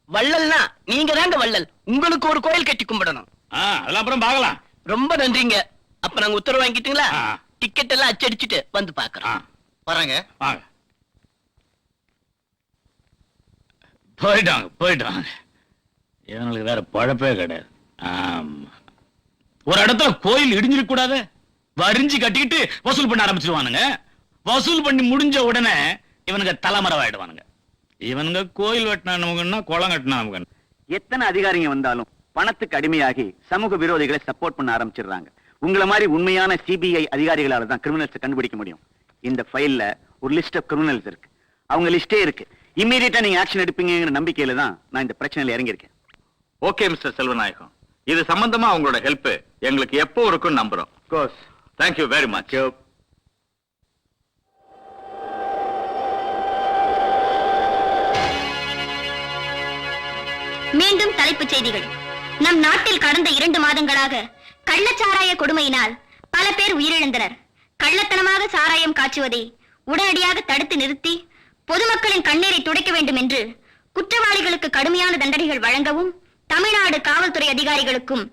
வள்ளல்னா நீங்க தாங்க வள்ளல். உங்களுக்கு ஒரு கோயில் கட்டி கும்பிடணும். அதெல்லாம் அப்புறம் பார்க்கலாம். ரொம்ப நன்றிங்க. அப்ப நாங்க உத்தரவு வாங்கிட்டீங்களா? டிக்கெட் எல்லாம் அச்சடிச்சுட்டு வந்து பாக்குறோம். வராங்க. வாங்க. போயிட்டாங்க. இவங்களுக்கு வேற பழப்பே கிடையாது. ஒரு இடத்துல கோயில் இடிஞ்சிருக்க கூடாது, வரிஞ்சு கட்டிட்டு வசூல் பண்ண ஆரம்பிச்சிருவானுங்க. வசூல் பண்ணி முடிஞ்ச உடனே இவனுங்க தலைமறைவாயிடுவானுங்க. இவனுங்க கோயில் வெட்டினா நமக்குன்னா குளம் கட்டினா நமக்கு. எத்தனை அதிகாரிங்க வந்தாலும் பணத்துக்கு அடிமையாகி சமூக விரோதிகளை சப்போர்ட் பண்ண ஆரம்பிச்சிடுறாங்க. உங்களை மாதிரி உண்மையான சிபிஐ அதிகாரிகளால தான் கிரிமினல்ஸ் கண்டுபிடிக்க முடியும். இந்த ஃபைல்ல ஒரு லிஸ்ட் ஆஃப் கிரிமினல்ஸ் இருக்கு. அவங்க லிஸ்டே இருக்கு. இம்மீடியட்டா நீங்க ஆக்ஷன் எடுப்பீங்கிற நம்பிக்கையில தான் நான் இந்த பிரச்சனையில இறங்கியிருக்கேன். ஓகே மிஸ்டர் செல்வநாயகம், இது சம்பந்தமா உங்களோட ஹெல்ப் எங்களுக்கு எப்போ இருக்கும்னு நம்புறோம். Course. Thank you very much. மீண்டும் தலைப்புச் செய்திகள். நம் நாட்டில் கடந்த 2 மாதங்களாக கள்ளச்சாராய கொடுமையினால் பல பேர் உயிரிழந்தனர். கள்ளத்தனமாக சாராயம் காய்ச்சுவதை உடனடியாக தடுத்து நிறுத்தி பொதுமக்களின் கண்ணீரை துடைக்க வேண்டும் என்று குற்றவாளிகளுக்கு கடுமையான தண்டனைகள் வழங்கவும் தமிழ்நாடு காவல்துறை அதிகாரிகளுக்கும்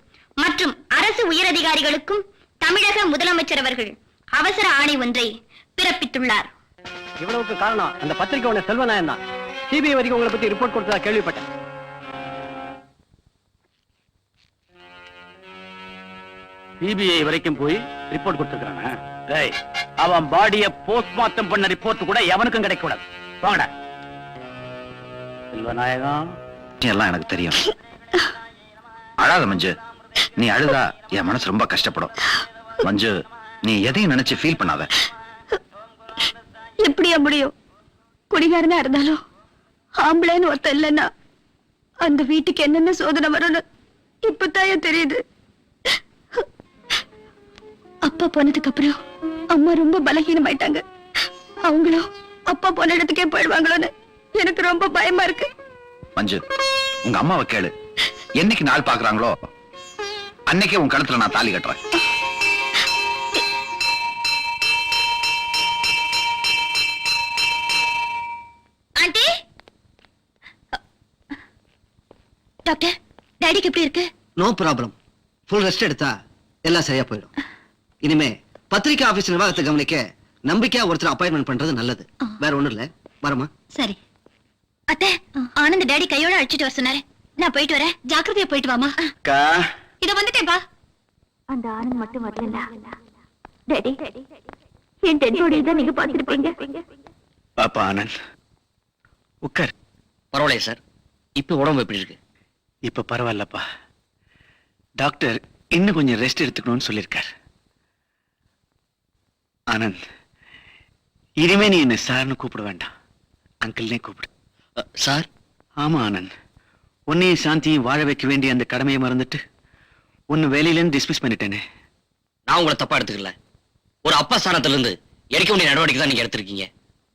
மற்றும் அரசு உயரதிகாரிகளுக்கும் தமிழக முதலமைச்சர் அவர்கள் அவசர ஆணை ஒன்றை பிறப்பித்துள்ளார். இவ்வளவுக்கு காரணம் அந்த பத்திரிகை உள்ள செல்வநாயகம் தான். சிபிஐ வரைக்கும் உங்களை பத்தி ரிப்போர்ட் கொடுத்ததா கேள்விப்பட்டேன். சிபிஐ வரைக்கும் போய் ரிப்போர்ட் கொடுத்திருக்காங்க. அவன் பாடிய போஸ்ட்மார்ட்டம் பண்ண ரிப்போர்ட் கூட எவனுக்கும் கிடைக்க கூடாது. வாங்கடா செல்வநாயகம். எல்லாம் எனக்கு தெரியும். அழாத மஞ்சு, நீ அழுதா என் மனசு ரொம்ப கஷ்டப்படும். மஞ்சு, நீ எதையும் நினைச்சு ஃபீல் பண்ணாத. எப்படியா முடியும்? குடிகாரனா இருந்தாலும் ஆம்பளைன்னு ஒருத்தன் இல்லைன்னா அந்த வீட்டுக்கு என்னென்ன சோதனை வரும்னு இப்பதான் தெரியுது. அப்பா போனதுக்கு அப்புறம் அம்மா ரொம்ப பலகீனமாயிட்டாங்க. அவங்களும் அப்பா போன இடத்துக்கே போயிடுவாங்களோன்னு எனக்கு ரொம்ப பயமா இருக்கு. மஞ்சு, உங்க அம்மாவை கேளு. என்னைக்கு நாள் பாக்குறாங்களோ அன்னைக்கே உன் கழுத்துல நான் தாலி கட்டுறேன். ஆண்டி, டாக்டர், டாடிக்கு எப்படி இருக்கு? No problem. ஃபுல் ரெஸ்ட் எடுத்தா எல்லாம் சரியா போயிடும். இனிமே பத்திரிகை ஆபீஸ் நிர்வாகத்தை கவனிக்க நம்பிக்கையா ஒருத்தர் அப்பாயின்மெண்ட் பண்றது நல்லது. வேற ஒண்ணும் இல்ல. வரமா? சரி. அத்தை, ஆனந்த் டாடி கையோட அழைச்சிட்டு வர சொன்னாரு. நான் போயிட்டு வரேன். ஜாக்கிரதையா போயிட்டு வாமா. இத வந்துட்டேன்பா. அந்த ஆனந்த் மட்டும் வரல. டாடி, என் டெட் பாடி தான் நீங்க பாத்துருப்பீங்க. பாப்பா ஆனந்த், உட்கார். பரவாயில்லையா சார்? இப்ப உடம்பு எப்படி இருக்கு? இப்ப பரவாயில்லப்பா. டாக்டர் இன்னும் கொஞ்சம் ரெஸ்ட் எடுத்துக்கணும்னு சொல்லியிருக்கார். ஆனந்த், இனிமே நீ என்ன சார்னு கூப்பிட வேண்டாம், அங்கிள்னே கூப்பிடு. சார்? ஆமா ஆனந்த், உன்னையும் சாந்தியும் வாழ வைக்க வேண்டிய அந்த கடமையை மறந்துட்டு உன்னை வேலையிலேருந்து டிஸ்மிஸ் பண்ணிட்டேனே. நான் உங்களை தப்பா எடுத்துக்கல. ஒரு அப்பா ஸ்தானத்துல இருந்து எடுக்க வேண்டிய நடவடிக்கை தான் நீங்க எடுத்திருக்கீங்க.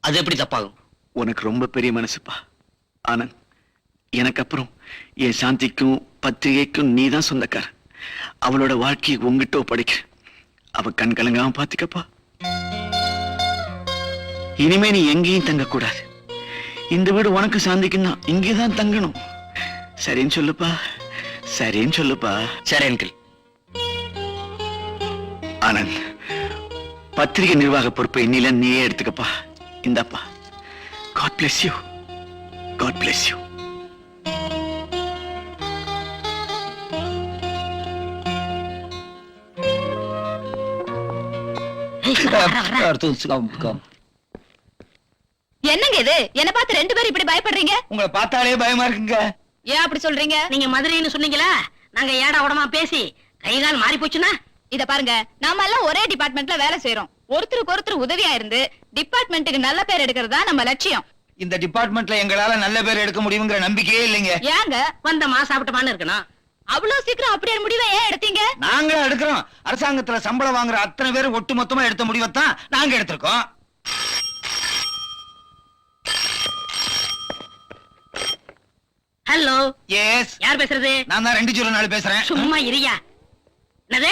அது எப்படி தப்பாகும்? உனக்கு ரொம்ப பெரிய மனசுப்பா ஆனந்த். எனக்கு அப்புறம் என் சாந்திக்கும் பத்திரிகைக்கும் நீ தான் சொந்தக்கார. அவளோட வாழ்க்கையை உங்ககிட்ட ஒப்படைக்க. அவ கண் கலங்காம பாத்துக்கப்பா. இனிமே நீ எங்கேயும் தங்க கூடாது. இந்த வீடு உனக்கு சாந்திக்குன்னா இங்கேதான் தங்கணும். சரின்னு சொல்லுப்பா, சரின்னு சொல்லுப்பா. சரி அங்கிள். ஆனந்த், பத்திரிகை நிர்வாக பொறுப்பை இன்னில நீயே எடுத்துக்கப்பா. இந்தாப்பா. God bless you. God bless you. என்னங்க இது? என்ன பார்த்து 2 பேரும் இப்படி பயப்படுறீங்க? உங்களை பார்த்தாலே பயமா இருக்குங்க. ஏன் அப்படி சொல்றீங்க? நீங்க மதுரைன்னு சொன்னீங்களா? நாங்க ஏடா உடமா பேசி கைகால் மாறி போச்சுன்னா இத பாருங்க, நாம எல்லாம் ஒரே டிபார்ட்மெண்ட்ல வேலை செய்யறோம். ஒருத்தருக்கு ஒருத்தர் உதவியா இருந்து டிபார்ட்மெண்ட்டுக்கு நல்ல பேர் எடுக்கிறதா நம்ம லட்சியம். இந்த டிபார்ட்மெண்ட்ல எங்களால நல்ல பேர் எடுக்க முடியுங்கிற நம்பிக்கையே இல்லைங்க. ஏங்க வந்தமா சாப்பிட்டமான்னு இருக்கணும். அவ்வளவு சீக்கிரம் அப்படியே முடிவை ஏன் எடுத்தீங்க? நாங்களும் எடுக்கிறோம். அரசாங்கத்துல சம்பளம் வாங்குற அத்தனை பேர் ஒட்டு மொத்தமா எடுத்த முடிவைத்தான் நாங்க எடுத்திருக்கோம். ஹலோ, எஸ், யார் பேசுறது? நான் தான் 204 பேசுறேன். சும்மா இரியா. என்னது?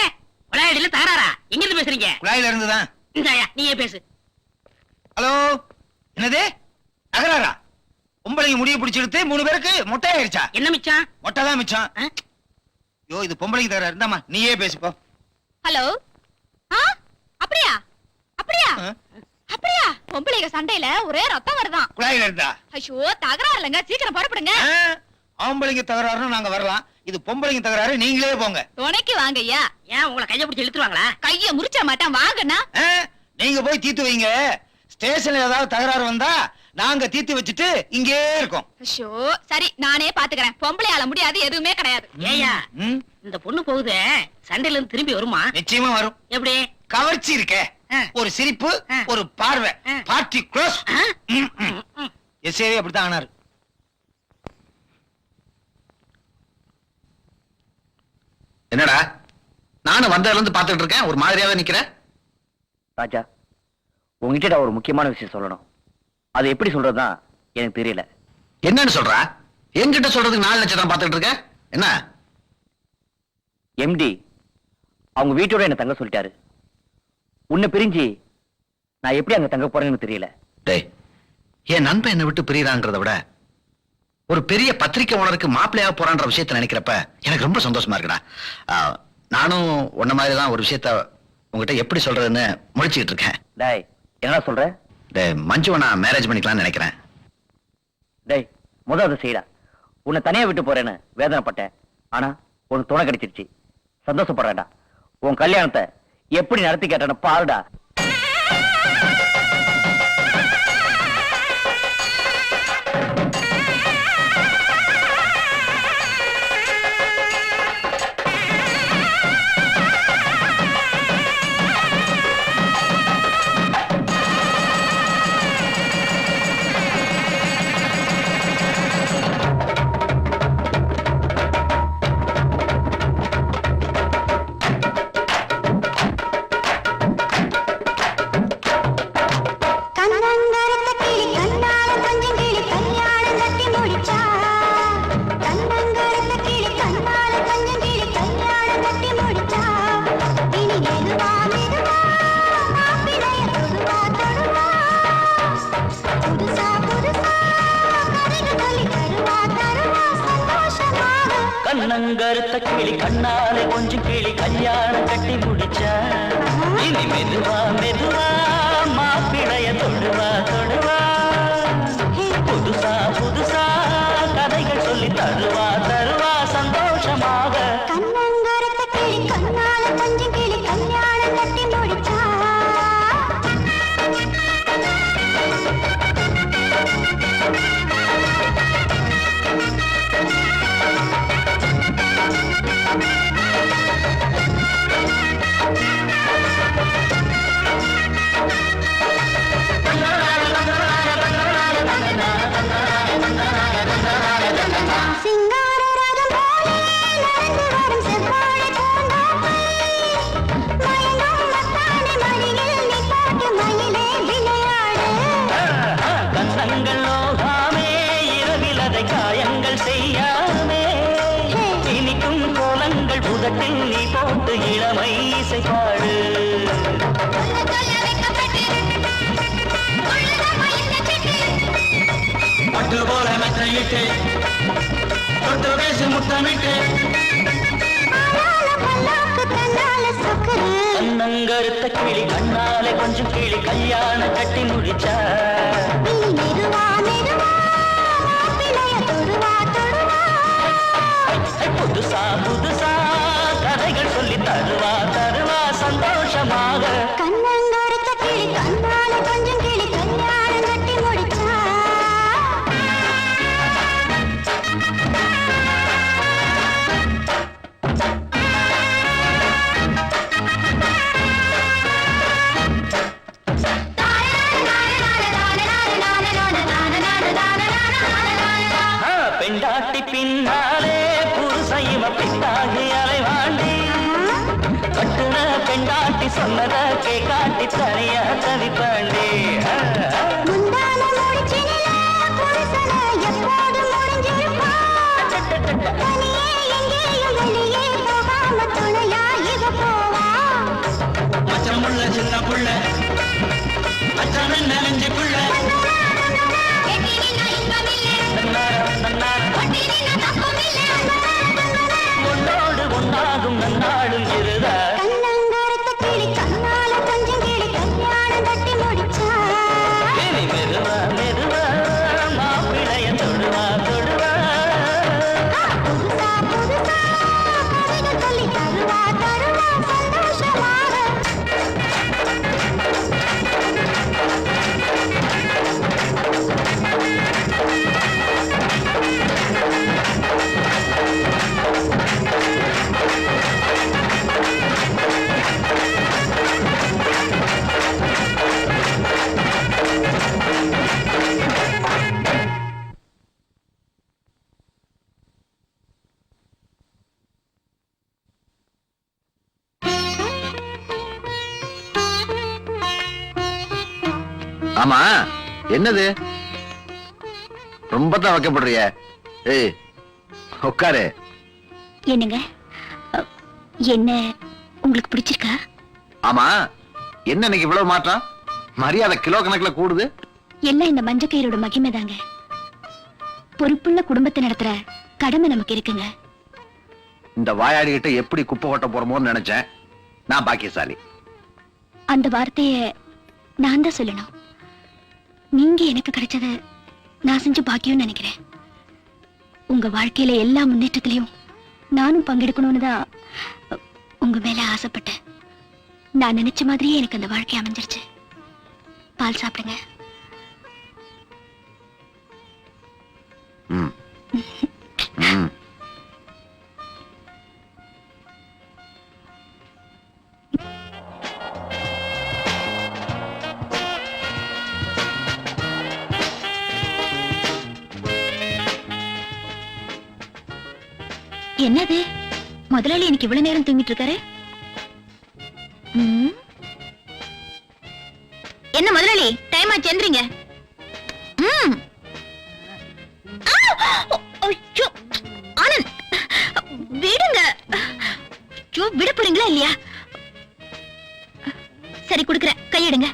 குழாயடியில தகராறா? எங்க இருந்து பேசுறீங்க? குழாயில இருந்துதான். இந்தாயா, நீயே பேசு. ஹலோ, என்னது தகராறா? பொம்பளைங்க முடிய பிடிச்சி எடுத்து 3 பேருக்கு மொட்டை ஆயிருச்சா? என்ன மிச்சம்? மொட்டை தான் மிச்சம். யோ, இது பொம்பளைங்க தகராறு. இருந்தாமா நீயே பேசுப்போ. ஹலோ. அப்படியா? அப்படியா? அப்படியா? பொம்பளைங்க சண்டையில ஒரே ரத்தம் வருதான். குழாயில இருந்தா? ஐயோ, தகராறு இல்லைங்க, சீக்கிரம் புறப்படுங்க. ஆம்பளைங்க தகராறுன்னு நாங்க வரலாம். இது பொம்பளைங்க தகராறு, நீங்களே போங்க. துணைக்கு வாங்க ஐயா. ஏன் உங்களை கைய பிடிச்சி இழுத்துருவாங்களா? கைய முறிச்ச மாட்டான், வாங்கண்ணா. நீங்க போய் தீர்த்து வைங்க. ஸ்டேஷன்ல ஏதாவது தகராறு வந்தா நாங்க தீர்த்து வச்சுட்டு இங்கே இருக்கோம். ஐயோ, சரி, நானே பாத்துக்கிறேன். பொம்பளையால முடியாது எதுவுமே கிடையாது. ஏயா, இந்த பொண்ணு போகுது, சண்டையில இருந்து திரும்பி வருமா? நிச்சயமா வரும். எப்படி? கவர்ச்சி இருக்க, ஒரு சிரிப்பு, ஒரு பார்வை, பார்ட்டி க்ளோஸ். எஸ்ஏவே அப்படித்தான் ஆனாரு. என்னடா நானும் வந்ததுல இருந்து பாத்துட்டு இருக்கேன், ஒரு மாதிரியாவே நிக்கிறேன். ராஜா, உங்ககிட்ட நான் ஒரு முக்கியமான விஷயம் சொல்லணும். அது எப்படி சொல்றதுதான் எனக்கு தெரியல. என்னன்னு சொல்றா? என்கிட்ட சொல்றதுக்கு 4 லட்சம் பாத்துட்டு இருக்க என்ன? எம்டி அவங்க வீட்டோட என்ன தங்க சொல்லிட்டாரு. உன்னை பிரிஞ்சு நான் எப்படி அங்க தங்க போறேன்னு தெரியல. டேய், என் நண்பன் என்னை விட்டு பிரியறான்றதை விட ஒரு பெரிய பத்திரிக்கை ஓனருக்கு மாப்பிள்ளையா போறான்ற விஷயத்த நினைக்கிறப்ப எனக்கு ரொம்ப சந்தோஷமா இருக்குடா. நானும் உன்ன மாதிரி தான் ஒரு விஷயத்த உங்ககிட்ட எப்படி சொல்றதுன்னு முழிச்சுக்கிட்டு இருக்கேன். டேய், என்ன சொல்ற? டேய், மஞ்சுவை நான் மேரேஜ் பண்ணிக்கலாம்னு நினைக்கிறேன். டேய், முதல் அதை செய்யடா. உன்னை தனியா விட்டு போறேன்னு வேதனைப்பட்டேன். ஆனா உனக்கு துணை கிடைச்சிருச்சு. சந்தோஷப்படுறேன்டா. உன் கல்யாணத்தை எப்படி நடத்தி கேட்டேன்னு பாருடா. கண்ணங்கருத்த கிளி கண்ணாலே கொஞ்சம் கிளி கல்யாணம் கட்டி முடிச்சா, இனி மெதுவா மெதுவா மாப்பிளைய தொடுவா தொடுவா, புதுசா புதுசா கதைகள் சொல்லி தருவா தருவா சந்தோஷமாக. கண்ணங்கருத்த கிளி கண்ணால கொஞ்சம் கிளி கல்யாணம் கட்டி முடிச்சா. நீ போட்டு இளமை இசை பாடு. பட்டு போல மெத்தையிட்டு தொட்டு பேசி முத்தமிட்டு கண்ணங்கருத்த கிளி கண்ணாலே கொஞ்சம் கிளி கல்யாணம் கட்டி முடிச்சா, புதுசா புதுசா கதைகள் சொல்லி தருவா தருவா சந்தோஷமாக. கண்ணங்கருத்த கிளி கண்ணால கொஞ்சம் கிளி கல்யாணம் கட்டி முடிச்சா. பெண்டாட்டி பின்னாலே புருசைவ பின்னாடி அலைவாண்டி, கட்டுன பெண்டாட்டி சொன்னத கேக்காட்டி தனியா தவிப்பாண்டி. மச்சமுள்ள சின்ன புள்ள மச்சம் நெஞ்சு புள்ள உன்னோடு ஒன்னாகும் நன்னாடும் இருதா. கண்ணங்கருத்த கிளி கண்ணால கொஞ்சம் கிளி கல்யாணம் கட்டி முடிச்சா. மெதுவா மெதுவா மாப்பிளைய தொடுவா தொடுவா, புதுசா புதுசா கதைகள் சொல்லி தருவா தருவா சந்தோஷமாக. ஆமா என்னது ரொம்ப தான் வைக்கப்படுறிய? ஏய் உட்காரு. என்னங்க என்ன உங்களுக்கு பிடிச்சிருக்கா? ஆமா என்ன இன்னைக்கு இவ்வளவு மாற்றம்? மரியாதை கிலோ கணக்குல கூடுது. எல்லாம் இந்த மஞ்சக்கயிறோட மகிமை தாங்க. பொறுப்புள்ள குடும்பத்தை நடத்துற கடமை நமக்கு இருக்குங்க. இந்த வாயாடிகிட்ட எப்படி குப்பை கொட்ட போறோமோன்னு நினைச்சேன். நான் பாக்கியசாலி. அந்த வார்த்தைய நான் தான் சொல்லணும். நீங்க எனக்கு கிடைச்சத நான் செஞ்ச பாக்கியம் நினைக்கிறேன். உங்க வாழ்க்கையில எல்லா முன்னேற்றத்திலையும் நானும் பங்கெடுக்கணும்னு தான் உங்க மேல ஆசைப்பட்டேன். நான் நினைச்ச மாதிரியே எனக்கு அந்த வாழ்க்கை அமைஞ்சிருச்சு. பால் சாப்பிடுங்க. ம். ம். என்னது முதலாளி எனக்கு இவ்வளவு நேரம் தூங்கிட்டு இருக்காரு? என்ன முதலாளி டைம் ஆச்சு, எந்திரிங்க. ஆனந்த் விடுங்க. விட போறீங்களா இல்லையா? சரி குடுக்குறேன், கையெடுங்க.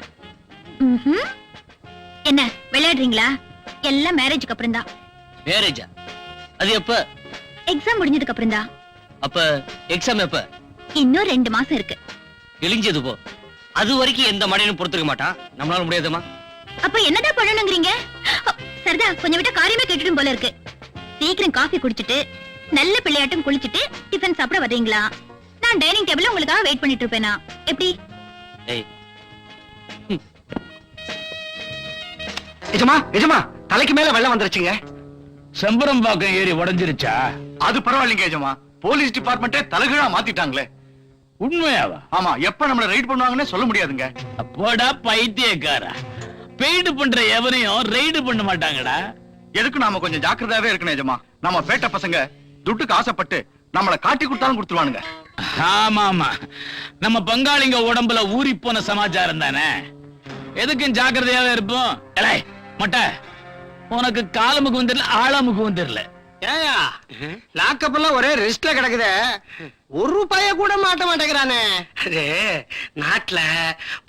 என்ன விளையாடுறீங்களா? எல்லாம் மேரேஜுக்கு அப்புறம் தான். மேரேஜா? அது எப்ப? எக்ஸாம் முடிஞ்சதுக்கு அப்புறம் தான். அப்ப எக்ஸாம் எப்ப? இன்னும் 2 மாசம் இருக்கு. கிழிஞ்சது போ. அது வரைக்கும் எந்த மடையனும் பொறுத்துக்க மாட்டான். நம்மளால முடியாதுமா. அப்ப என்னதான் பண்ணணுங்கிறீங்க? சரிதா, கொஞ்சம் விட்ட காரியமே கேட்டுடும் போல இருக்கு. சீக்கிரம் காஃபி குடிச்சிட்டு நல்ல பிள்ளையாட்டம் குளிச்சிட்டு டிஃபன் சாப்பிட வர்றீங்களா? நான் டைனிங் டேபிள்ல உங்களுக்காக வெயிட் பண்ணிட்டு இருப்பேனா? எப்படி? எஜமா எஜமா தலைக்கு மேல வெள்ளம் வந்துருச்சுங்க. செம்பரம் பாக்கம் ஏறி உடைஞ்சிருச்சா? அது பரவாயில்லைங்க எஜமா. போலீஸ் டிபார்ட்மெண்ட்டே தலைகீழா மாத்திட்டாங்களே. உண்மையாவா? ஆமா, எப்ப நம்மள ரைட் பண்ணுவாங்கன்னு சொல்ல முடியாதுங்க. அப்போடா பைத்தியக்காரா, பெய்டு பண்ற எவனையும் ரைடு பண்ண மாட்டாங்கடா. எதுக்கு நாம கொஞ்சம் ஜாக்கிரதாவே இருக்கணும் எஜமா. நம்ம பேட்ட பசங்க துட்டுக்கு ஆசைப்பட்டு நம்மள காட்டி கொடுத்தாலும் கொடுத்துருவானுங்க. ஆமா ஆமா, நம்ம பங்காளிங்க உடம்புல ஊறி போன சமாச்சாரம் தானே. எதுக்கும் ஜாக்கிரதையாவே இருப்போம். மொட்டை, உனக்கு காலமுக்கும் தெரியல ஆழமுக்கும் தெரியல. ஏயா லாக்கப் எல்லாம் ஒரே ரெஸ்ட்ல கிடக்குதே. ஒரு பைய கூட மாட்ட மாட்டேங்கிறானே. அது நாட்டுல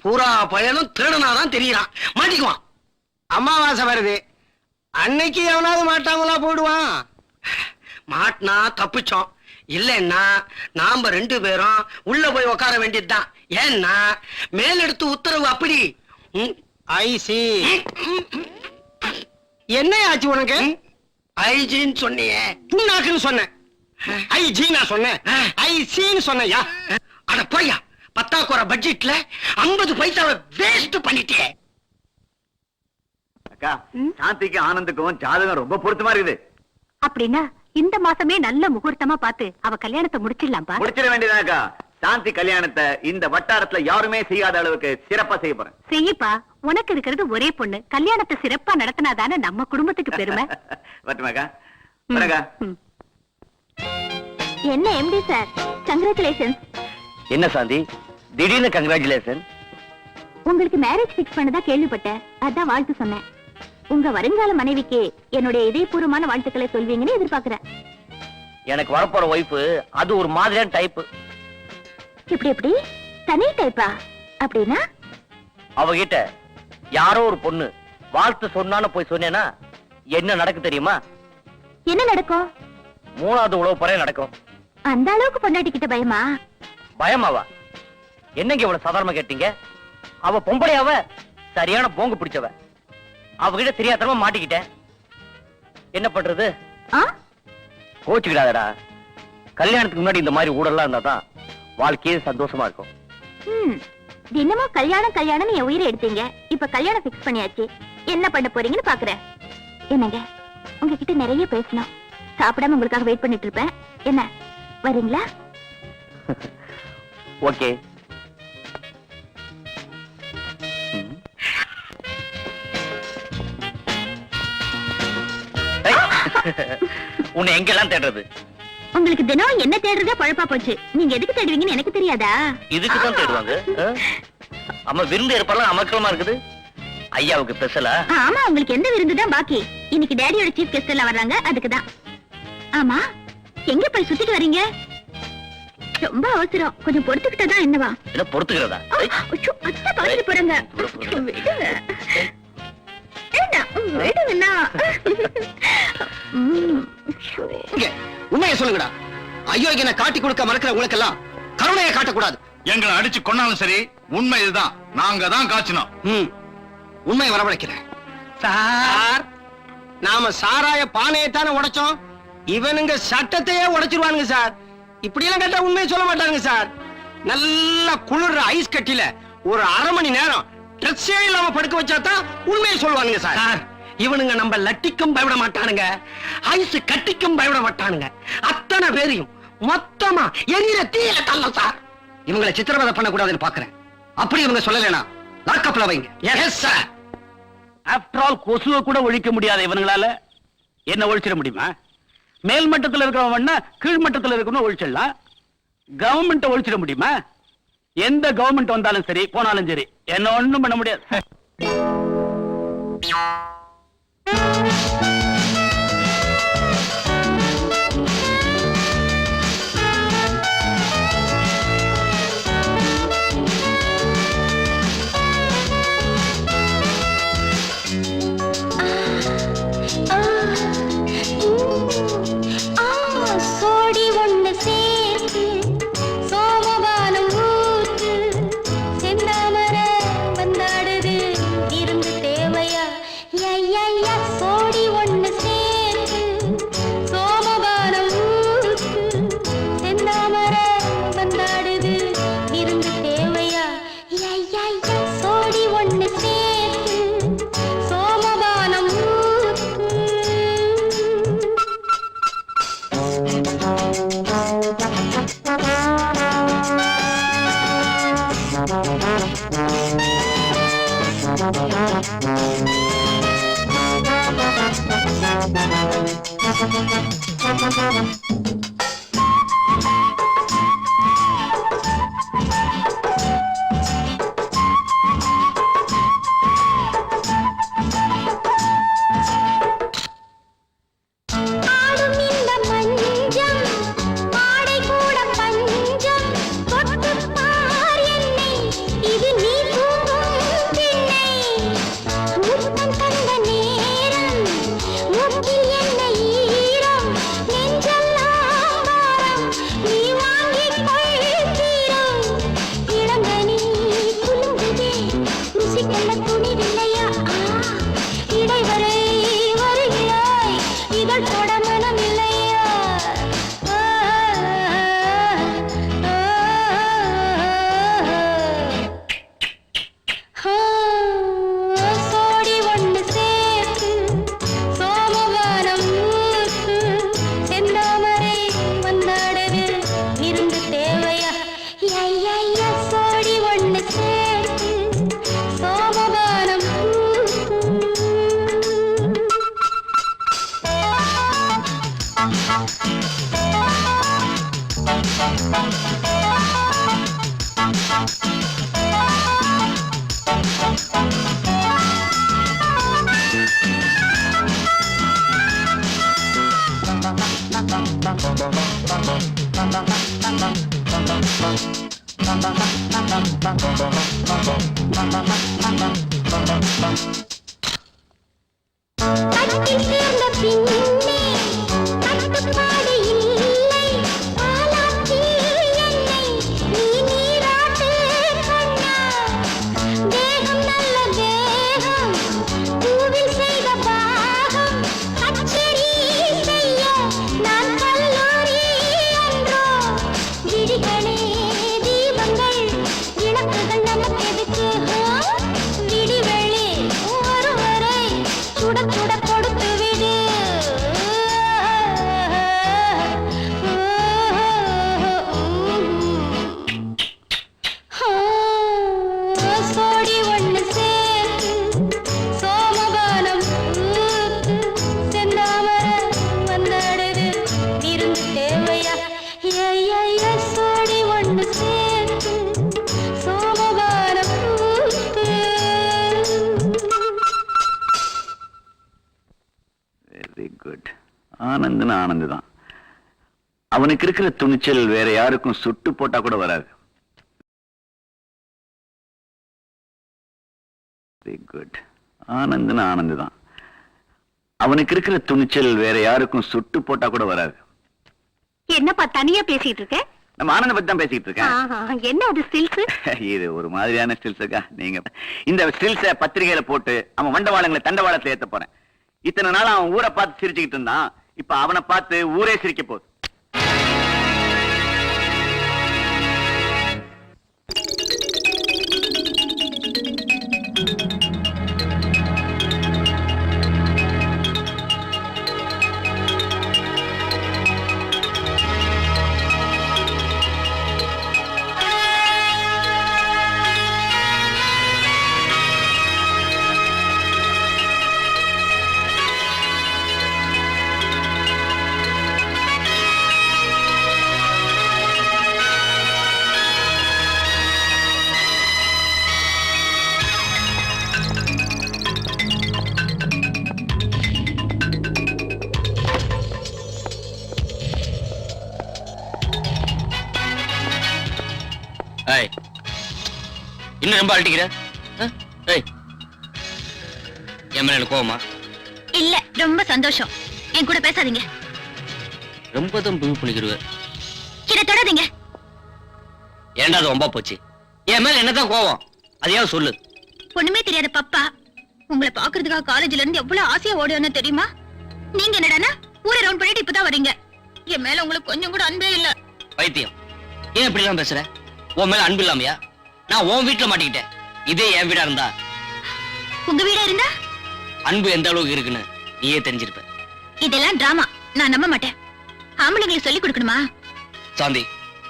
பூரா பையனும் திருடனாதான் தெரியறான். மாட்டிக்குவான். அமாவாசை வருது, அன்னைக்கு எவனாவது மாட்டாங்களா போயிடுவான். மாட்டினா தப்பிச்சோம், இல்லைன்னா நாம 2 பேரும் உள்ள போய் உட்கார வேண்டியதுதான். ஏன்னா மேலெடுத்து உத்தரவு அப்படி. ஐசி என்ன ஆச்சு உனக்கு? ஐஜின்னு சொன்னியே. நாக்குன்னு சொன்னேன். ஐஜி நான் சொன்னேன், ஐசின்னு சொன்னையா? அட போய்யா, 10,000 பட்ஜெட்ல 50 பைசாவை வேஸ்ட் பண்ணிட்டே. அக்கா, சாந்திக்கு ஆனந்துக்கும் ஜாதகம் ரொம்ப பொருத்தமா இருக்குது. அப்படின்னா இந்த மாசமே நல்ல முகூர்த்தமா பார்த்து அவ கல்யாணத்தை முடிச்சிடலாம்பா. முடிச்சிட வேண்டியதாக்கா. சாந்தி கல்யாணத்தை இந்த வட்டாரத்துல யாருமே செய்யாத அளவுக்கு சிறப்பா செய்ய போறேன். செய்யப்பா, உனக்கு இருக்கிறது ஒரே பொண்ணு. கல்யாணத்தை சிறப்பா நடத்தினாதானே நம்ம குடும்பத்துக்கு பெருமை. வரட்டுமாக்கா? வரக்கா. என்ன எம்டி சார், கங்க்ராச்சுலேஷன்ஸ். என்ன சாந்தி, திடீர்னு கங்க்ராச்சுலேஷன்? உங்களுக்கு மேரேஜ் பிக்ஸ் பண்ணதா கேள்விப்பட்டேன், அதான் வாழ்த்து சொன்னேன். உங்க வருங்கால மனைவிக்கு என்னுடைய இதயபூர்வமான வாழ்த்துக்களை சொல்வீங்கன்னு எதிர்பார்க்கிறேன். எனக்கு வரப்போற ஒய்ஃபு அது ஒரு மாதிரியான டைப். இப்படி எப்படி தனி டைப்பா? அப்படின்னா அவகிட்ட யாரோ ஒரு பொண்ணு வாழ்த்து சொன்னான்னு போய் சொன்னேன்னா என்ன நடக்கு தெரியுமா? என்ன நடக்கும்? 3வது உழவு பறைய நடக்கும். அந்த அளவுக்கு பொண்டாட்டிக்கிட்ட பயமா? பயமாவா? என்னங்க இவ்வளவு சாதாரணமா கேட்டீங்க? அவ பொம்பளையாவ, சரியான போங்கு பிடிச்சவ. அவகிட்ட தெரியாதனமா மாட்டிக்கிட்டேன். என்ன பண்றது? கோச்சுக்கிடாதடா. கல்யாணத்துக்கு முன்னாடி இந்த மாதிரி ஊடெல்லாம் இருந்தாதான் வாழ்க்கையே சந்தோஷமா இருக்கும். தினமும் கல்யாணம் கல்யாணம் என் உயிரை எடுத்தீங்க. இப்ப கல்யாணம் பிக்ஸ் பண்ணியாச்சு, என்ன பண்ண போறீங்கன்னு பாக்குறேன். என்னங்க, உங்ககிட்ட நிறைய பேசணும். சாப்பிடாம உங்களுக்காக வெயிட் பண்ணிட்டு இருப்பேன். என்ன வரீங்களா? ஓகே. உன்னை எங்கெல்லாம் தேடுறது? உங்களுக்கு தினம் என்ன தேடுறதே பழப்பா போச்சு. நீங்க எதுக்கு தேடுவீங்கன்னு எனக்கு தெரியாதா? இதுக்குதான் தேடுவாங்க. அம்மா விருந்து ஏற்பாடுலாம் அமக்கலமா இருக்குது. ஐயாவுக்கு ஸ்பெஷலா? ஆமா, உங்களுக்கு எந்த விருந்து தான் பாக்கி? இன்னைக்கு டேடியோட சீஃப் கெஸ்ட் எல்லாம் வர்றாங்க, அதுக்கு தான். ஆமா, எங்க போய் சுத்திட்டு வர்றீங்க? ரொம்ப அவசரம், கொஞ்சம் பொறுத்துக்கிட்டா தான் என்னவா? என்ன பொறுத்துக்கிறதா? அத்தை பாத்துட்டு போறாங்க. விடுங்கண்ணா. உண்மையை சொல்லுங்கடா. ஐயோ, என்ன காட்டி கொடுக்க மறக்கிற உங்களுக்கு எல்லாம் கருணையை காட்டக்கூடாது. எங்களை அடிச்சு கொன்னாலும் சரி, உண்மை இதுதான். நாங்க தான் காய்ச்சினோம். உண்மையை வரவழைக்கிறேன் சார். நாம சாராய பானையை தானே உடைச்சோம், இவனுங்க சட்டத்தையே உடைச்சிருவானுங்க சார். இப்படி எல்லாம் கேட்டா உண்மையை சொல்ல மாட்டாங்க சார். நல்லா குளிர்ற ஐஸ் கட்டில ஒரு அரை மணி நேரம் ட்ரெஸ்ஸே இல்லாம படுக்க வச்சாதான் உண்மையை சொல்லுவானுங்க சார். இவனுங்க நம்ம லட்டிக்கும் பயப்பட மாட்டானுங்க, ஐஸ் கட்டிக்கும் பயப்பட மாட்டானுங்க. அத்தனை பேரையும் மொத்தமா எரியிற தீயில தள்ள சார். இவங்களை சித்திரவதை பண்ணக்கூடாதுன்னு பாக்குறேன். அப்படி இவங்க சொல்லலைனா லாக்கப்ல வைங்க. Yes sir. ஆஃப்டர் ஆல் கொசுவை கூட ஒழிக்க முடியாத இவங்களால என்ன ஒழிச்சிட முடியுமா? மேல் மட்டத்தில் இருக்கிறவன் கீழ் மட்டத்தில் இருக்கணும் ஒழிச்சிடலாம். கவர்மெண்ட் ஒழிச்சிட முடியுமா? எந்த கவர்மெண்ட் வந்தாலும் சரி போனாலும் சரி என்ன ஒண்ணும் பண்ண முடியாது. சோடி ஒண்ணு சேர்த்து சோமபானம் ஊத்து செந்தாமர வந்தாடுது இருந்து தேவையா? ஐயா, சோடி ஒண்ணு சேர்த்து சோமபானம் ஊத்து செந்தாமர வந்தாடுது இருந்து தேவையா? ஐயா, சோடி ஒண்ணு சேர்த்து சோமபானம் ஊத்து. ஆடும் இந்த மஞ்சம் ஆடை கூட பஞ்சம் தொட்டுப் பார் என்னை, இது நீ தூங்கும் திண்ணை. முத்தம் தந்த நேரம் முக்கில் என்ன ஈரம், நெஞ்செல்லாம் பாரம் நீ வாங்கிக் கொள் தீரம். இளங்கனி குலுங்குதே, ருசிக்கொள்ள துணிவில்லையா? இடைவரை வருகிறாய், இதழ் தொட மனம் இல்லையா? சோடி ஒண்ணு சேர்த்து சோமவாரம் ஊத்து செந்தாமரை வந்தாடுது இருந்து தேவையா? ஐயா, சோடி ஒண்ணு சேர்த்து சோமவாரம் ஊத்து. கட்டில் சேர்ந்த பின்னே கட்டுப்பாடு இல்லை, ஆளாக்கி என்னை நீ நீராட்டு கண்ணா. தேகம் நல்ல தேகம், பூவில் செய்த பாகம், கச்சேரி செய்ய நான் கல்லூரி என்றோ. விழிகளே தீபங்கள், இழப்புகள் நமக்கு எதுக்கு? விடிவெளி ஒருவரை சுட சுட கொடுத்து விடு. ஆனந்த்னு ஆனந்த் தான். அவனுக்கு இருக்கிற துணிச்சல் வேற யாருக்கும் சுட்டு போட்டா கூட வராது. Very good. ஆனந்த்னு ஆனந்த் தான். அவனுக்கு இருக்கிற துணிச்சல் வேற யாருக்கும் சுட்டு போட்டா கூட வராது. என்னப்பா தனியா பேசிட்டு இருக்க? நம்ம ஆனந்த பத்தி தான் பேசிட்டு இருக்கேன். என்ன அது ஸ்டில்ஸ்? இது ஒரு மாதிரியான ஸ்டில்ஸுக்கா? நீங்க இந்த ஸ்டில்ஸ பத்திரிகையில போட்டு அவன் மண்டவாளங்களை தண்டவாளத்துல ஏத்த போறேன். இத்தனை நாள் அவன் ஊரை பார்த்து சிரிச்சுக்கிட்டு இருந்தான், இப்ப அவனை பார்த்து ஊரே சிரிக்க போகுது. இன்னும் ரொம்ப அழட்டிக்கிற? என் மேல எனக்கு கோவமா? இல்ல, ரொம்ப சந்தோஷம். என் கூட பேசாதீங்க. ரொம்ப தான் புது புளிக்கிருவ. என்ன தொடாதீங்க. ஏன்டா அது ரொம்ப போச்சு? என் மேல என்னதான் கோவம்? அதையாவது சொல்லு. ஒண்ணுமே தெரியாத பப்பா உங்களை பாக்குறதுக்காக காலேஜ்ல இருந்து எவ்வளவு ஆசையா ஓடியோன்னு தெரியுமா? நீங்க என்னடானா ஊரை ரவுண்ட் பண்ணிட்டு இப்பதான் வரீங்க. என் மேல உங்களுக்கு கொஞ்சம் கூட அன்பே இல்ல. பைத்தியம், ஏன் இப்படி எல்லாம் பேசுற? உன் மேல அன்பு இல்லாமையா? நான் உன் வீட்டுல மாட்டிக்கிட்டேன். இதே என் வீடா இருந்தா? உங்க வீடா இருந்தா அன்பு எந்த அளவுக்கு இருக்குன்னு நீயே தெரிஞ்சிருப்ப. இதெல்லாம் டிராமா, நான் நம்ப மாட்டேன். ஆம்பளைங்களுக்கு சொல்லி கொடுக்கணுமா? சாந்தி,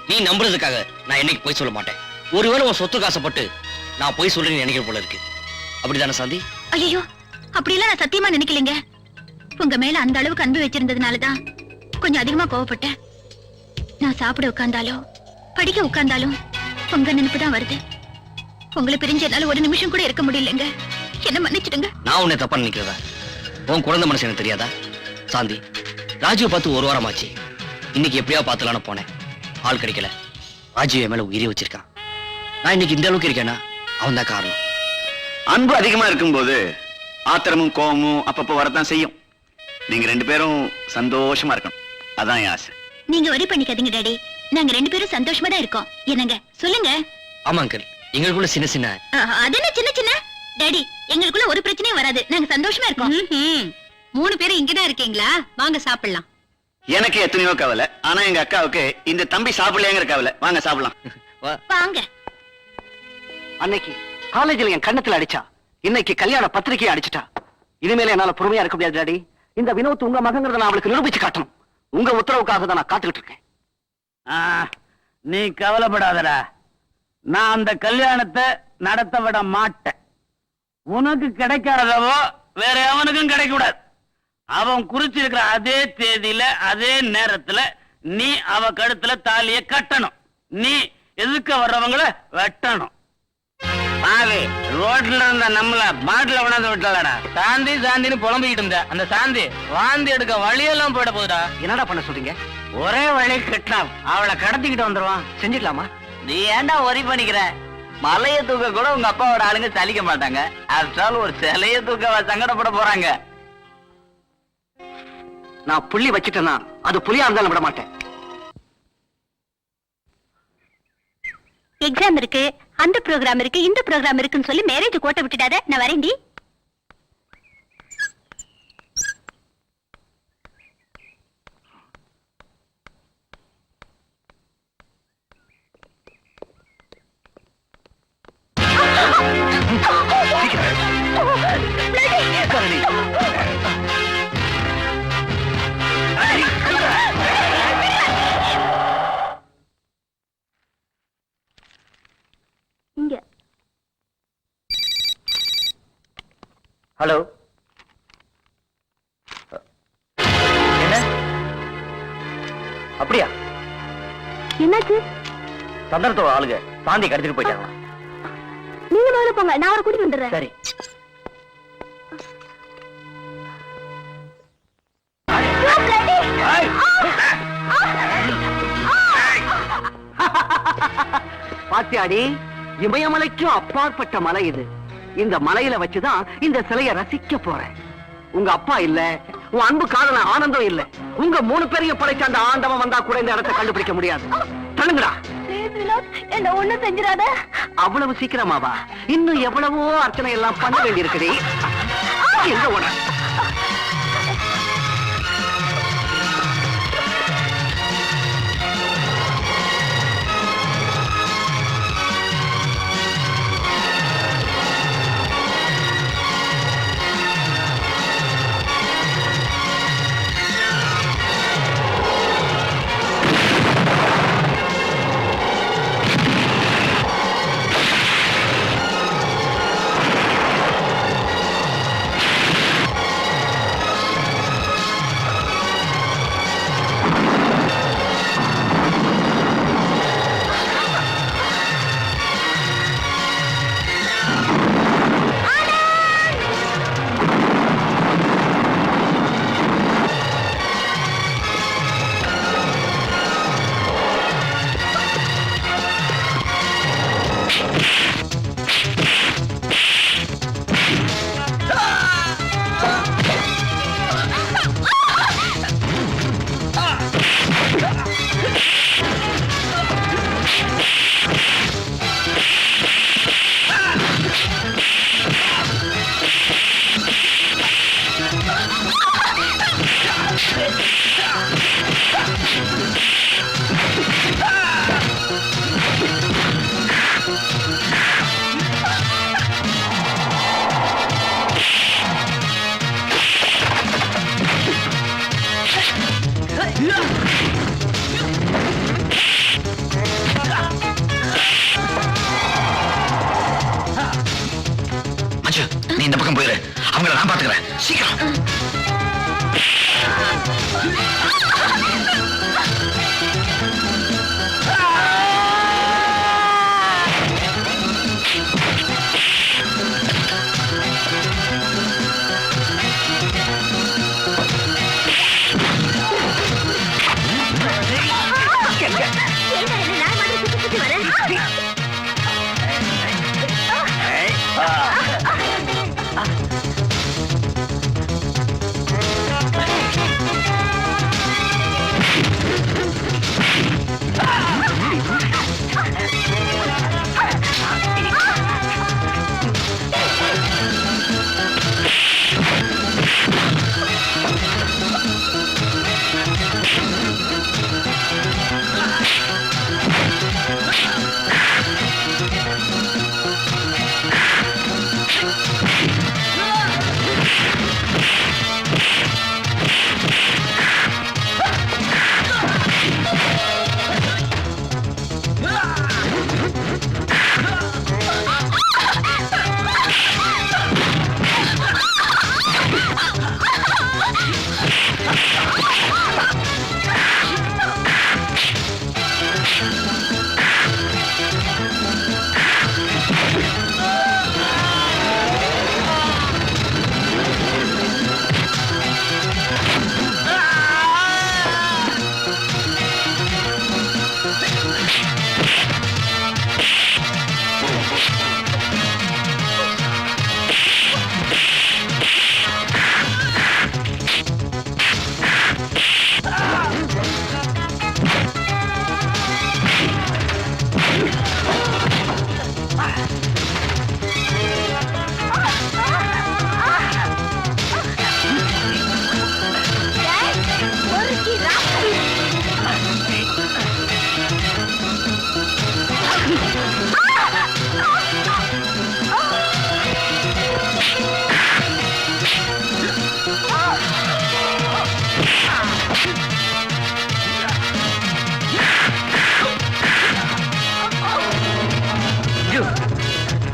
நீ நம்புறதுக்காக நான் என்னைக்கு போய் சொல்ல மாட்டேன். ஒருவேளை உன் சொத்து காசப்பட்டு நான் போய் சொல்றேன்னு நினைக்கிற போல இருக்கு. அப்படிதானே சாந்தி? ஐயோ, அப்படியெல்லாம் நான் சத்தியமா நினைக்கலைங்க. உங்க மேல அந்த அளவுக்கு அன்பு வச்சிருந்ததுனாலதான் கொஞ்சம் அதிகமா கோவப்பட்டேன். நான் சாப்பிட உட்கார்ந்தாலும் படிக்க உட்கார்ந்தாலும் உங்க நினைப்பு தான் வருது. உங்களை பிரிஞ்ச என்னால ஒரு நிமிஷம் கூட இருக்க முடியலங்க. என்ன மன்னிச்சிடுங்க. நான் உன்னை தப்பா நினைக்கிறதா? உன் குழந்தை மனசு எனக்கு தெரியாதா? சாந்தி, ராஜுவை பார்த்து ஒரு வாரம் ஆச்சு. இன்னைக்கு எப்படியா பாத்துலான்னு போனேன், ஆள் கிடைக்கல. ராஜு என் மேல உயிரை வச்சிருக்கான். நான் இன்னைக்கு இந்த அளவுக்கு இருக்கேன்னா அவன் தான் காரணம். அன்பு அதிகமா இருக்கும்போது ஆத்திரமும் கோபமும் அப்பப்போ வரத்தான் செய்யும். நீங்க ரெண்டு பேரும் சந்தோஷமா இருக்கணும், அதான் என் ஆசை. நீங்க வரி பண்ணிக்காதீங்க டாடி. நாங்க ரெண்டு பேரும் சந்தோஷமா தான் இருக்கோம். என்னங்க சொல்லுங்க. ஆமா அங்கிள், எங்களுக்குள்ள சின்ன சின்ன அது என்ன சின்ன சின்ன? டாடி, எங்களுக்குள்ள ஒரு பிரச்சனையும் வராது. நாங்க சந்தோஷமா இருக்கோம். 3 பேரும் இங்கதான் இருக்கீங்களா? வாங்க சாப்பிடலாம். எனக்கு எத்தனையோ கவலை, ஆனா எங்க அக்காவுக்கு இந்த தம்பி சாப்பிடலையேங்கிற கவலை. வாங்க சாப்பிடலாம். வாங்க. அன்னைக்கு காலேஜ்ல என் கண்ணத்துல அடிச்சா, இன்னைக்கு கல்யாண பத்திரிகையை அடிச்சிட்டா. இனிமேல என்னால பொறுமையா இருக்க முடியாது டாடி. இந்த வினோத் உங்க மகங்கிறத நான் அவளுக்கு நிரூபிச்சு காட்டணும். உங்க உத்தரவுக்காக தான் நான் காத்துக்கிட்டு இருக்கேன். நீ கவலைப்படாதடா, நான் அந்த கல்யாணத்தை நடத்த விட மாட்டேன். உனக்கு கிடைக்காதவோ வேற எவனுக்கும் கிடைக்க கூடாது. அவன் குறிச்சிருக்கிற அதே தேதியில அதே நேரத்துல நீ அவ கழுத்துல தாலிய கட்டணும். நீ எதுக்க வர்றவங்கள வெட்டணும். பாவி, ரோட்ல இருந்த நம்மள பாட்டில கொண்டாந்து விட்டலடா. சாந்தி சாந்தின்னு புலம்பிக்கிட்டு இருந்த அந்த சாந்தி வாந்தி எடுக்க வழியெல்லாம் போயிட போகுதா? என்னடா பண்ண சொல்றீங்க? ஒரே வழி கிட்னாப், அவளை கடத்திக்கிட்டு வந்துருவான். செஞ்சிடலாமா? நீ ஏன்டா ஒரி பண்ணிக்கிற? மலைய தூக்க கூட உங்க அப்பாவோட ஆளுங்க சலிக்க மாட்டாங்க. ஆஃப்டர் ஒரு சிலைய தூக்க சங்கடப்பட போறாங்க. நான் புள்ளி வச்சிட்டேன்னா அது புலியா இருந்தாலும் விட மாட்டேன். எக்ஸாம் இருக்கு, அந்த ப்ரோக்ராம் இருக்கு, இந்த ப்ரோக்ராம் இருக்குன்னு சொல்லி மேரேஜ் கோட்டை விட்டுடாத. நான் வரேன்டி. இங்க. ஹலோ, என்ன அப்படியா? என்னாச்சு? சந்தர்த்தோட ஆளுங்க சாந்தி கடத்திட்டு போயிட்டாங்க. நீங்க முதல்ல போங்க, நான் அவரை கூட்டிட்டு வந்துடுறேன். சரி. ஐயோ, bloody! பாத்தியாடி, இமயமலைக்கும் அப்பாற்பட்ட மலை இது. இந்த மலையில வச்சுதான் இந்த சிலைய ரசிக்க போறேன். உங்க அப்பா இல்ல, உன் அன்பு காதல ஆனந்தம் இல்ல, உங்க 3 பேரையும் படைச்ச அந்த ஆண்டவன் வந்தா கூட இந்த இடத்தை கண்டுபிடிக்க முடியாது. தள்ளுங்கடா. என்ன ஒண்ணு செஞ்சிடாத. அவ்வளவு சீக்கிரமாவா? இன்னும் எவ்வளவோ அர்ச்சனை எல்லாம் பண்ண வேண்டி இருக்குடி. எங்க ஓட? நீ இந்த பக்கம் போயிரு, அவங்கள நான் பாத்துக்கிறேன். சீக்கிரம்.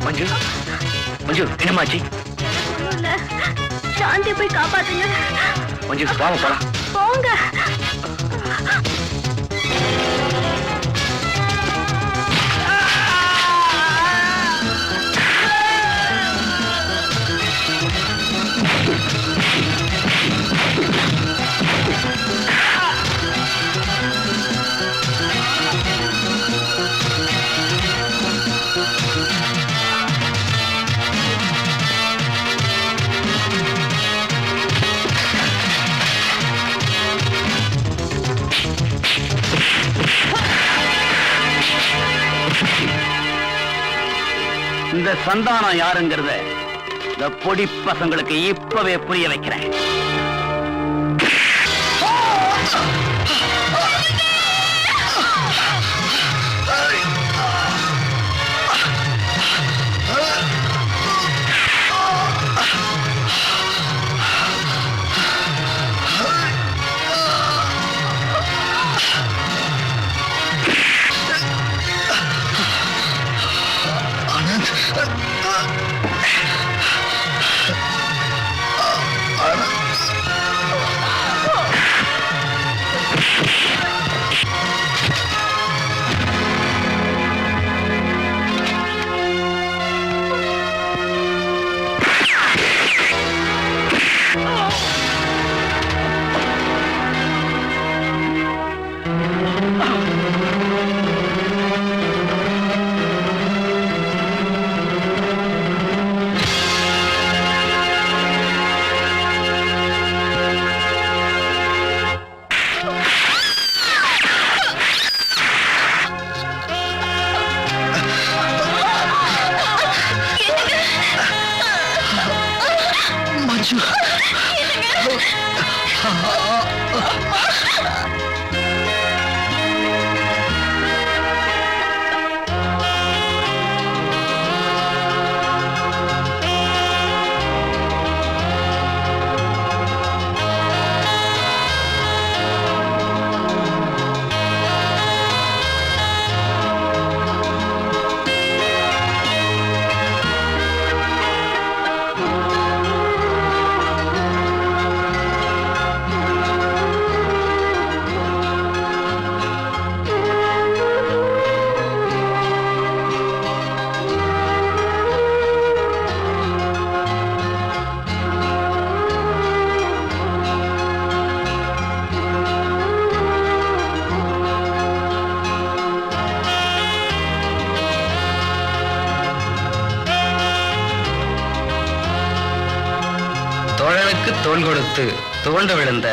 மஞ்சு, மஞ்சு என்னமாச்சு? சாந்தி போய் காப்பாத்துங்க. மஞ்சு வாங்க போலாம். போங்க. அந்த சந்தானம் யாருங்கிறத இந்த பொடி பசங்களுக்கு இப்பவே புரிய வைக்கிறேன். தோழனுக்கு தோள் கொடுத்து துவண்டு விழுந்த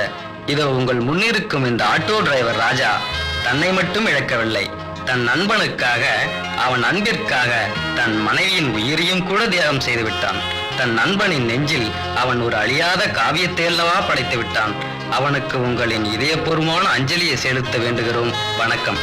இதோ உங்கள் முன்னிருக்கும் இந்த ஆட்டோ டிரைவர் ராஜா தன்னை மட்டும் இழக்கவில்லை, தன் நண்பனுக்காக, அவன் அன்பிற்காக தன் மனைவியின் உயிரையும் கூட தியாகம் செய்து விட்டான். தன் நண்பனின் நெஞ்சில் அவன் ஒரு அழியாத காவியத்தை அல்லவா படைத்து விட்டான். அவனுக்கு உங்களின் இதயபூர்வமான அஞ்சலியை செலுத்த வேண்டுகிறோம். வணக்கம்.